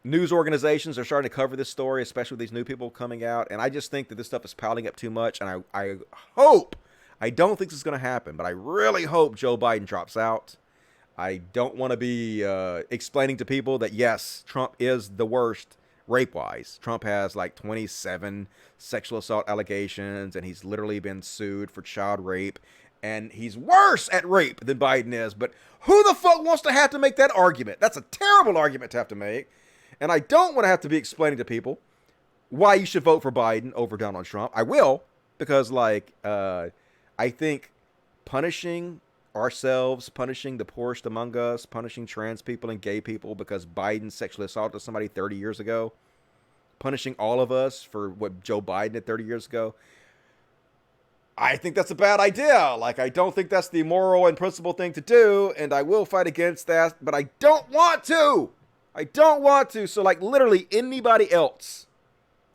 news organizations are starting to cover this story, especially with these new people coming out. And I just think that this stuff is piling up too much. And I hope, I don't think this is going to happen, but I really hope Joe Biden drops out. I don't want to be explaining to people that, yes, Trump is the worst rape-wise. Trump has like 27 sexual assault allegations, and he's literally been sued for child rape, and he's worse at rape than Biden is. But who the fuck wants to have to make that argument? That's a terrible argument to have to make. And I don't want to have to be explaining to people why you should vote for Biden over Donald Trump. I will, because, like, I think punishing ourselves, punishing the poorest among us, punishing trans people and gay people because Biden sexually assaulted somebody 30 years ago, punishing all of us for what Joe Biden did 30 years ago, I think that's a bad idea. Like, I don't think that's the moral and principled thing to do, and I will fight against that, but I don't want to. I don't want to. So, like, literally anybody else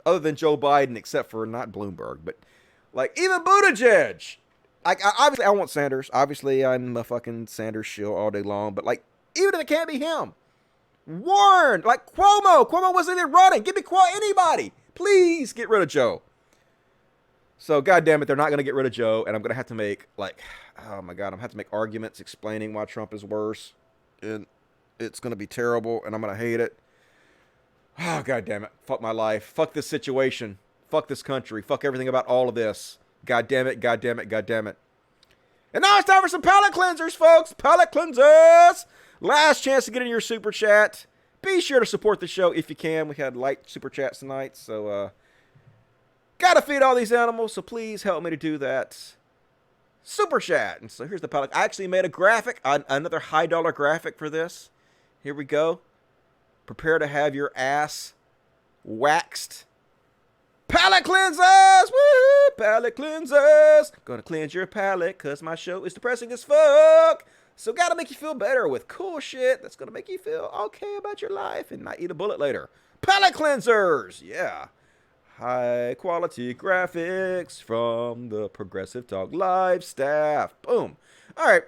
other than Joe Biden, except for not Bloomberg, but, like, even Buttigieg. Like, obviously, I want Sanders. Obviously, I'm a fucking Sanders shill all day long. But, like, even if it can't be him, Warren, like Cuomo. Cuomo wasn't even running. Give me anybody. Please get rid of Joe. So, goddamn it, they're not going to get rid of Joe. And I'm going to have to make, like, oh, my God, I'm going to have to make arguments explaining why Trump is worse. And it's going to be terrible. And I'm going to hate it. Oh, goddamn it. Fuck my life. Fuck this situation. Fuck this country. Fuck everything about all of this. God damn it, God damn it, God damn it. And now it's time for some palate cleansers, folks. Palate cleansers. Last chance to get in your super chat. Be sure to support the show if you can. We had light super chats tonight, so gotta feed all these animals, so please help me to do that. Super chat. And so here's the palate. I actually made a graphic, another high-dollar graphic for this. Here we go. Prepare to have your ass waxed. Palate cleansers! Woo! Palate cleansers! Gonna cleanse your palate because my show is depressing as fuck. So gotta make you feel better with cool shit that's gonna make you feel okay about your life and not eat a bullet later. Palate cleansers! Yeah. High quality graphics from the Progressive Talk Live staff. Boom. Alright.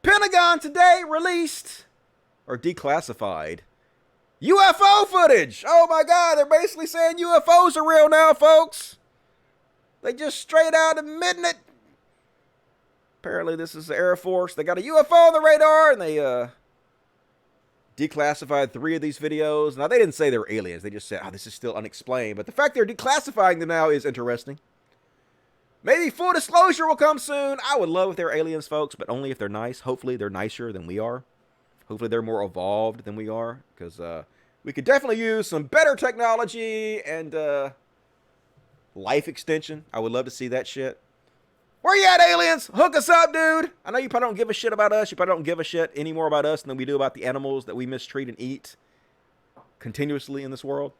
Pentagon today released, or declassified, UFO footage! Oh my God, they're basically saying UFOs are real now, folks. They just straight out admitting it. Apparently this is the Air Force. They got a UFO on the radar, and they declassified 3 of these videos. Now, they didn't say they were aliens. They just said, oh, this is still unexplained. But the fact they're declassifying them now is interesting. Maybe full disclosure will come soon. I would love if they're aliens, folks, but only if they're nice. Hopefully they're nicer than we are. Hopefully they're more evolved than we are, because we could definitely use some better technology and life extension. I would love to see that shit. Where you at, aliens? Hook us up, dude. I know you probably don't give a shit about us. You probably don't give a shit any more about us than we do about the animals that we mistreat and eat continuously in this world.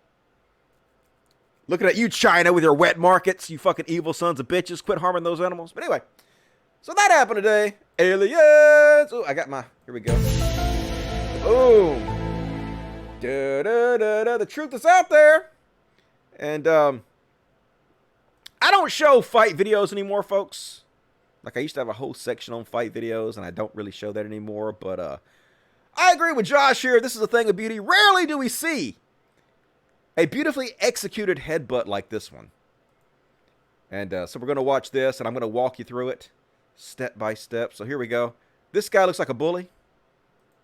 Looking at you, China, with your wet markets. You fucking evil sons of bitches. Quit harming those animals. But anyway, so that happened today. Aliens. Oh, I got my... Here we go. Boom. Da-da-da-da. The truth is out there. And, I don't show fight videos anymore, folks. Like, I used to have a whole section on fight videos, and I don't really show that anymore. But, I agree with Josh here. This is a thing of beauty. Rarely do we see a beautifully executed headbutt like this one. And, so we're going to watch this, and I'm going to walk you through it step by step. So here we go. This guy looks like a bully.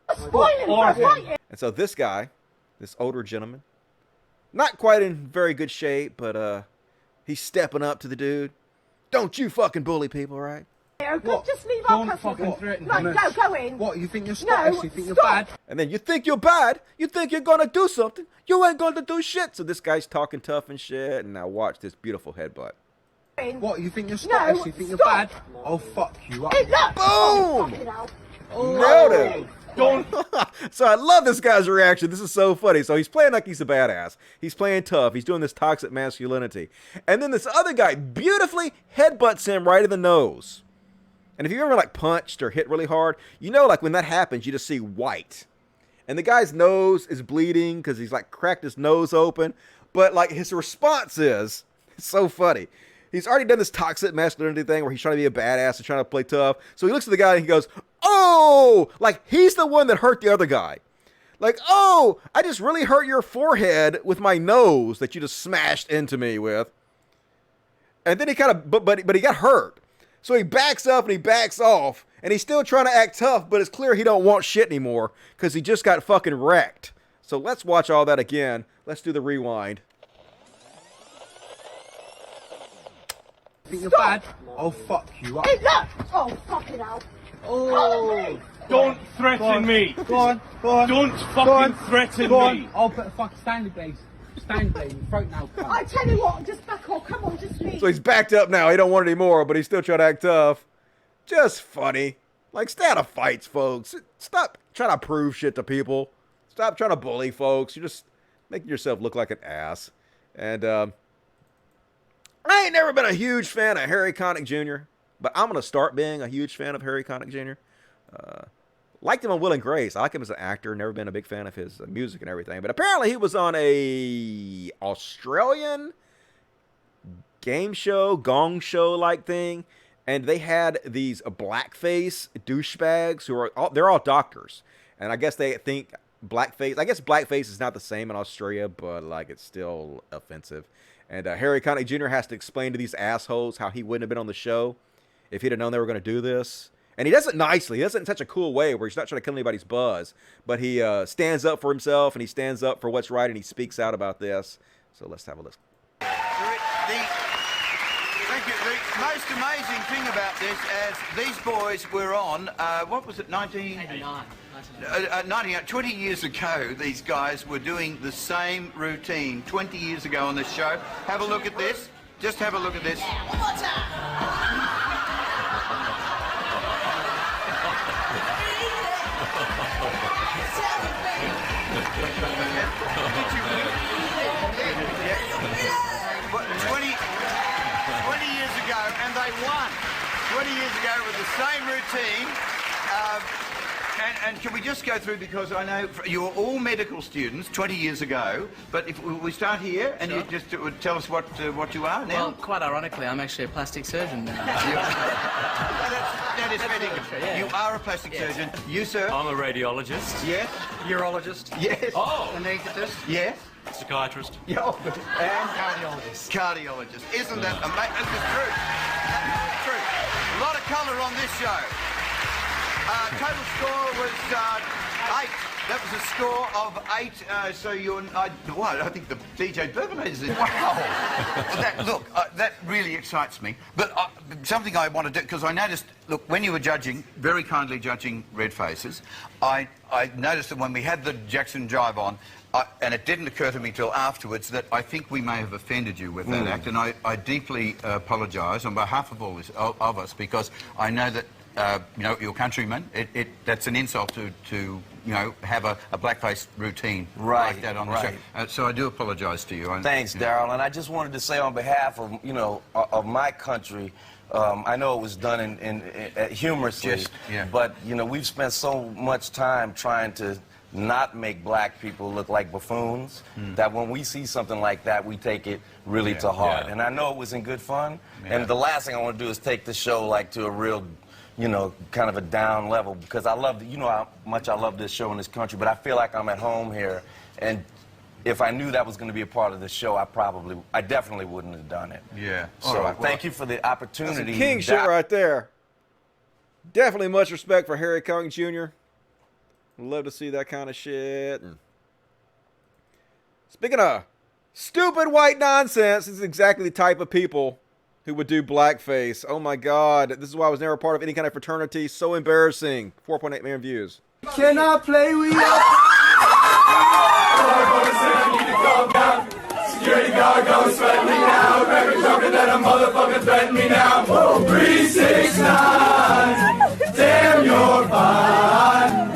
And so this guy, this older gentleman, not quite in very good shape, but he's stepping up to the dude. Don't you fucking bully people, right? Just leave our customers. Right, go in. What, you think you're Scottish? No, you think you're stop. bad? And then you think you're bad. You think you're gonna do something. You ain't gonna do shit. So this guy's talking tough and shit. And now watch this beautiful headbutt. What, you think you're Scottish? No, you think you're stop. bad? I'll fuck you up. Boom! Nailed him. So I love this guy's reaction. This is so funny. So he's playing like he's a badass. He's playing tough. He's doing this toxic masculinity. And then this other guy beautifully headbutts him right in the nose. And if you ever like punched or hit really hard, you know, like when that happens, you just see white. And the guy's nose is bleeding because he's like cracked his nose open. But like his response is, it's so funny. He's already done this toxic masculinity thing where he's trying to be a badass and trying to play tough. So he looks at the guy and he goes, oh, like he's the one that hurt the other guy. Like, oh, I just really hurt your forehead with my nose that you just smashed into me with. And then he kind of, but he got hurt. So he backs up and he backs off and he's still trying to act tough, but it's clear he don't want shit anymore because he just got fucking wrecked. So let's watch all that again. Let's do the rewind. Think you're bad? I'll fuck you up. Oh, fucking hell. Oh, Don't threaten me. Go on, go on. Don't fucking threaten me. I'll put a fucking Stanley blade in your throat now. I tell you what, just back off. Come on, just leave. So he's backed up now. He don't want it anymore, but he's still trying to act tough. Just funny. Like, stay out of fights, folks. Stop trying to prove shit to people. Stop trying to bully folks. You're just making yourself look like an ass. And I ain't never been a huge fan of Harry Connick Jr., but I'm going to start being a huge fan of Harry Connick Jr. Liked him on Will and Grace. I like him as an actor. Never been a big fan of his music and everything. But apparently he was on a Australian game show, gong show-like thing. And they had these blackface douchebags who are they're all doctors. And I guess they think blackface. I guess blackface is not the same in Australia, but like it's still offensive. And Harry Connick Jr. has to explain to these assholes how he wouldn't have been on the show if he'd have known they were going to do this. And he does it nicely. He does it in such a cool way where he's not trying to kill anybody's buzz. But he stands up for himself and he stands up for what's right and he speaks out about this. So let's have a listen. Thank you. The most amazing thing about this, as these boys were on, what was it, 20 years ago, these guys were doing the same routine 20 years ago on this show. Have a look at this. Just have a look at this. Yeah, one more time. What, 20 years ago, and they won. 20 years ago with the same routine. And can we just go through, because I know you were all medical students 20 years ago, but if we start here and you just tell us what you are now. Well, quite ironically, I'm actually a plastic surgeon now. That is fitting. Yeah. You are a plastic surgeon. You, sir? I'm a radiologist. Yes. Urologist. Yes. Oh. Anesthetist. Yes. Psychiatrist. Yeah. And cardiologist. Cardiologist. Isn't that amazing? This is true. That's true. A lot of colour on this show. Total score was 8. That was a score of 8. So you're, what? I think the DJ Bourbonnaise is. Wow. That really excites me. But something I want to do, because I noticed, look, when you were judging, very kindly judging Red Faces, I noticed that when we had the Jackson Jive on, and it didn't occur to me till afterwards that I think we may have offended you with that act, and I deeply apologise on behalf of all of us, because I know that you know, your countrymen, that's an insult to you know, have a blackface routine like that on the show. So I do apologise to you. Thanks, Daryl. And I just wanted to say on behalf of, you know, of my country, I know it was done humorously, but, you know, we've spent so much time trying to not make black people look like buffoons, that when we see something like that, we take it really to heart. And I know it was in good fun, and the last thing I want to do is take the show like to a real, you know, kind of a down level, because I love, you know how much I love this show in this country, but I feel like I'm at home here, and if I knew that was going to be a part of the show, I definitely wouldn't have done it. Yeah. So thank you for the opportunity. That's some king shit right there. Definitely much respect for Harry Kong Jr. Love to see that kind of shit. And speaking of stupid white nonsense, this is exactly the type of people who would do blackface. Oh my God. This is why I was never part of any kind of fraternity. So embarrassing. 4.8 million views. Can I play with you? Security guard, go sweat me now. Record jumping that a motherfucker threaten me now. 369. Damn, you're fine.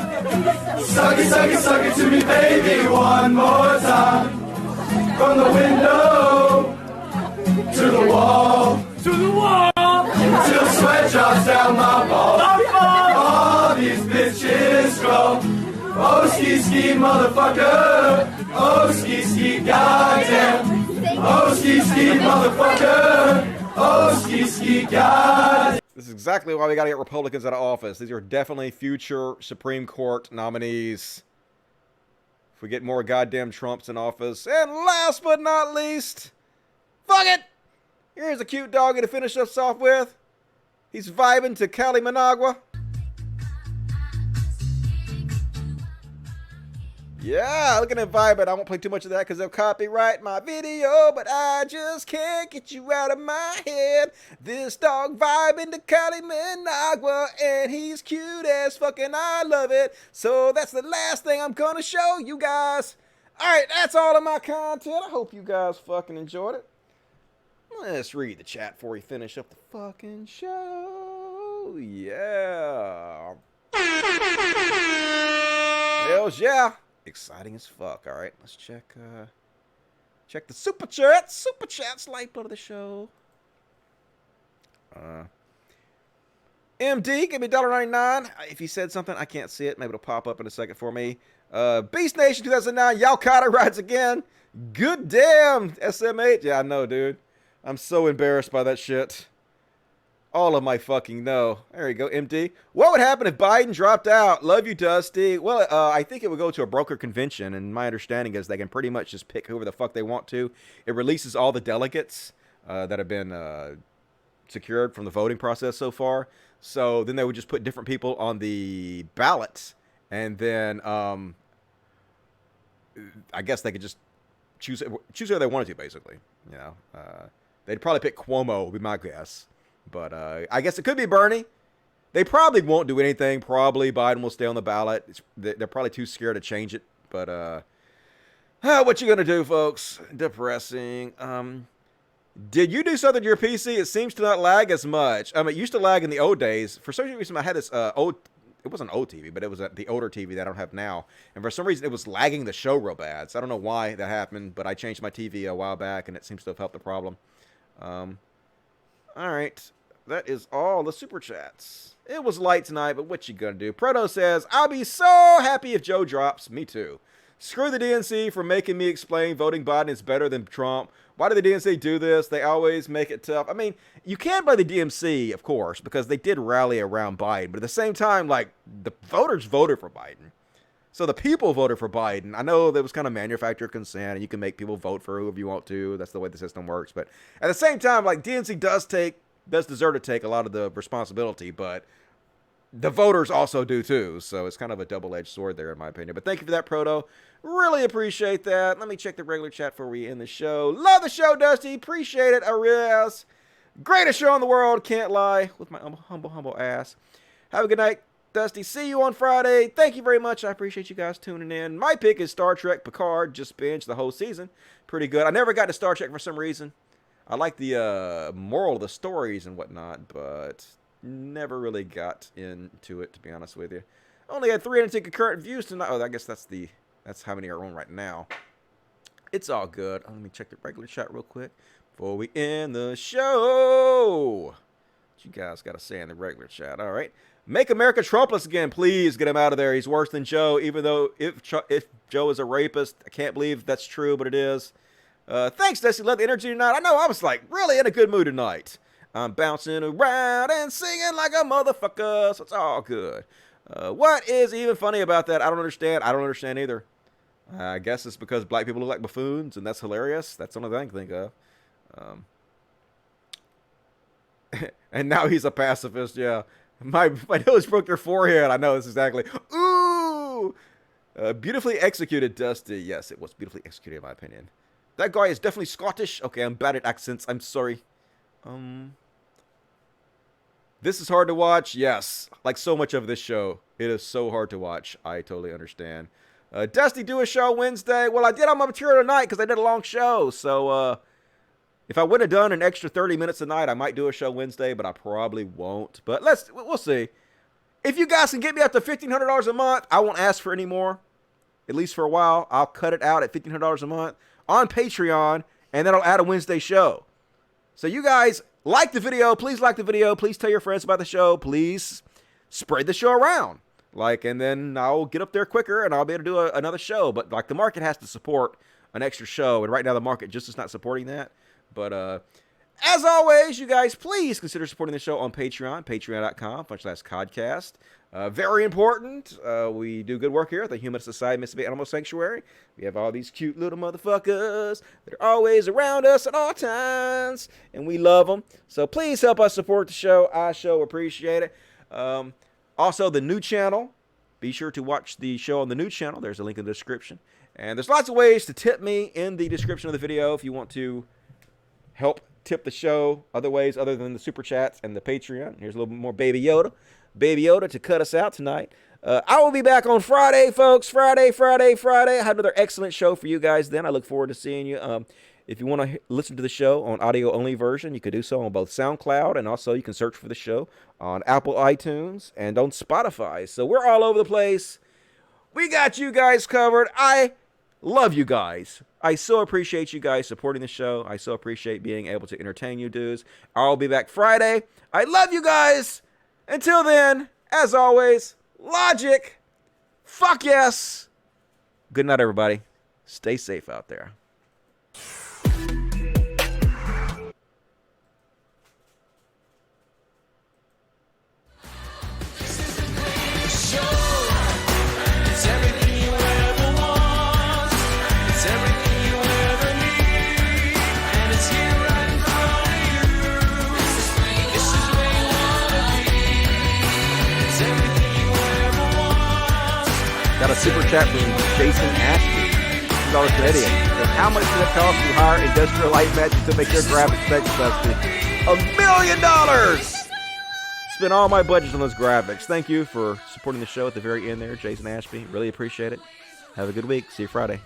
Suck it to me, baby, one more time. From the window to the wall, till sweat drops down my balls. All these bitches scroll. Oh, ski, motherfucker. Oh, ski, goddamn. Oh, ski, motherfucker. Oh, ski, goddamn. This is exactly why we got to get Republicans out of office. These are definitely future Supreme Court nominees. If we get more goddamn Trumps in office. And last but not least, fuck it! Here's a cute doggy to finish us off with. He's vibing to Cali Managua. Yeah, looking at vibing. I won't play too much of that because they'll copyright my video, but I just can't get you out of my head. This dog vibing to Cali Managua, and he's cute as fuck, and I love it. So that's the last thing I'm gonna show you guys. Alright, that's all of my content. I hope you guys fucking enjoyed it. Let's read the chat before we finish up the fucking show. Yeah. Hells yeah. Exciting as fuck. All right, let's check the super chats. Super chats, lifeblood of the show. MD, give me $1.99. If you said something, I can't see it. Maybe it'll pop up in a second for me. Beast Nation 2009, Yalcata rides again. Good damn, SM8. Yeah, I know, dude. I'm so embarrassed by that shit. All of my fucking no. There you go, MD. What would happen if Biden dropped out? Love you, Dusty. Well, I think it would go to a broker convention, and my understanding is they can pretty much just pick whoever the fuck they want to. It releases all the delegates that have been secured from the voting process so far. So then they would just put different people on the ballots, and then I guess they could just choose who they wanted to, basically. You know, they'd probably pick Cuomo, would be my guess. But I guess it could be Bernie. They probably won't do anything. Probably Biden will stay on the ballot. They're probably too scared to change it. But what you gonna do, folks? Depressing. Did you do something to your PC? It seems to not lag as much. It used to lag in the old days. For some reason, I had this old. It wasn't an old TV, but it was the older TV that I don't have now. And for some reason, it was lagging the show real bad. So I don't know why that happened. But I changed my TV a while back, and it seems to have helped the problem. All right. That is all the super chats. It was light tonight, but what you gonna do? Proto says, I'll be so happy if Joe drops. Me too. Screw the DNC for making me explain voting Biden is better than Trump. Why do the DNC do this? They always make it tough. I mean, you can't blame the DNC, of course, because they did rally around Biden. But at the same time, like, the voters voted for Biden. So the people voted for Biden. I know there was kind of manufactured consent, and you can make people vote for whoever you want to. That's the way the system works. But at the same time, like, DNC does deserve to take a lot of the responsibility, but the voters also do too. So it's kind of a double-edged sword there, in my opinion. But thank you for that, Proto. Really appreciate that. Let me check the regular chat before we end the show. Love the show, Dusty. Appreciate it, Arias. Greatest show in the world. Can't lie. With my humble ass. Have a good night, Dusty. See you on Friday. Thank you very much. I appreciate you guys tuning in. My pick is Star Trek Picard. Just binged the whole season. Pretty good. I never got to Star Trek for some reason. I like the moral of the stories and whatnot, but never really got into it, to be honest with you. Only had 310 concurrent views tonight. Oh, I guess that's how many are on right now. It's all good. Let me check the regular chat real quick before we end the show. What you guys got to say in the regular chat? All right. Make America Trumpless again. Please get him out of there. He's worse than Joe, even though if Joe is a rapist. I can't believe that's true, but it is. Thanks, Dusty. Love the energy tonight. I know I was like really in a good mood tonight. I'm bouncing around and singing like a motherfucker, so it's all good. What is even funny about that? I don't understand. I don't understand either. I guess it's because black people look like buffoons, and that's hilarious. That's the only thing I can think of. And now he's a pacifist, yeah. My nose broke your forehead. I know this exactly. Ooh! Beautifully executed, Dusty. Yes, it was beautifully executed, in my opinion. That guy is definitely Scottish. Okay, I'm bad at accents. I'm sorry. This is hard to watch. Yes, like so much of this show. It is so hard to watch. I totally understand. Dusty, do a show Wednesday. Well, I did on my material tonight because I did a long show. So, if I would have done an extra 30 minutes tonight, I might do a show Wednesday, but I probably won't. But we'll see. If you guys can get me up to $1,500 a month, I won't ask for any more. At least for a while. I'll cut it out at $1,500 a month on Patreon, and then I'll add a Wednesday show. So you guys like the video. Please like the video. Please tell your friends about the show. Please spread the show around. And then I'll get up there quicker, and I'll be able to do another show. But, the market has to support an extra show, and right now the market just is not supporting that. But as always, you guys, please consider supporting the show on Patreon, patreon.com/Codcast. Very important. We do good work here at the Human Society Mississippi Animal Sanctuary. We have all these cute little motherfuckers that are always around us at all times, and we love them. So please help us support the show. I sure appreciate it. Also, the new channel. Be sure to watch the show on the new channel. There's a link in the description. And there's lots of ways to tip me in the description of the video if you want to help tip the show other ways other than the super chats and the Patreon. Here's a little bit more Baby Yoda. Baby Yoda to cut us out tonight. I will be back on Friday, folks. Friday. I have another excellent show for you guys then. I look forward to seeing you. If you want to listen to the show on audio-only version, you could do so on both SoundCloud, and also you can search for the show on Apple iTunes and on Spotify. So we're all over the place. We got you guys covered. I love you guys. I so appreciate you guys supporting the show. I so appreciate being able to entertain you dudes. I'll be back Friday. I love you guys. Until then, as always, logic. Fuck yes. Good night, everybody. Stay safe out there. Got a super chat from Jason Ashby. $2 Canadian. How much did it cost to hire Industrial Light Magic to make your graphics next Dusty? $1 million! Spent all my budget on those graphics. Thank you for supporting the show at the very end there, Jason Ashby. Really appreciate it. Have a good week. See you Friday.